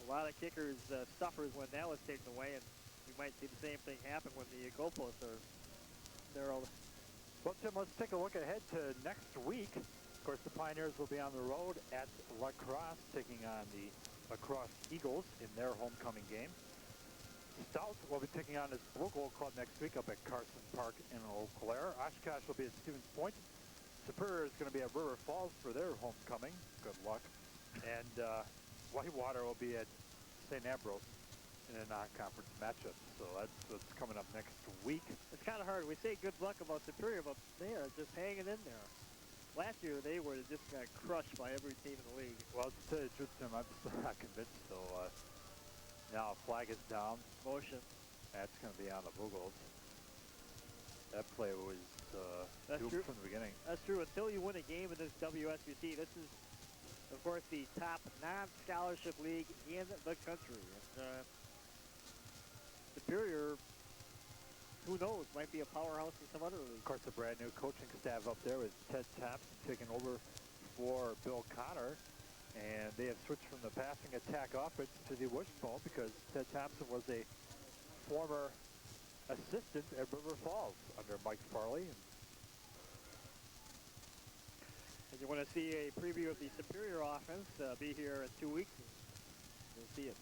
a lot of kickers suffered when that was taken away, and we might see the same thing happen when the goalposts are narrowed. Well, Tim, let's take a look ahead to next week. Of course, the Pioneers will be on the road at La Crosse, taking on the La Crosse Eagles in their homecoming game. Stout will be taking on his Blue Gold Club next week up at Carson Park in Eau Claire. Oshkosh will be at Stevens Point. Superior is going to be at River Falls for their homecoming. Good luck. And Whitewater will be at St. Ambrose in a non-conference matchup. So that's what's coming up next week. It's kind of hard. We say good luck about Superior, but they are just hanging in there. Last year, they were just got crushed by every team in the league. Well, to tell you the truth, Tim, I'm still not convinced. So now a flag is down. Motion. That's going to be on the Blue Golds. That play was doomed from the beginning. That's true. Until you win a game in this WSBC, this is, of course, the top non-scholarship league in the country. And, Superior, who knows, might be a powerhouse in some other league. Of course, a brand new coaching staff up there with Ted Thompson taking over for Bill Connor. And they have switched from the passing attack offense to the wishbone because Ted Thompson was a former assistant at River Falls under Mike Farley. And you want to see a preview of the Superior offense, be here in 2 weeks. You'll see it.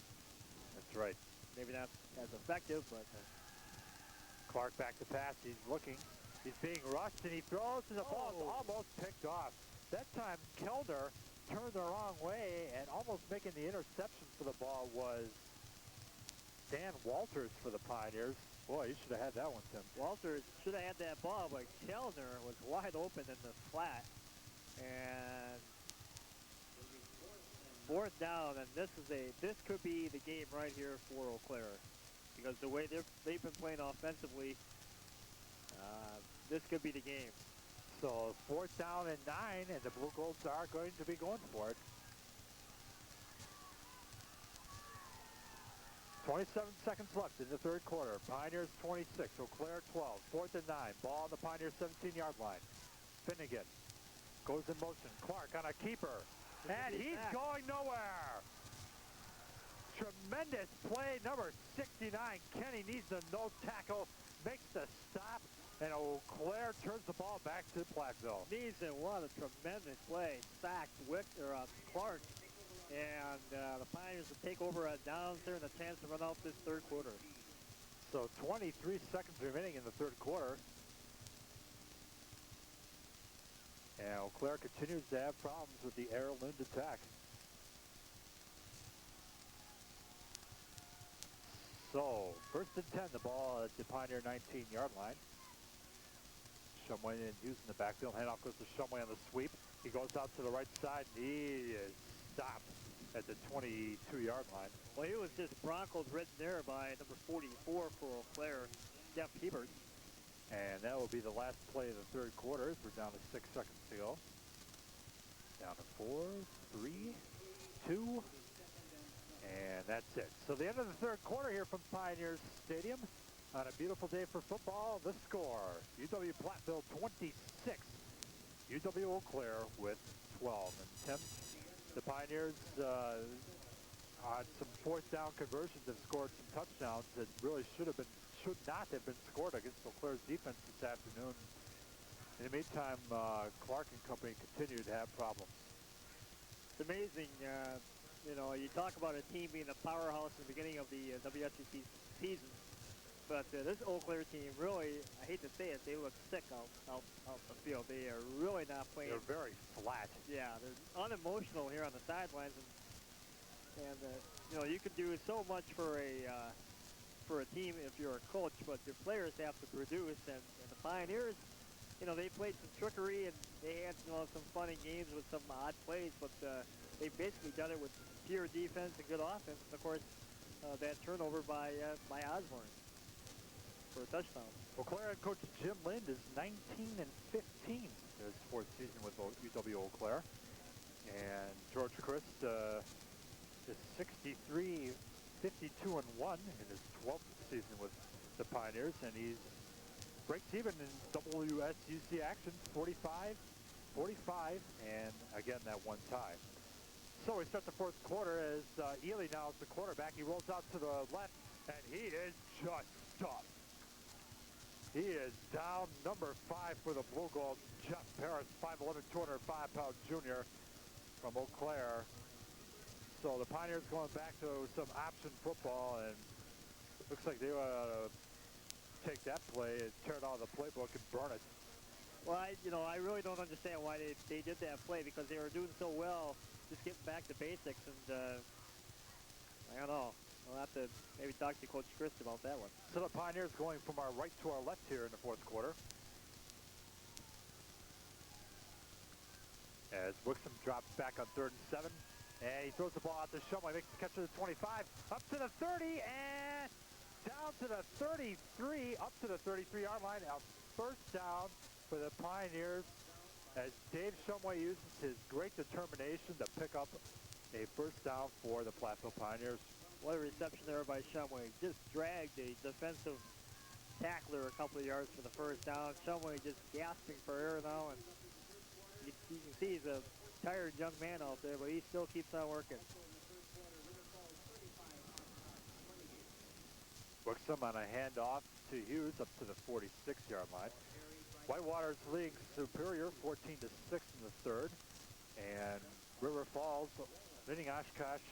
That's right. Maybe not as effective, but... Clark back to pass. He's looking. He's being rushed, and he throws, and the ball is almost picked off. That time, Kelder turned the wrong way, and almost making the interception for the ball was Dan Walters for the Pioneers. Boy, you should have had that one, Tim. Walters should have had that ball, but Kellner was wide open in the flat. And 4th down, and this could be the game right here for Eau Claire, because the way they've been playing offensively, this could be the game. So 4th down and 9, and the Blue Golds are going to be going for it. 27 seconds left in the third quarter. Pioneers 26, Eau Claire 12. 4th and 9. Ball on the Pioneers 17-yard line. Finnegan goes in motion. Clark on a keeper. And he's going nowhere. Tremendous play. Number 69, Kenny needs a no tackle. Makes the stop. And Eau Claire turns the ball back to Platteville. Neeson, what a tremendous play. Sacked Clark. And the Pioneers will take over a downs there and a chance to run out this third quarter. So 23 seconds remaining in the third quarter. And Eau Claire continues to have problems with the air-limbed attack. So, 1st and 10, the ball at the Pioneer 19-yard line. Shumway using the backfield. Handoff goes to Shumway on the sweep. He goes out to the right side, and he is stopped at the 22-yard line. Well, he was just Broncos ridden there by number 44 for Eau Claire, Jeff Hebert. And that will be the last play of the third quarter. We're down to 6 seconds to go. Down to 4, 3, 2, and that's it. So the end of the third quarter here from Pioneers Stadium on a beautiful day for football. The score, UW Platteville 26, UW Eau Claire with 12. And Tim, the Pioneers on some 4th down conversions have scored some touchdowns that really should not have been scored against Eau Claire's defense this afternoon. In the meantime, Clark and company continue to have problems. It's amazing. You know, you talk about a team being a powerhouse in the beginning of the WSCC season, but this Eau Claire team really, I hate to say it, they look sick out the field. They are really not playing. They're very flat. Yeah, they're unemotional here on the sidelines, and you know, you can do so much for a team if you're a coach, but your players have to produce. And the Pioneers, you know, they played some trickery and they had, you know, some funny games with some odd plays, but they've basically done it with pure defense and good offense. And of course, that turnover by Osborne for a touchdown. Eau Claire head coach Jim Lind is 19 and 15 in his 4th season with UW Eau Claire, and George Christ is 63, 52 and 1 in his 12th season with the Pioneers, and he's breaks even in WSUC action, 45, 45, and again that one tie. So we start the 4th quarter as Ely now is the quarterback. He rolls out to the left, and he is just stuffed. He is down, number 5 for the Blue Gold, Jeff Paris, 5'11", 205-pound junior from Eau Claire. So the Pioneers going back to some option football, and looks like they ought to take that play and tear it out of the playbook and burn it. Well, I really don't understand why they did that play, because they were doing so well, just getting back to basics, and I don't know. We'll have to maybe talk to Coach Christ about that one. So the Pioneers going from our right to our left here in the 4th quarter. As Wixom drops back on 3rd and 7. And he throws the ball out to Shumway, makes the catch to the 25, up to the 30, and down to the 33, up to the 33-yard line. A 1st down for the Pioneers as Dave Shumway uses his great determination to pick up a 1st down for the Platteville Pioneers. What a reception there by Shumway. Just dragged a defensive tackler a couple of yards for the 1st down. Shumway just gasping for air now, and you can see he's a tired young man out there, but he still keeps on working. Wixom on a handoff to Hughes up to the 46-yard line. Whitewater's league superior, 14-6 in the 3rd, and River Falls leading Oshkosh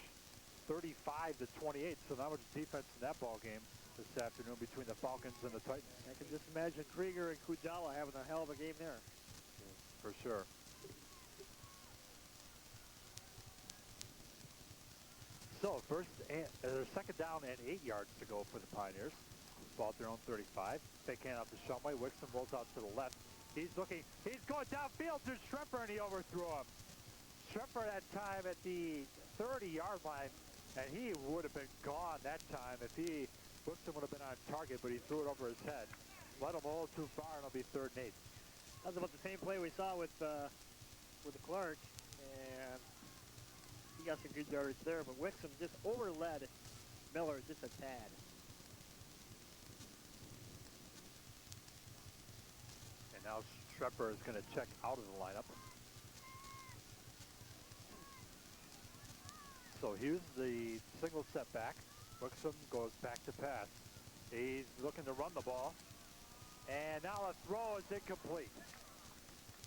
35-28. So not much defense in that ball game this afternoon between the Falcons and the Titans. I can just imagine Krieger and Kujawa having a hell of a game there. For sure. So 2nd down and 8 yards to go for the Pioneers. Ball at their own 35. Fake handoff to Shumway. Wixom rolls out to the left. He's going downfield to Schremper, and he overthrew him. Scheffer that time at the 30-yard line, and he would have been gone that time if Wixom would have been on target, but he threw it over his head. Let him a little too far, and it'll be 3rd and 8. That's about the same play we saw with the Clark, and he got some good yards there, but Wixom just overled Miller just a tad. And now Scheffer is going to check out of the lineup. So here's the single setback. Wixom goes back to pass. He's looking to run the ball. And now the throw is incomplete.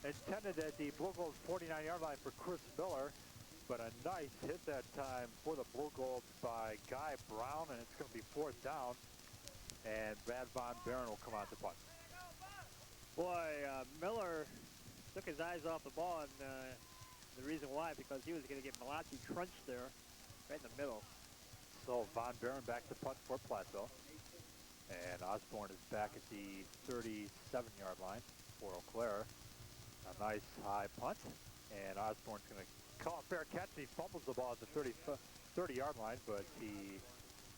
Intended at the Blue Gold's 49-yard line for Chris Miller, but a nice hit that time for the Blue Golds by Guy Brown, and it's going to be 4th down. And Brad Von Barren will come out to punt. Boy, Miller took his eyes off the ball, and the reason why, because he was going to get Malachi crunched there, right in the middle. So Von Barren back to punt for Platteville. And Osborne is back at the 37-yard line for Eau Claire. A nice high punt, and Osborne's going to call a fair catch. He fumbles the ball at the 30-yard line, but he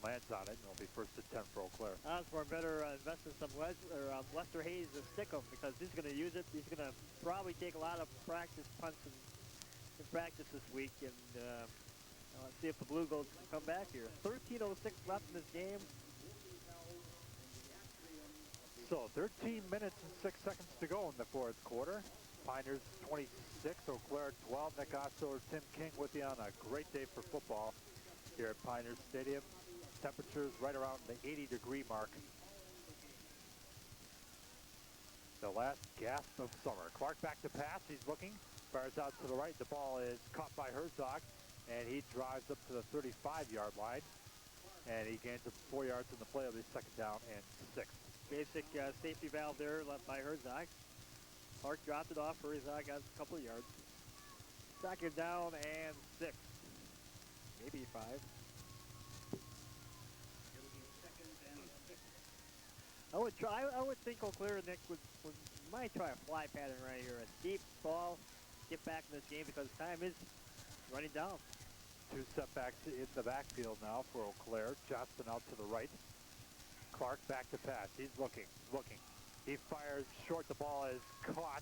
lands on it, and it'll be 1st and 10 for Eau Claire. Osborne better invest in some Lester Hayes and Stickum, because he's going to use it. He's going to probably take a lot of practice punts in practice this week, and let's see if the Blue Golds can come back here. 13:06 left in this game. So 13 minutes and 6 seconds to go in the 4th quarter. Pioneers 26, Eau Claire 12. Nick Osler, Tim King with you on a great day for football here at Pioneers Stadium. Temperatures right around the 80-degree mark. The last gasp of summer. Clark back to pass. He's looking. Fires out to the right. The ball is caught by Herzog, and he drives up to the 35-yard line. And he gains up 4 yards in the play. Of the 2nd down and 6. Basic safety valve there left by Herzog. Clark dropped it off. Herzog got a couple of yards. 2nd down and 6. Maybe 5. I would think Eau Claire, Nick, might try a fly pattern right here. A deep ball, get back in this game because time is running down. 2 setbacks in the backfield now for Eau Claire. Johnston out to the right. Clark back to pass. He's looking. He fires short. The ball is caught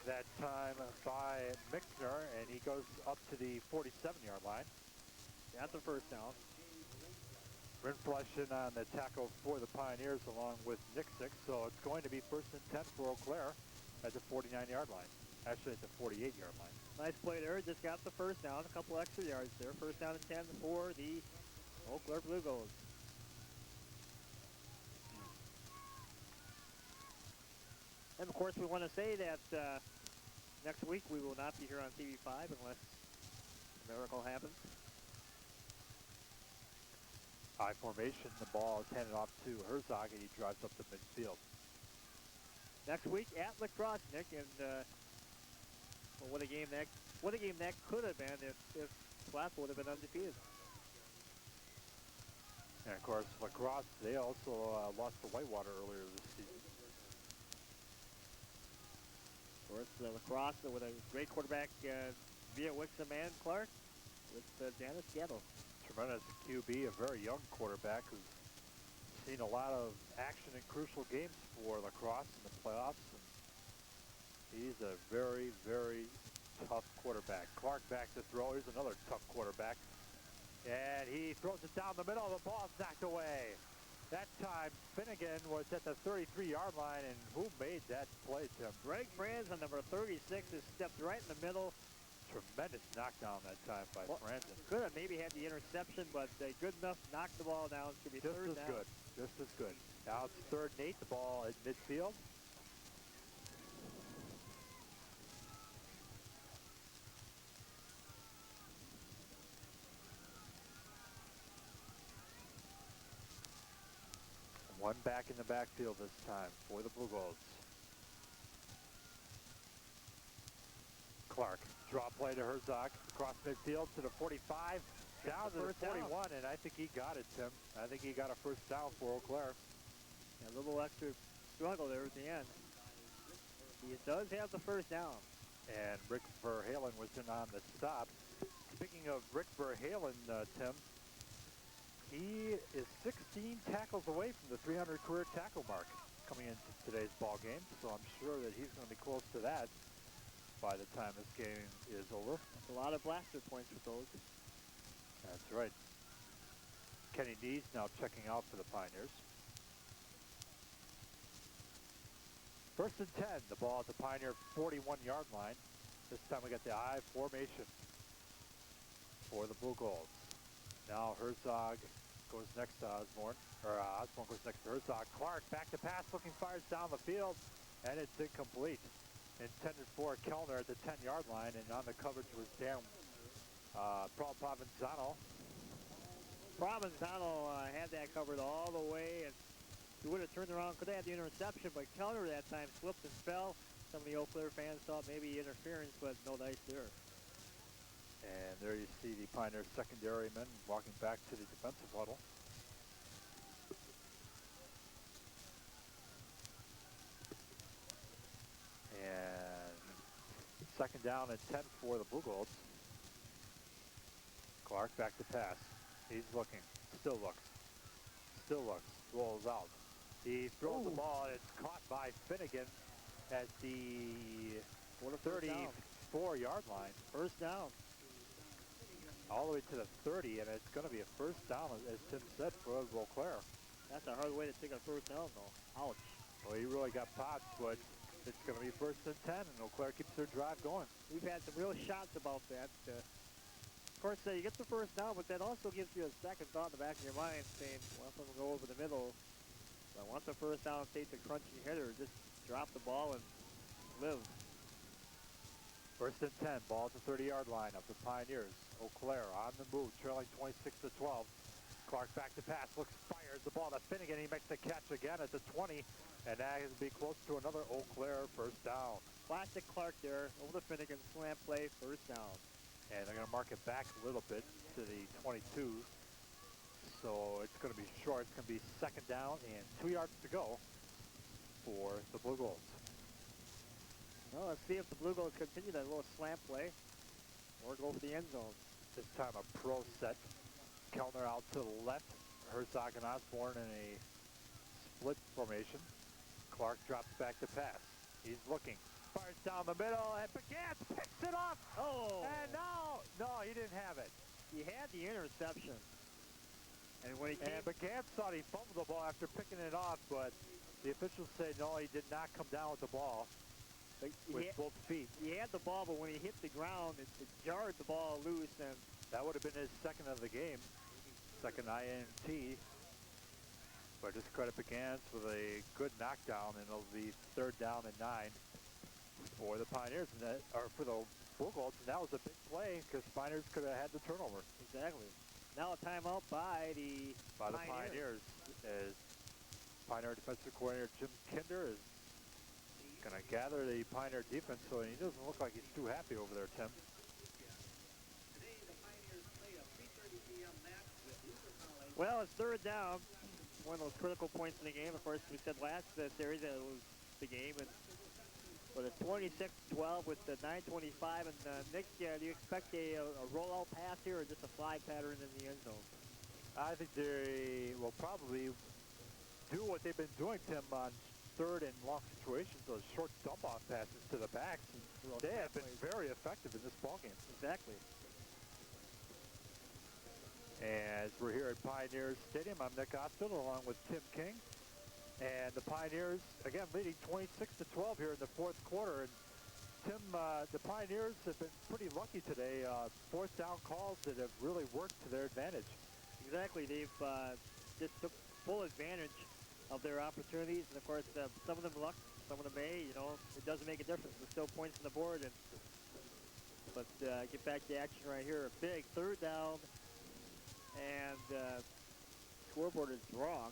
that time by Mixner, and he goes up to the 47-yard line. That's the 1st down. Rinfleschen on the tackle for the Pioneers along with Nick Six, so it's going to be 1st and 10 for Eau Claire at the 49-yard line. Actually, at the 48-yard line. Nice play there. Just got the 1st down. A couple extra yards there. 1st down and 10 for the Eau Claire Blue Golds. And, of course, we want to say that next week we will not be here on TV5 unless a miracle happens. High formation. The ball is handed off to Herzog, and he drives up the midfield. Next week at La Crosse, Nick, and well, what a game that could have been if Platte would have been undefeated. And, of course, La Crosse, they also lost to Whitewater earlier this season. Of course, La Crosse with a great quarterback via Wixom and Clark with Janice Gatto. Tremendous QB, a very young quarterback who's seen a lot of action in crucial games for La Crosse in the playoffs. And he's a very, very tough quarterback. Clark back to throw. Here's another tough quarterback. And he throws it down the middle. The ball's knocked away. That time, Finnegan was at the 33-yard line, and who made that play, Tim? Greg Franzen, number 36, has stepped right in the middle. Tremendous knockdown that time by Franzen. Could have maybe had the interception, but good enough to knock the ball down. It's going to be just 3rd as down. good. Just as good. Now it's 3rd and 8. The ball at midfield. One back in the backfield this time for the Blue Golds. Clark, draw play to Herzog, across midfield to the 45, down to the 41, and I think he got it, Tim. I think he got a 1st down for Eau Claire. A little extra struggle there at the end. He does have the 1st down. and Rick Verhalen was in on the stop. Speaking of Rick Verhalen, Tim, he is 16 tackles away from the 300 career tackle mark coming into today's ball game, so I'm sure that he's going to be close to that by the time this game is over. That's a lot of blaster points with those. That's right. Kenny Dees now checking out for the Pioneers. First and 10, the ball at the Pioneer 41-yard line. This time we got the I formation for the Blue Golds. Now Herzog goes next to Osborne, or Osborne goes next to Herzog. Clark back to pass, looking, fires down the field, and it's incomplete. Intended for Kellner at the 10-yard line, and on the coverage was Dan Provenzano. Provenzano had that covered all the way, and he would have turned around, could have had the interception, but Kellner that time slipped and fell. Some of the Eau Claire fans thought maybe interference, but no dice there. And there you see the Pioneer secondary men walking back to the defensive huddle. And second down and 10 for the Blue Golds. Clark back to pass. He's looking, still looks, rolls out. He throws the ball, and it's caught by Finnegan at the 34-yard line. First down. All the way to the 30, and it's going to be a first down, as Tim said, for Eau Claire. That's a hard way to take a first down, though. Ouch. Well, he really got popped, but it's going to be first and 10, and Eau Claire keeps their drive going. We've had some real shots about that. Of course, you get the first down, but that also gives you a second thought in the back of your mind, saying, well, I'm going to go over the middle. But once the first down takes a crunching hitter, just drop the ball and live. First and 10, ball at the 30-yard line of the Pioneers. Eau Claire on the move, trailing 26-12. Clark back to pass, looks, fires the ball to Finnegan. He makes the catch again at the 20, and that is be close to another Eau Claire first down. Classic Clark there, over the Finnegan slant play, first down. And they're going to mark it back a little bit to the 22. So it's going to be short. It's going to be second down and 2 yards to go for the Blue Golds. Well, let's see if the Blue Golds continue that little slant play or go for the end zone. This time a pro set. Kellner out to the left. Herzog and Osborne in a split formation. Clark drops back to pass. He's looking. Fires down the middle, and Begans picks it off. Oh! And no, he didn't have it. He had the interception. And when he came... And Begans thought he fumbled the ball after picking it off, but the officials say no, he did not come down with the ball with both feet. He had the ball, but when he hit the ground, it jarred the ball loose, and... That would have been his second of the game, second INT. But just credit Begans with a good knockdown, and it'll be third down and 9 for the Pioneers, and that, or for the Blue Golds, and that was a big play because Pioneers could have had the turnover. Exactly. Now a timeout by the Pioneers. As Pioneer defensive coordinator Jim Kinder is going to gather the Pioneer defense, so he doesn't look like he's too happy over there, Tim. Well, it's third down. One of those critical points in the game. Of course, we said last series that it was the game, but it's 26-12 with the 9:25. And Nick, do you expect a rollout pass here or just a fly pattern in the end zone? I think they will probably do what they've been doing, Tim, on third and long situations, those short dump-off passes to the backs. And they have been very effective in this ballgame. Exactly. As we're here at Pioneers Stadium, I'm Nick Osted along with Tim King. And the Pioneers, again, leading 26-12 here in the fourth quarter. And Tim, the Pioneers have been pretty lucky today. Fourth down calls that have really worked to their advantage. Exactly. They've just took full advantage of their opportunities. And, of course, some of them luck, some of them may. You know, it doesn't make a difference. There's still points on the board. But get back to action right here. A big third down. And scoreboard is wrong.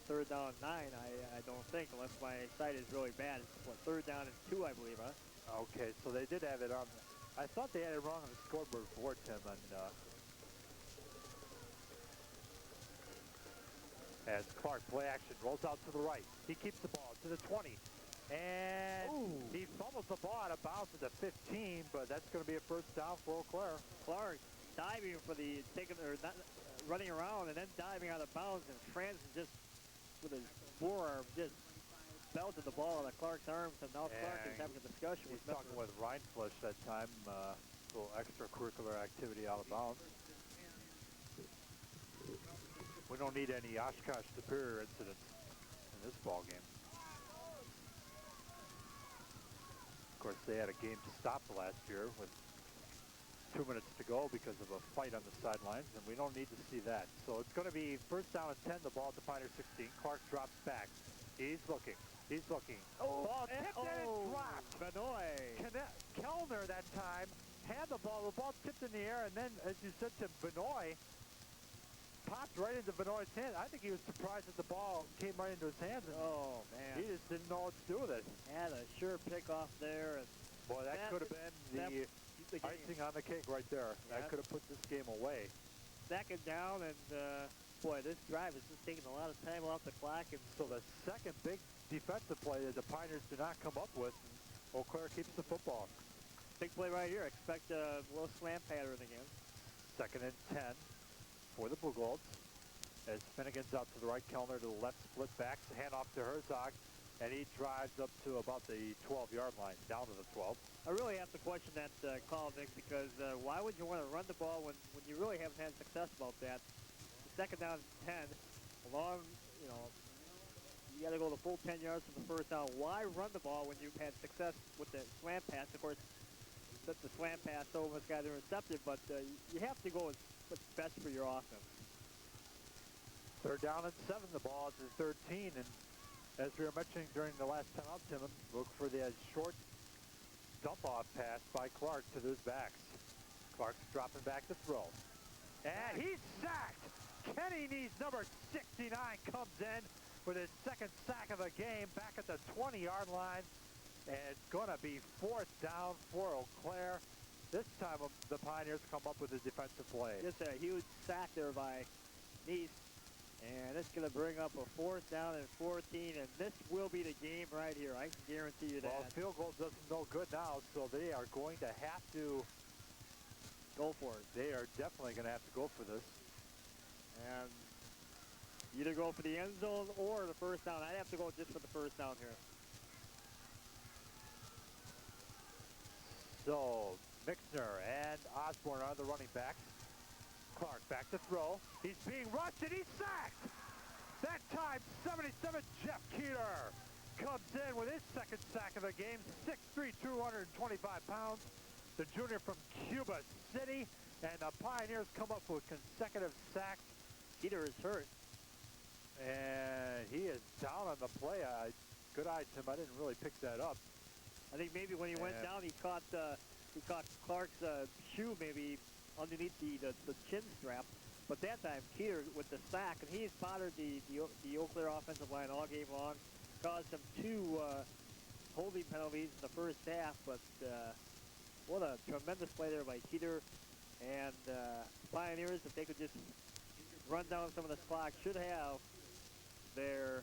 Third down and 9, I don't think, unless my site is really bad. It's what, third down and 2, I believe, huh? Okay, so they did have it on. I thought they had it wrong on the scoreboard for Tim. And as Clark play action rolls out to the right, he keeps the ball to the 20. And Ooh. he fumbles the ball out of bounds at the 15, but that's going to be a first down for Eau Claire. Clark diving for the taking or not, running around and then diving out of bounds, and Francis just with his forearm just belted the ball out of Clark's arms, and now Clark is having a discussion He's with talking with Reinflush that time, a little extracurricular activity out of bounds. We don't need any Oshkosh Superior incidents in this ball game. Of course, they had a game stopped last year with 2 minutes to go because of a fight on the sidelines, and we don't need to see that. So it's going to be first down and 10, the ball at the Pioneer 16. Clark drops back. He's looking. He's looking. Oh, ball tipped and it dropped. Benoit. Kellner that time had the ball. The ball tipped in the air, and then, as you said to Benoit, popped right into Benoit's hand. I think he was surprised that the ball came right into his hands. And oh, man. he just didn't know what to do with it. Had a sure pick off there. And boy, that could have been the icing on the cake right there. Yeah. That could have put this game away. Second down, and boy, this drive is just taking a lot of time off the clock. And so the second big defensive play that the Pioneers did not come up with, and Eau Claire keeps the football. Big play right here. Expect a little slant pattern again. Second and 10 for the Blue Golds. As Finnegan's out to the right, Kellner to the left, split backs, hand off to Herzog, and he drives up to about the 12-yard line, down to the 12. I really have to question that call, Nick, because why would you want to run the ball when you really haven't had success about that? Second down and 10, long, you know, you got to go the full 10 yards from the first down. Why run the ball when you've had success with the slant pass? Of course, the slant pass almost got intercepted, but you have to go with what's best for your offense. Third down and 7, the ball is at 13, and as we were mentioning during the last timeout, Tim, look for the short dump-off pass by Clark to those backs. Clark's dropping back to throw. And he's sacked! Kenny Nees, number 69, comes in with his second sack of the game back at the 20-yard line. And it's going to be fourth down for Eau Claire. This time the Pioneers come up with a defensive play. Just a huge sack there by Nees. And it's going to bring up a fourth down and 14, and this will be the game right here. I can guarantee you that. Well, field goal doesn't no good now, so they are going to have to go for it. They are definitely going to have to go for this. And either go for the end zone or the first down. I'd have to go just for the first down here. So, Mixner and Osborne are the running backs. Clark back to throw. He's being rushed and he's sacked. That time, 77 Jeff Keeter comes in with his second sack of the game. 6'3", 225 pounds. The junior from Cuba City. And the Pioneers come up with consecutive sacks. Keeter is hurt. And he is down on the play. Good eye, Tim. I didn't really pick that up. I think maybe when he went down, he caught Clark's shoe maybe underneath the chin strap. But that time, Keeter with the sack, and he's bothered the Eau Claire offensive line all game long, caused them 2 holding penalties in the first half. But what a tremendous play there by Keeter. And Pioneers, if they could just run down some of the clock, should have their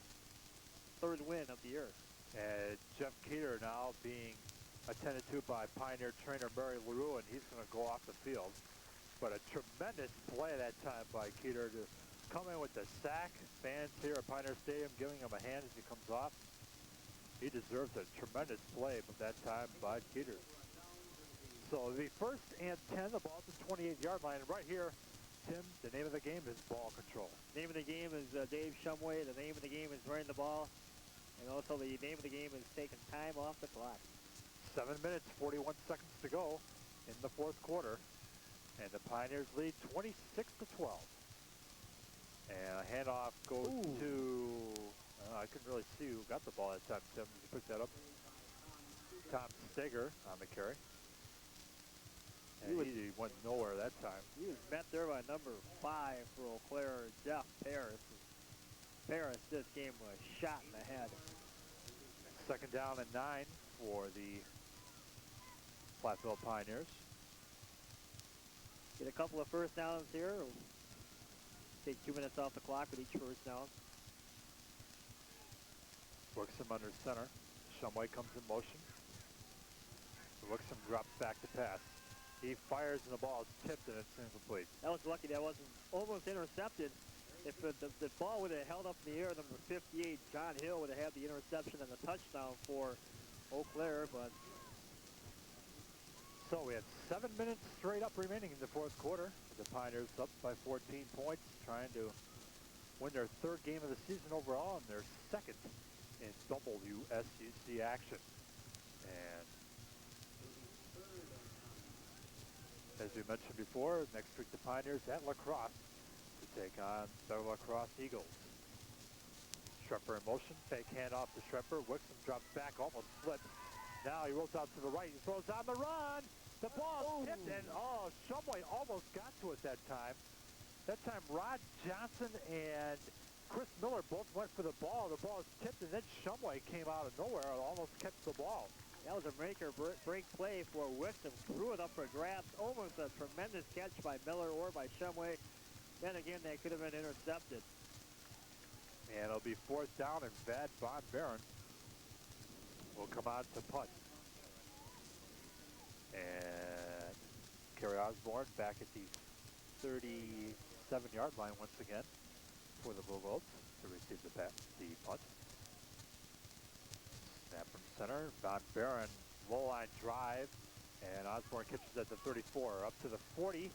third win of the year. Jeff Keeter now being attended to by Pioneer trainer Barry LaRue, and he's going to go off the field. But a tremendous play that time by Keeter to come in with the sack. Fans here at Pioneer Stadium giving him a hand as he comes off. He deserves a tremendous play, but that time by Keeter. So the first and 10, the ball at the 28-yard line. And right here, Tim, the name of the game is ball control. The name of the game is Dave Shumway. The name of the game is running the ball. And also the name of the game is taking time off the clock. 7 minutes, 41 seconds to go in the fourth quarter. And the Pioneers lead 26-12. And a handoff goes to, I couldn't really see who got the ball that time, Tim. Did you pick that up? Tom Steger on the carry. And he went nowhere that time. He was met there by number 5 for Eau Claire, Jeff Paris. Paris, this game was shot in the head. Second down and 9 for the Platteville Pioneers. Get a couple of first downs here. We'll take 2 minutes off the clock with each first down. Works him under center. Shumway comes in motion. Wixom drops back to pass. He fires and the ball is tipped and it's incomplete. That was lucky that wasn't almost intercepted. If the ball would have held up in the air, number 58, John Hill, would have had the interception and the touchdown for Eau Claire, but... So we have 7 minutes straight up remaining in the fourth quarter. The Pioneers up by 14 points, trying to win their third game of the season overall and their second in WSUC action. And as we mentioned before, next week the Pioneers at La Crosse to take on the La Crosse Eagles. Schrepper in motion, fake handoff to Schrepper. Wixom drops back, almost slips. Now he rolls out to the right, he throws on the run. The ball tipped and Shumway almost got to it that time. That time Rod Johnson and Chris Miller both went for the ball. The ball is tipped and then Shumway came out of nowhere and almost catch the ball. That was a make or break play for Wixom. Threw it up for grabs. Almost a tremendous catch by Miller or by Shumway. Then again, that could have been intercepted. And it'll be fourth down and Vad Von Baron will come out to punt. And Kerry Osborne back at the 37-yard line once again for the Blue Golds to receive the punt. Snap from center. Von Baron, low line drive. And Osborne catches at the 34, up to the 40.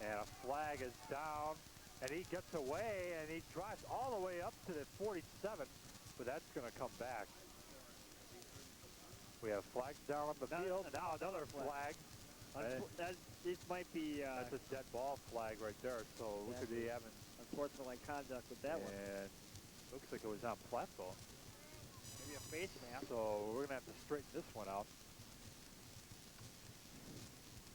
And a flag is down. And he gets away, and he drives all the way up to the 47. But that's going to come back. We have flags down on the field. Now another flag. This might be... that's a dead ball flag right there. So we could be having... unsportsmanlike conduct with that one. And looks like it was on Platteville. Maybe a face mask. So we're going to have to straighten this one out.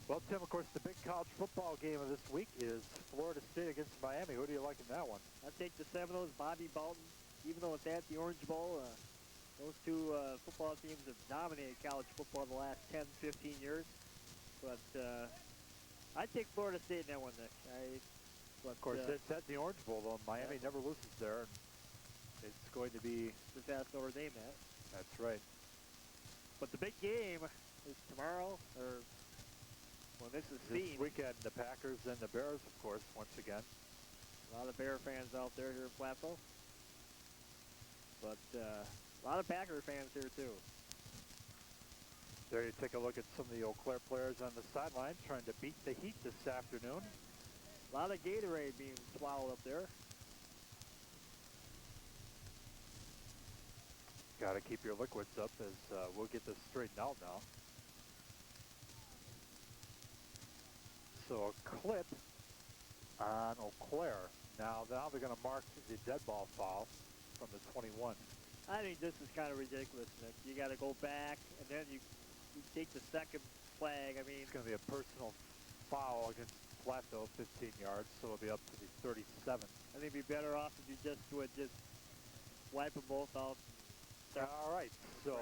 Well, Tim, of course, the big college football game of this week is Florida State against Miami. Who do you like in that one? I'll take the Seminoles, Bobby Bolton. Even though it's at the Orange Bowl, those two football teams have dominated college football the last 10, 15 years. But I'd take Florida State in that one, Nick. Of course, it's at the Orange Bowl, though. Miami never loses there. And it's going to be... Just ask Notre Dame that. That's right. But the big game is tomorrow, or... Well, this weekend, the Packers and the Bears, of course, once again. A lot of Bear fans out there here in Platteville. But a lot of Packer fans here, too. There you take a look at some of the Eau Claire players on the sideline trying to beat the heat this afternoon. A lot of Gatorade being swallowed up there. Got to keep your liquids up as we'll get this straightened out now. So a clip on Eau Claire. Now they're going to mark the dead ball foul from the 21. I think this is kind of ridiculous, Nick. You got to go back, and then you take the second flag. I mean, it's going to be a personal foul against Platteville, 15 yards, so it'll be up to the 37. I think it'd be better off if you just would wipe them both out. All right, so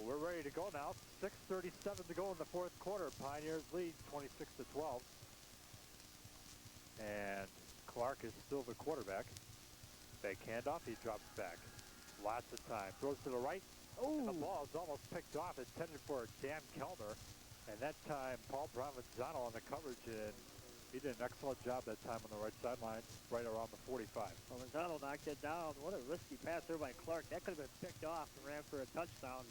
we're ready to go now. 6:37 to go in the fourth quarter. Pioneers lead 26-12. And Clark is still the quarterback. Fake handoff, he drops back. Lots of time. Throws to the right. And the ball is almost picked off, intended for Dan Kellner. And that time, Paul Provenzano on the coverage, and he did an excellent job that time on the right sideline, right around the 45. Provenzano knocked it down. What a risky pass there by Clark. That could have been picked off and ran for a touchdown.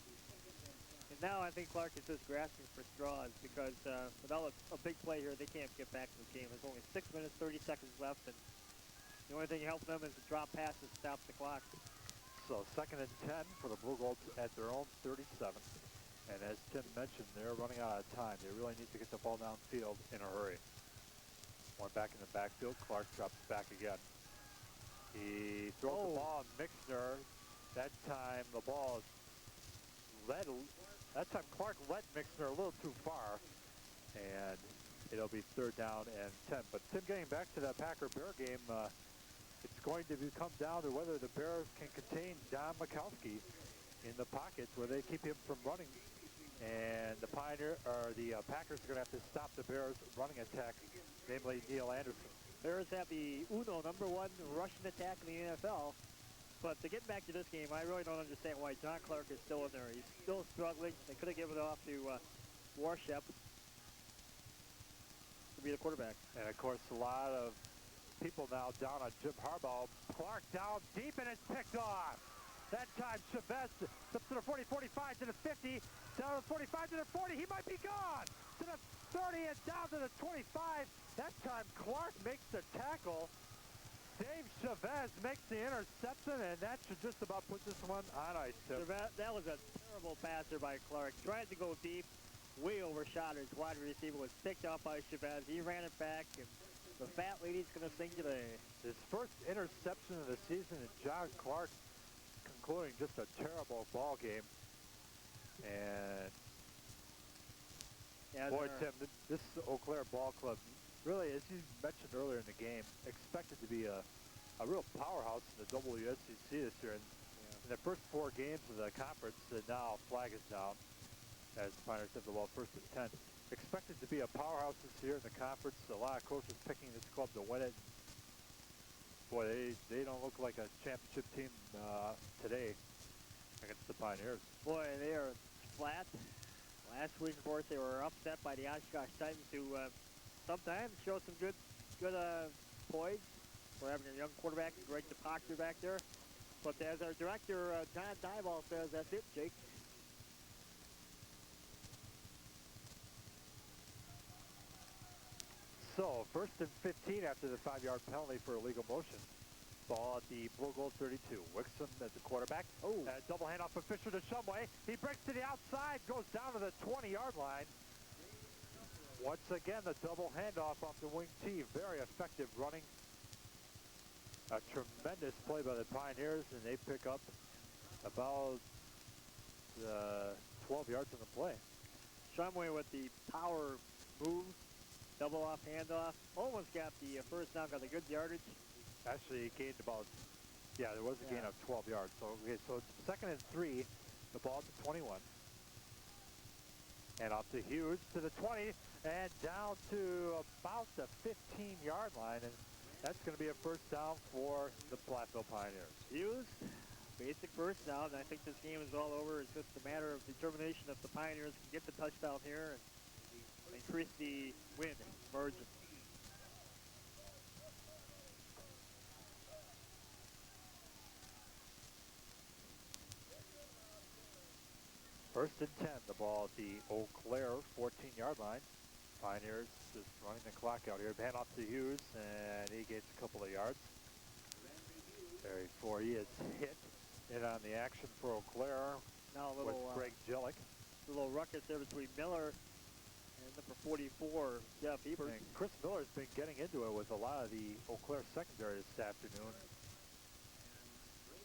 And now I think Clark is just grasping for straws because without a big play here, they can't get back to the game. There's only 6 minutes, 30 seconds left, and the only thing helping them is to drop pass and stop the clock. So 2nd and 10 for the Blue Golds at their own 37. And as Tim mentioned, they're running out of time. They really need to get the ball downfield in a hurry. One back in the backfield. Clark drops back again. He throws the ball on Mixner. That time the ball is led. That time Clark led Mixner a little too far. And it'll be 3rd down and 10. But Tim, getting back to that Packer-Bear game, it's going to come down to whether the Bears can contain Don Mikowski in the pockets where they keep him from running. And the Packers are going to have to stop the Bears' running attack, namely Neil Anderson. Bears have the #1 rushing attack in the NFL. But to get back to this game, I really don't understand why John Clark is still in there. He's still struggling. They could have given it off to Warshep to be the quarterback. And, of course, a lot of people now down on Jim Harbaugh. Clark down deep, and it's picked off. That time, Chavez up to the 40, 45 to the 50, down to the 45 to the 40. He might be gone to the 30 and down to the 25. That time, Clark makes the tackle. Dave Chavez makes the interception, and that should just about put this one on ice. Chavez, that was a terrible passer by Clark. Tried to go deep, way overshot his wide receiver. Was picked off by Chavez. He ran it back, and the fat lady's going to sing today. His first interception of the season, and John Clark concluding just a terrible ball game. And yeah, boy, Tim, this Eau Claire Ball Club really, as you mentioned earlier in the game, expected to be a real powerhouse in the WSCC this year. And in the first 4 games of the conference, now flag is down as the Pioneers have the ball first and 10. Expected to be a powerhouse this year in the conference. A lot of coaches picking this club to win it. Boy, they don't look like a championship team today against the Pioneers. Boy, they are flat. Last week, of course, they were upset by the Oshkosh Titans, who sometimes show some good poise for having a young quarterback, Greg DePoctor back there. But as our director, John Dieball, says, that's it, Jake. So, first and 15 after the 5-yard penalty for illegal motion. Ball at the Blue Gold 32. Wixom as the quarterback. Oh. Double handoff for Fisher to Shumway. He breaks to the outside, goes down to the 20-yard line. Once again, the double handoff off the wing tee. Very effective running. A tremendous play by the Pioneers, and they pick up about 12 yards on the play. Shumway with the power move. Double off handoff. Almost got the first down, got a good yardage. Actually, he gained about, there was a gain of 12 yards. So, okay, so it's second and 3. The ball at the 21. And off to Hughes to the 20 and down to about the 15-yard line. And that's going to be a first down for the Platteville Pioneers. Hughes, basic first down. I think this game is all over. It's just a matter of determination if the Pioneers can get the touchdown here and increase the win margin. First and 10, the ball at the Eau Claire 14-yard line. Pioneers just running the clock out here. Hand off to Hughes, and he gets a couple of yards. There before he is hit in on the action for Eau Claire. Now a little with Greg Jellick. A little ruckus there between Miller and number 44, Jeff Ebert. And Chris Miller's been getting into it with a lot of the Eau Claire secondary this afternoon.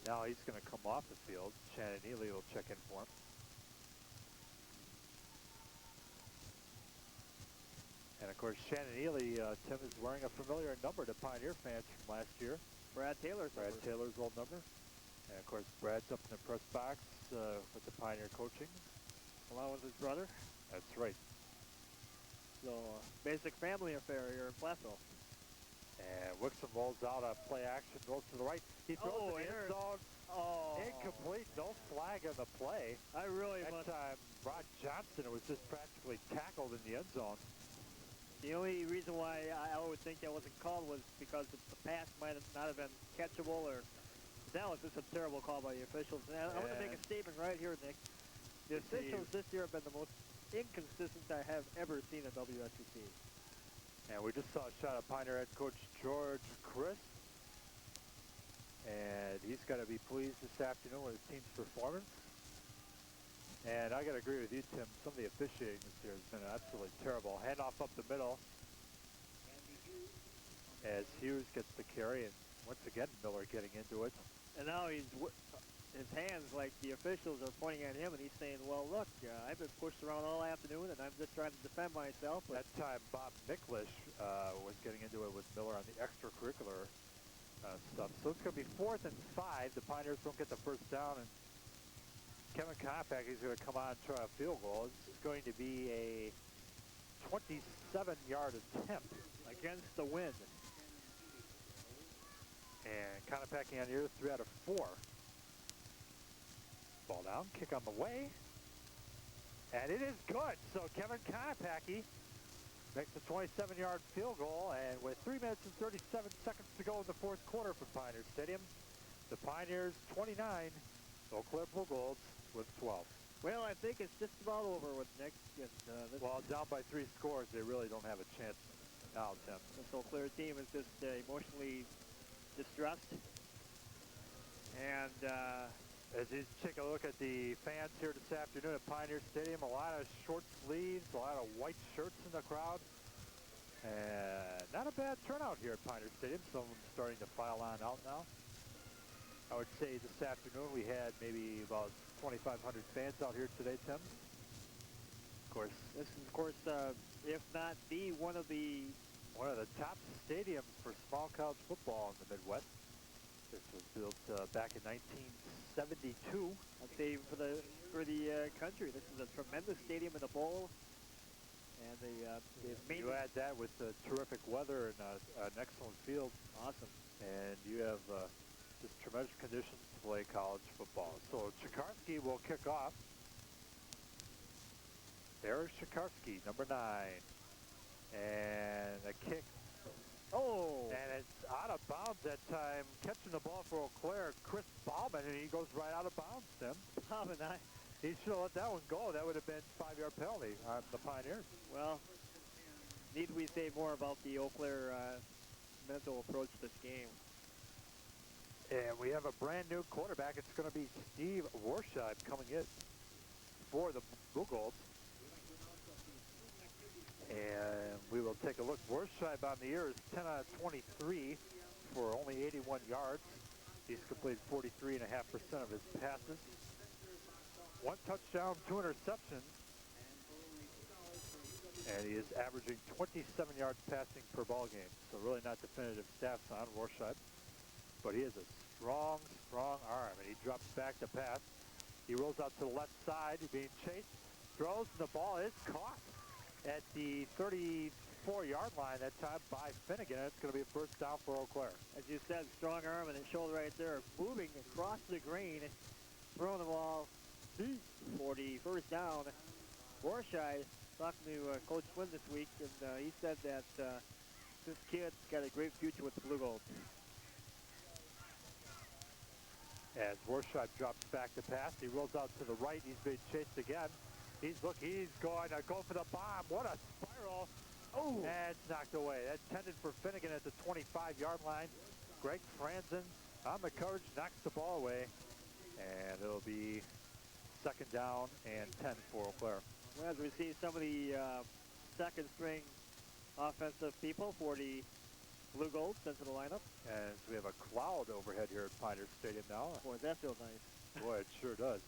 Now he's going to come off the field. Shannon Neely will check in for him. And of course, Shannon Neely, Tim, is wearing a familiar number to Pioneer fans from last year. Brad Taylor's old number. And of course, Brad's up in the press box with the Pioneer coaching. Along with his brother. That's right. So, basic family affair here in Platteville. And Wixom rolls out a play action, rolls to the right. He throws it in zone. Incomplete, no flag on the play. I really that time, Rod Johnson was just practically tackled in the end zone. The only reason why I would think that wasn't called was because the pass might not have been catchable, or that was just a terrible call by the officials. And I want to make a statement right here, Nick. The officials this year have been the most inconsistent I have ever seen in WSCC. And we just saw a shot of Pioneer head coach George Chris. And he's got to be pleased this afternoon with his team's performance. And I got to agree with you, Tim. Some of the officiating this year has been absolutely terrible. Handoff up the middle as Hughes gets the carry, and once again Miller getting into it. And now his hands, like the officials are pointing at him, and he's saying, well, look, I've been pushed around all afternoon, and I'm just trying to defend myself. That time Bob Miklish was getting into it with Miller on the extracurricular stuff. So it's going to be 4th and 5. The Pioneers don't get the first down, and Kevin Kopak is going to come on and try a field goal. This is going to be a 27-yard attempt against the wind. And Konopacki on here, 3 out of 4. Ball down, kick on the way. And it is good. So Kevin Konopacki makes a 27-yard field goal, and with 3 minutes and 37 seconds to go in the fourth quarter from Pioneer Stadium, the Pioneers 29, Eau Claire Blue Golds with 12. Well, I think it's just about over with Nick. And, well, down by 3 scores, they really don't have a chance now, Tim. This Eau Claire team is just emotionally distressed. And as you take a look at the fans here this afternoon at Pioneer Stadium, a lot of short sleeves, a lot of white shirts in the crowd. And not a bad turnout here at Pioneer Stadium. Some of them starting to file on out now. I would say this afternoon we had maybe about 2,500 fans out here today, Tim. Of course, this is, of course, if not one of the top stadiums for small college football in the Midwest. This was built back in 1972. I'd say for the country, this is a tremendous stadium in the bowl, and they've made. You add that with the terrific weather and an excellent field. Awesome. And you have just tremendous conditions to play college football. So Chikarsky will kick off. There's Chikarsky, number 9, and a kick. Oh! And it's out of bounds that time. Catching the ball for Eau Claire, Chris Bauman, and he goes right out of bounds, Tim. Bauman, he should have let that one go. That would have been a 5-yard penalty on the Pioneers. Well, need we say more about the Eau Claire mental approach to this game? And we have a brand new quarterback. It's going to be Steve Warscheib coming in for the Blue Golds. And we will take a look. Warscheib on the year is 10 out of 23 for only 81 yards. He's completed 43.5% of his passes. 1 touchdown, 2 interceptions. And he is averaging 27 yards passing per ball game. So really not definitive stats on Warscheib. But he has a strong, strong arm. And he drops back to pass. He rolls out to the left side, being chased. Throws, and the ball is caught at the 34-yard line that time by Finnegan. It's going to be a first down for Eau Claire. As you said, strong arm and his shoulder right there, moving across the green, throwing the ball deep for the first down. Warscheid talking to Coach Flynn this week, and he said that this kid's got a great future with the Blue Golds. As Warscheid drops back to pass, he rolls out to the right. He's being chased again. He's going to go for the bomb. What a spiral. Oh, and it's knocked away. That's intended for Finnegan at the 25-yard line. Greg Franzen on the coverage, knocks the ball away. And it'll be second down and 10 for Eau Claire. Well, as we see some of the second-string offensive people for the Blue Golds into the lineup. And we have a cloud overhead here at Pioneer Stadium now. Boy, that feels nice. Boy, it sure does.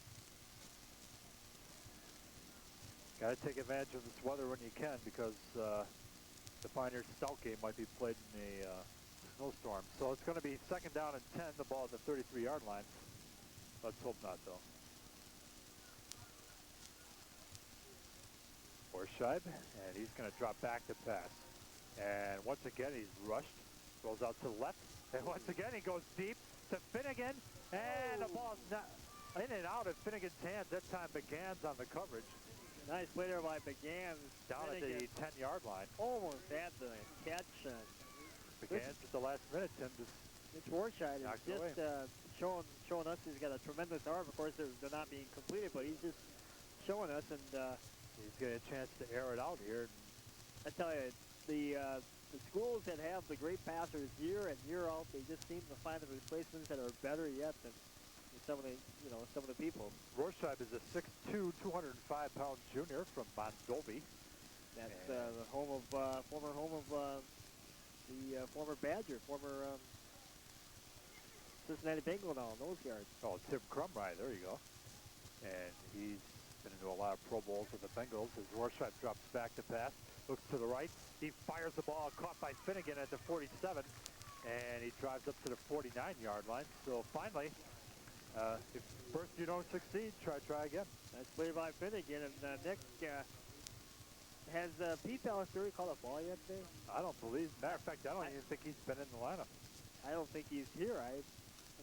Got to take advantage of this weather when you can, because the Pioneer Stout game might be played in a snowstorm. So it's going to be second down and 10. The ball at the 33-yard line. Let's hope not, though. Warscheib, and he's going to drop back to pass. And once again, he's rushed. Rolls out to the left. And once again, he goes deep to Finnegan. And the ball's not in and out of Finnegan's hands. That time Begans on the coverage. Nice play there by Begans. Down Finnegan. at the 10-yard line. Almost at the catch. Begans at the last minute, Tim, just Mitch Warscheid is just showing us he's got a tremendous arm. Of course, they're not being completed, but he's just showing us, and he's getting a chance to air it out here. I tell you, the schools that have the great passers year in, year out, they just seem to find the replacements that are better yet than some of the people. Warscheib is a 6'2", 205-pound junior from Mondovi. That's the former home of the former Badger, former Cincinnati Bengal now in those yards. Oh, Tim Crumry, there you go. And he's been into a lot of Pro Bowls with the Bengals. As Warscheib drops back to pass, looks to the right. He fires the ball, caught by Finnegan at the 47, and he drives up to the 49-yard line. So finally, if first you don't succeed, try again. Nice play by Finnegan, and Nick, has Pete Palaciuri called a ball yet today? I don't believe. Matter of fact, I don't even think he's been in the lineup. I don't think he's here.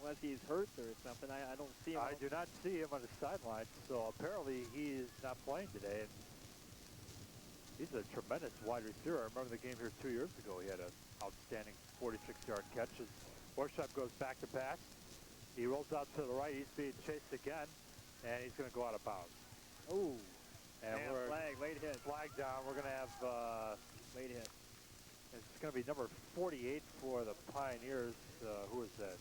Unless he's hurt or something. I don't see him. I do not see him on the sideline, so apparently he is not playing today. And he's a tremendous wide receiver. I remember the game here 2 years ago. He had an outstanding 46-yard catch. As Worship goes back to pass. He rolls out to the right. He's being chased again, and he's going to go out of bounds. Oh, and we're flag, late hit. Flag down. We're going to have late hit. It's going to be number 48 for the Pioneers. Who is that?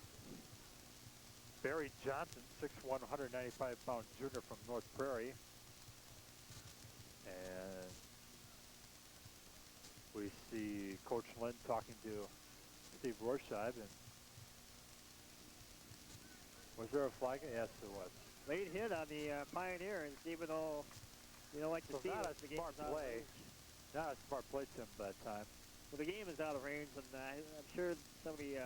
Barry Johnson, 6'1", 195-pound junior from North Prairie. And we see Coach Lynn talking to Steve Rorscheid. And was there a flag? Yes, there was. Late hit on the Pioneers, even though you don't like to see not it. a smart play. Not a smart play, Tim, that time. Well, the game is out of range, and I'm sure some of the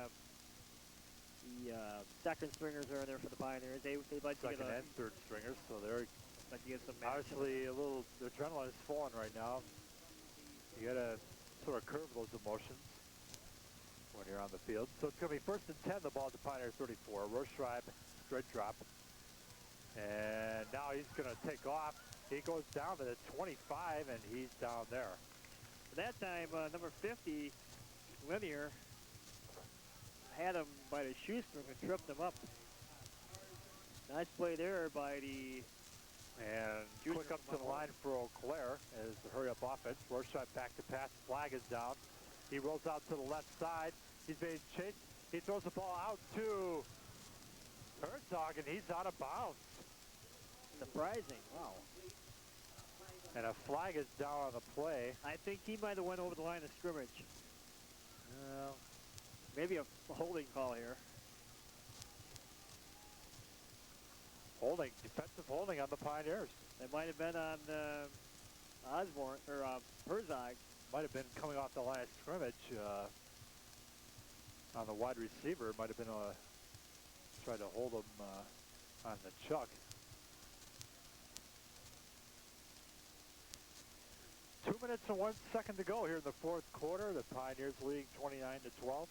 second stringers are in there for the Pioneers. They'd like to second and third stringers, so they're like to get some. Obviously, a little the adrenaline is falling right now. You got to sort of curb those emotions when you're on the field. So it's going to be 1st and 10. The ball at the Pioneer 34. Rorscheid, straight drop, and now he's going to take off. He goes down to the 25, and he's down there. That time, number 50, Linear, had him by the shoestring and tripped him up. Nice play there by the... And quick up to the line for Eau Claire as the hurry-up offense. Rorscheid back to pass. Flag is down. He rolls out to the left side. He's being chased. He throws the ball out to Herzog, and he's out of bounds. Surprising. Wow. And a flag is down on the play. I think he might have went over the line of scrimmage. Maybe a holding call here. Holding, defensive holding on the Pioneers. It might have been on Osborne, or Herzog. Might have been coming off the line of scrimmage on the wide receiver. Might have been tried to hold him on the chuck. 2 minutes and 1 second to go here in the fourth quarter. The Pioneers leading 29-12.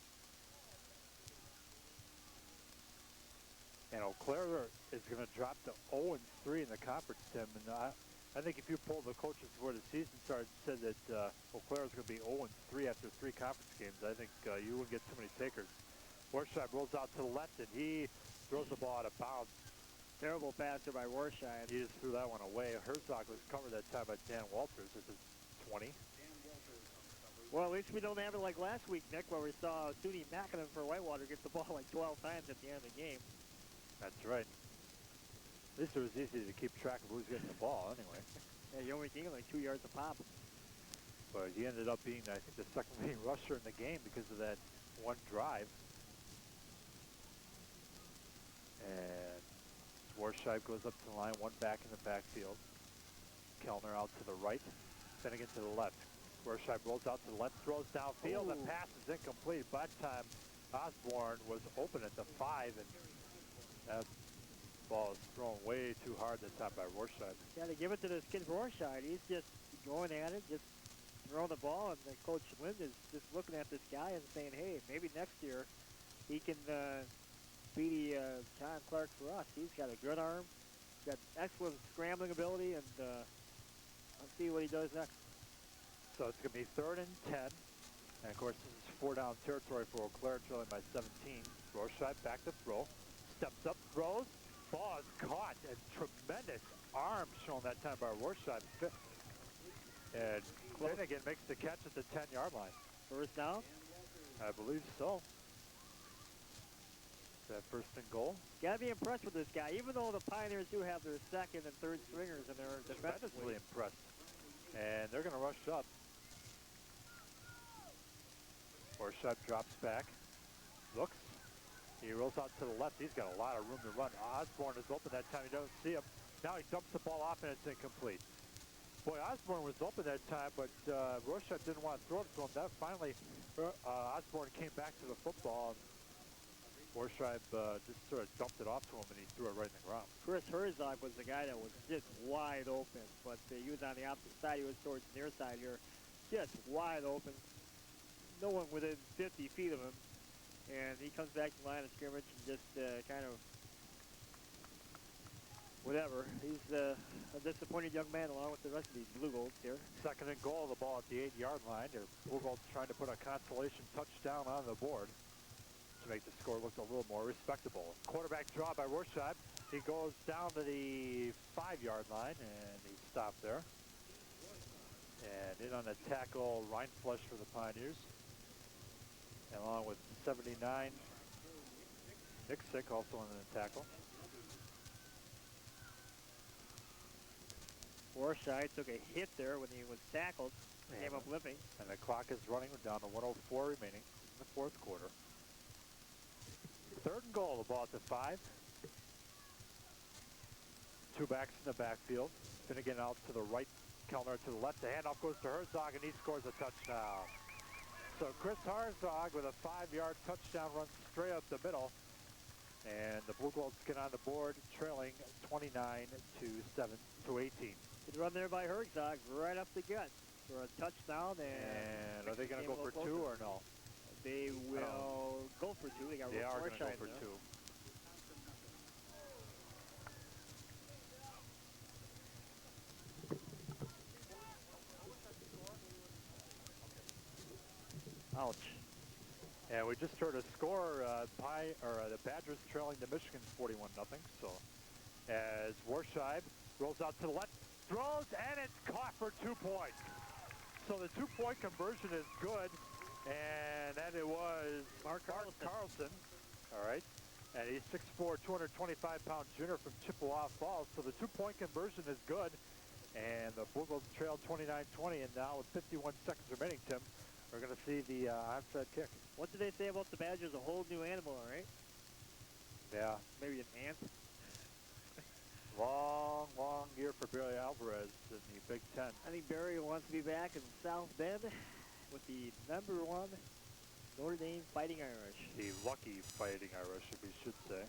And Eau Claire is going to drop to 0-3 in the conference, Tim. And I think if you pulled the coaches before the season started and said that Eau Claire is going to be 0-3 after 3 conference games, I think you wouldn't get too many takers. Rorscheid rolls out to the left, and he throws the ball out of bounds. Terrible passer by Rorscheid. He just threw that one away. Herzog was covered that time by Dan Walters. This is 20. Well, at least we don't have it like last week, Nick, where we saw SUNY Mackinnon for Whitewater get the ball like 12 times at the end of the game. That's right. At least it was easy to keep track of who's getting the ball anyway. Yeah, you only gained like 2 yards a pop. But he ended up being, I think, the second leading rusher in the game because of that one drive. And Rorscheid goes up to the line, one back in the backfield. Kellner out to the right, Finnegan to the left. Rorscheid rolls out to the left, throws downfield. The pass is incomplete. By the time Osborne was open at the 5, and that ball is thrown way too hard this time by Rorscheid. Yeah, to give it to this kid Rorscheid. He's just going at it, just throwing the ball, and then Coach Lynn is just looking at this guy and saying, hey, maybe next year he can be John Clark for us. He's got a good arm, got excellent scrambling ability, and let's see what he does next. So it's going to be 3rd and 10. And, of course, this is 4-down territory for Eau Claire, trailing by 17. Rorscheid back to throw. Steps up, throws. Ball is caught, and tremendous arm shown that time by Rorscheid. And Finnegan makes the catch at the 10-yard line. First down? I believe so. That 1st and goal. Got to be impressed with this guy, even though the Pioneers do have their 2nd and 3rd stringers and they're defensively impressed. And they're going to rush up. Rorscheid drops back, looks. He rolls out to the left. He's got a lot of room to run. Osborne is open that time. He doesn't see him. Now he dumps the ball off, and it's incomplete. Boy, Osborne was open that time, but Rorscheid didn't want to throw it to him. That finally, Osborne came back to the football, and Rorscheid just sort of dumped it off to him, and he threw it right in the ground. Chris Herzog was the guy that was just wide open, but he was on the opposite side. He was towards the near side here, just wide open. No one within 50 feet of him. And he comes back to the line of scrimmage and just kind of whatever. He's a disappointed young man along with the rest of these Blue Golds here. Second and goal, the ball at the 8-yard line. The Blue Golds trying to put a consolation touchdown on the board to make the score look a little more respectable. Quarterback draw by Warscheib. He goes down to the 5-yard line, and he stopped there. And in on the tackle, Reinflesch for the Pioneers. Along with 79, Nick Sick also on the tackle. Warscheid took a hit there when he was tackled, came up limping. And the clock is running. We're down to 1:04 remaining in the fourth quarter. Third and goal, the ball at the 5. Two backs in the backfield. Finnegan out to the right, Kellner to the left. The handoff goes to Herzog, and he scores a touchdown. So Chris Herzog with a 5-yard touchdown run straight up the middle. And the Blue Golds get on the board, trailing 29-18. Good run there by Herzog, right up the gut for a touchdown. And are they going to go for closer. 2 or no? They will go for 2. They are going to go for 2. Ouch. And we just heard a score, the Badgers trailing the Michigans 41-0. So as Warscheib rolls out to the left, throws, and it's caught for 2 points. So the 2-point conversion is good, and then it was Mark Carlson. All right. And he's 6'4", 225-pound junior from Chippewa Falls. So the 2-point conversion is good, and the Blue Golds trailed 29-20, and now with 51 seconds remaining, Tim, we're going to see the onside kick. What did they say about the Badgers? A whole new animal, all right? Yeah. Maybe an ant? Long year for Barry Alvarez in the Big Ten. I think Barry wants to be back in South Bend with the #1 Notre Dame Fighting Irish. The lucky Fighting Irish, if we should say.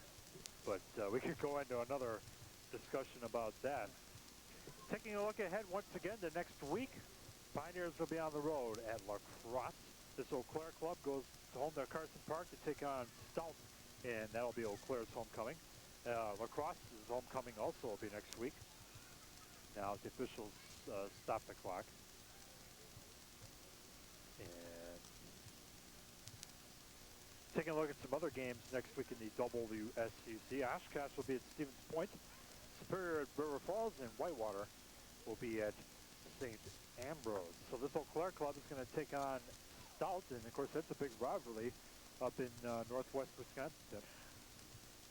But we could go into another discussion about that. Taking a look ahead once again to next week, Pioneers will be on the road at La Crosse. This Eau Claire club goes home to Carson Park to take on Stout, and that'll be Eau Claire's homecoming. La Crosse's homecoming also will be next week. Now the officials stop the clock. And taking a look at some other games next week in the WSUC. Oshkosh will be at Stevens Point. Superior at River Falls, and Whitewater will be at St. Ambrose. So this Eau Claire club is going to take on Stout, and of course that's a big rivalry up in northwest Wisconsin.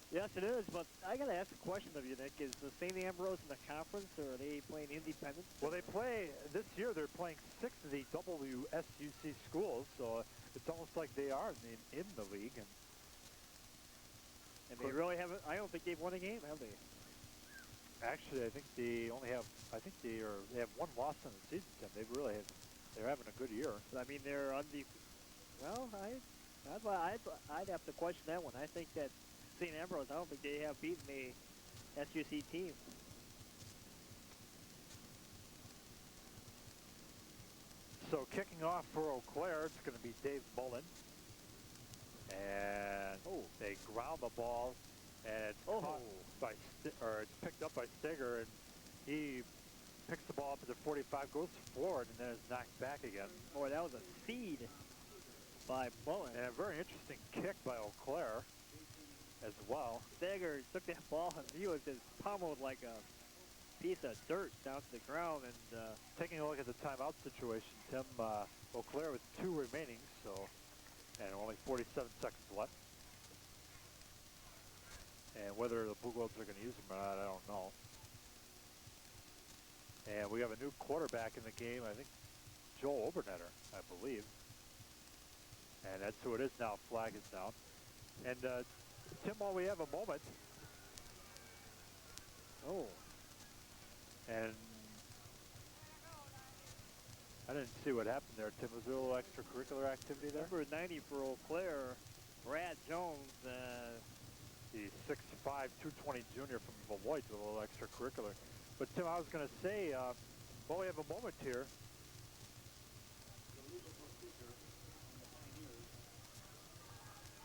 Yes, it is, but I got to ask a question of you, Nick. Is the St. Ambrose in the conference, or are they playing independent? Well, they play, this year they're playing 6 of the WSUC schools, so it's almost like they are in the league. And they really haven't, I don't think they've won a game, have they? Actually, I think they only have, they have 1 loss in the season, Tim. They're having a good year. I mean, they're well, I'd have to question that one. I think that St. Ambrose, I don't think they have beaten a SUC team. So kicking off for Eau Claire, it's going to be Dave Mullen. And they ground the ball, and it's caught by, it's picked up by Steger, and he picks the ball up at the 45, goes forward, and then is knocked back again. Boy, that was a feed by Mullen. And a very interesting kick by Eau Claire as well. Steger took that ball, and he was just pummeled like a piece of dirt down to the ground. And taking a look at the timeout situation, Tim, Eau Claire with 2 remaining, and only 47 seconds left. And whether the Blue Golds are going to use them or not, I don't know. And we have a new quarterback in the game, I think Joel Obernetter, I believe. And that's who it is now. Flag is down. And Tim, while we have a moment. And I didn't see what happened there, Tim. Was there a little extracurricular activity there? Number 90 for Eau Claire, Brad Jones. The 6'5", 220 junior from Beloit with a little extracurricular. But Tim, I was going to say, while we have a moment here,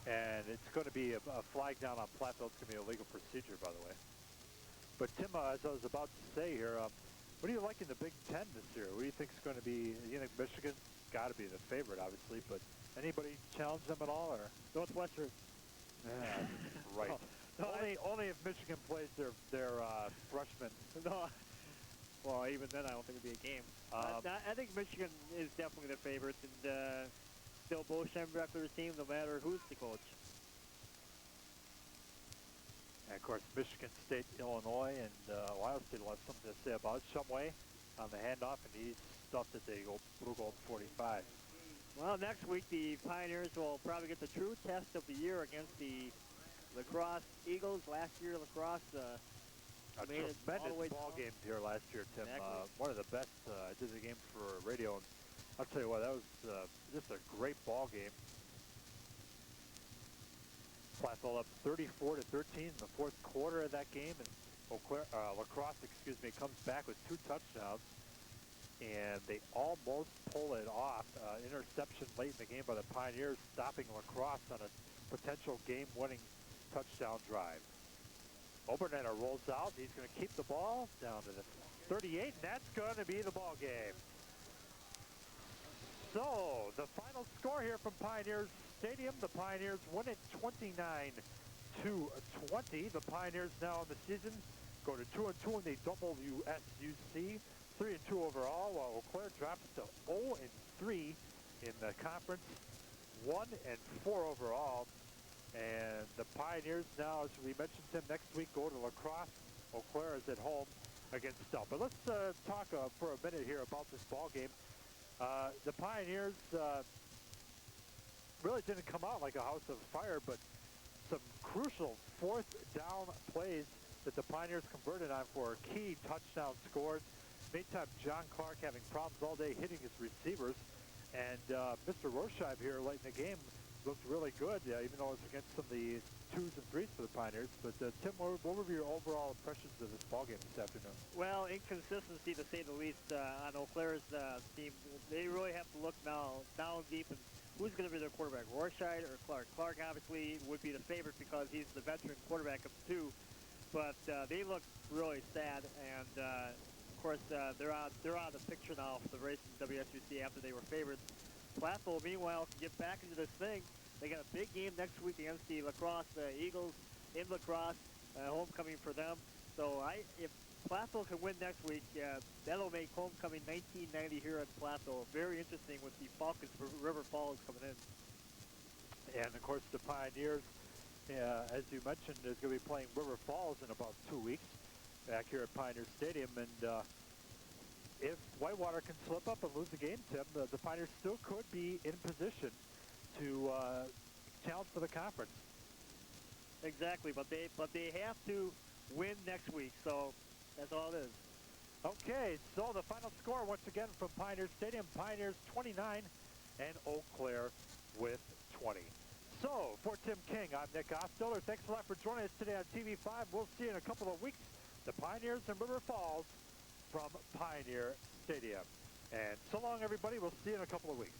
And it's going to be a flag down on Platteville. It's going to be a legal procedure, by the way. But Tim, as I was about to say here, what do you like in the Big Ten this year? What do you think is going to be? You think Michigan's got to be the favorite, obviously, but anybody challenge them at all, or Northwestern. yeah, right? No, only if Michigan plays their freshmen. No. Well, even then, I don't think it'd be a game. I think Michigan is definitely the favorite, and still Bo Schembechler for the team, no matter who's the coach. And of course, Michigan State, Illinois, and Ohio State will have something to say about Shumway on the handoff, and he's stuffed at the Blue Gold 45. Well, next week the Pioneers will probably get the true test of the year against the lacrosse Eagles. Last year, lacrosse A made it all the way tremendous ball down. game here last year, Tim. Exactly. One of the best. I did the game for radio, and I'll tell you what, that was just a great ball game. Platteville up 34-13 in the fourth quarter of that game, and lacrosse, comes back with 2 touchdowns, and they almost pull it off. Interception late in the game by the Pioneers, stopping lacrosse on a potential game-winning touchdown drive. Obernetter rolls out. He's going to keep the ball down to the 38, and that's going to be the ball game. So, the final score here from Pioneers Stadium, the Pioneers win it 29-20. The Pioneers now in the season go to 2-2 in the WSUC, 3-2 overall, while Eau Claire drops to 0-3 in the conference, 1-4 overall. And the Pioneers now, as we mentioned, Tim, next week go to lacrosse. Eau Claire is at home against Stout. But let's talk for a minute here about this ball game. The Pioneers really didn't come out like a house of fire, but some crucial fourth down plays that the Pioneers converted on for key touchdown scores. Meantime, John Clark having problems all day hitting his receivers. And Mr. Rorscheib here late in the game looked really good, even though it was against some of the 2s and 3s for the Pioneers. But Tim, what were your overall impressions of this ball game this afternoon? Well, inconsistency to say the least on Eau Claire's team. They really have to look now down deep and who's going to be their quarterback, Rorscheid or Clark? Clark obviously would be the favorite because he's the veteran quarterback of the 2. But they look really sad, and of course they're out of the picture now for the race in WSUC after they were favorites. Platteville, meanwhile, can get back into this thing. They got a big game next week against the lacrosse Eagles in lacrosse, homecoming for them. So if Platteville can win next week, that'll make homecoming 1990 here at Platteville very interesting with the Falcons for River Falls coming in. And, of course, the Pioneers, as you mentioned, is going to be playing River Falls in about 2 weeks back here at Pioneer Stadium. And if Whitewater can slip up and lose the game, Tim, the Pioneers still could be in position to challenge for the conference. Exactly, but they have to win next week, so that's all it is. Okay, so the final score once again from Pioneer Stadium, Pioneers 29 and Eau Claire with 20. So, for Tim King, I'm Nick Ostiller. Thanks a lot for joining us today on TV5. We'll see you in a couple of weeks. The Pioneers and River Falls from Pioneer Stadium. And so long, everybody. We'll see you in a couple of weeks.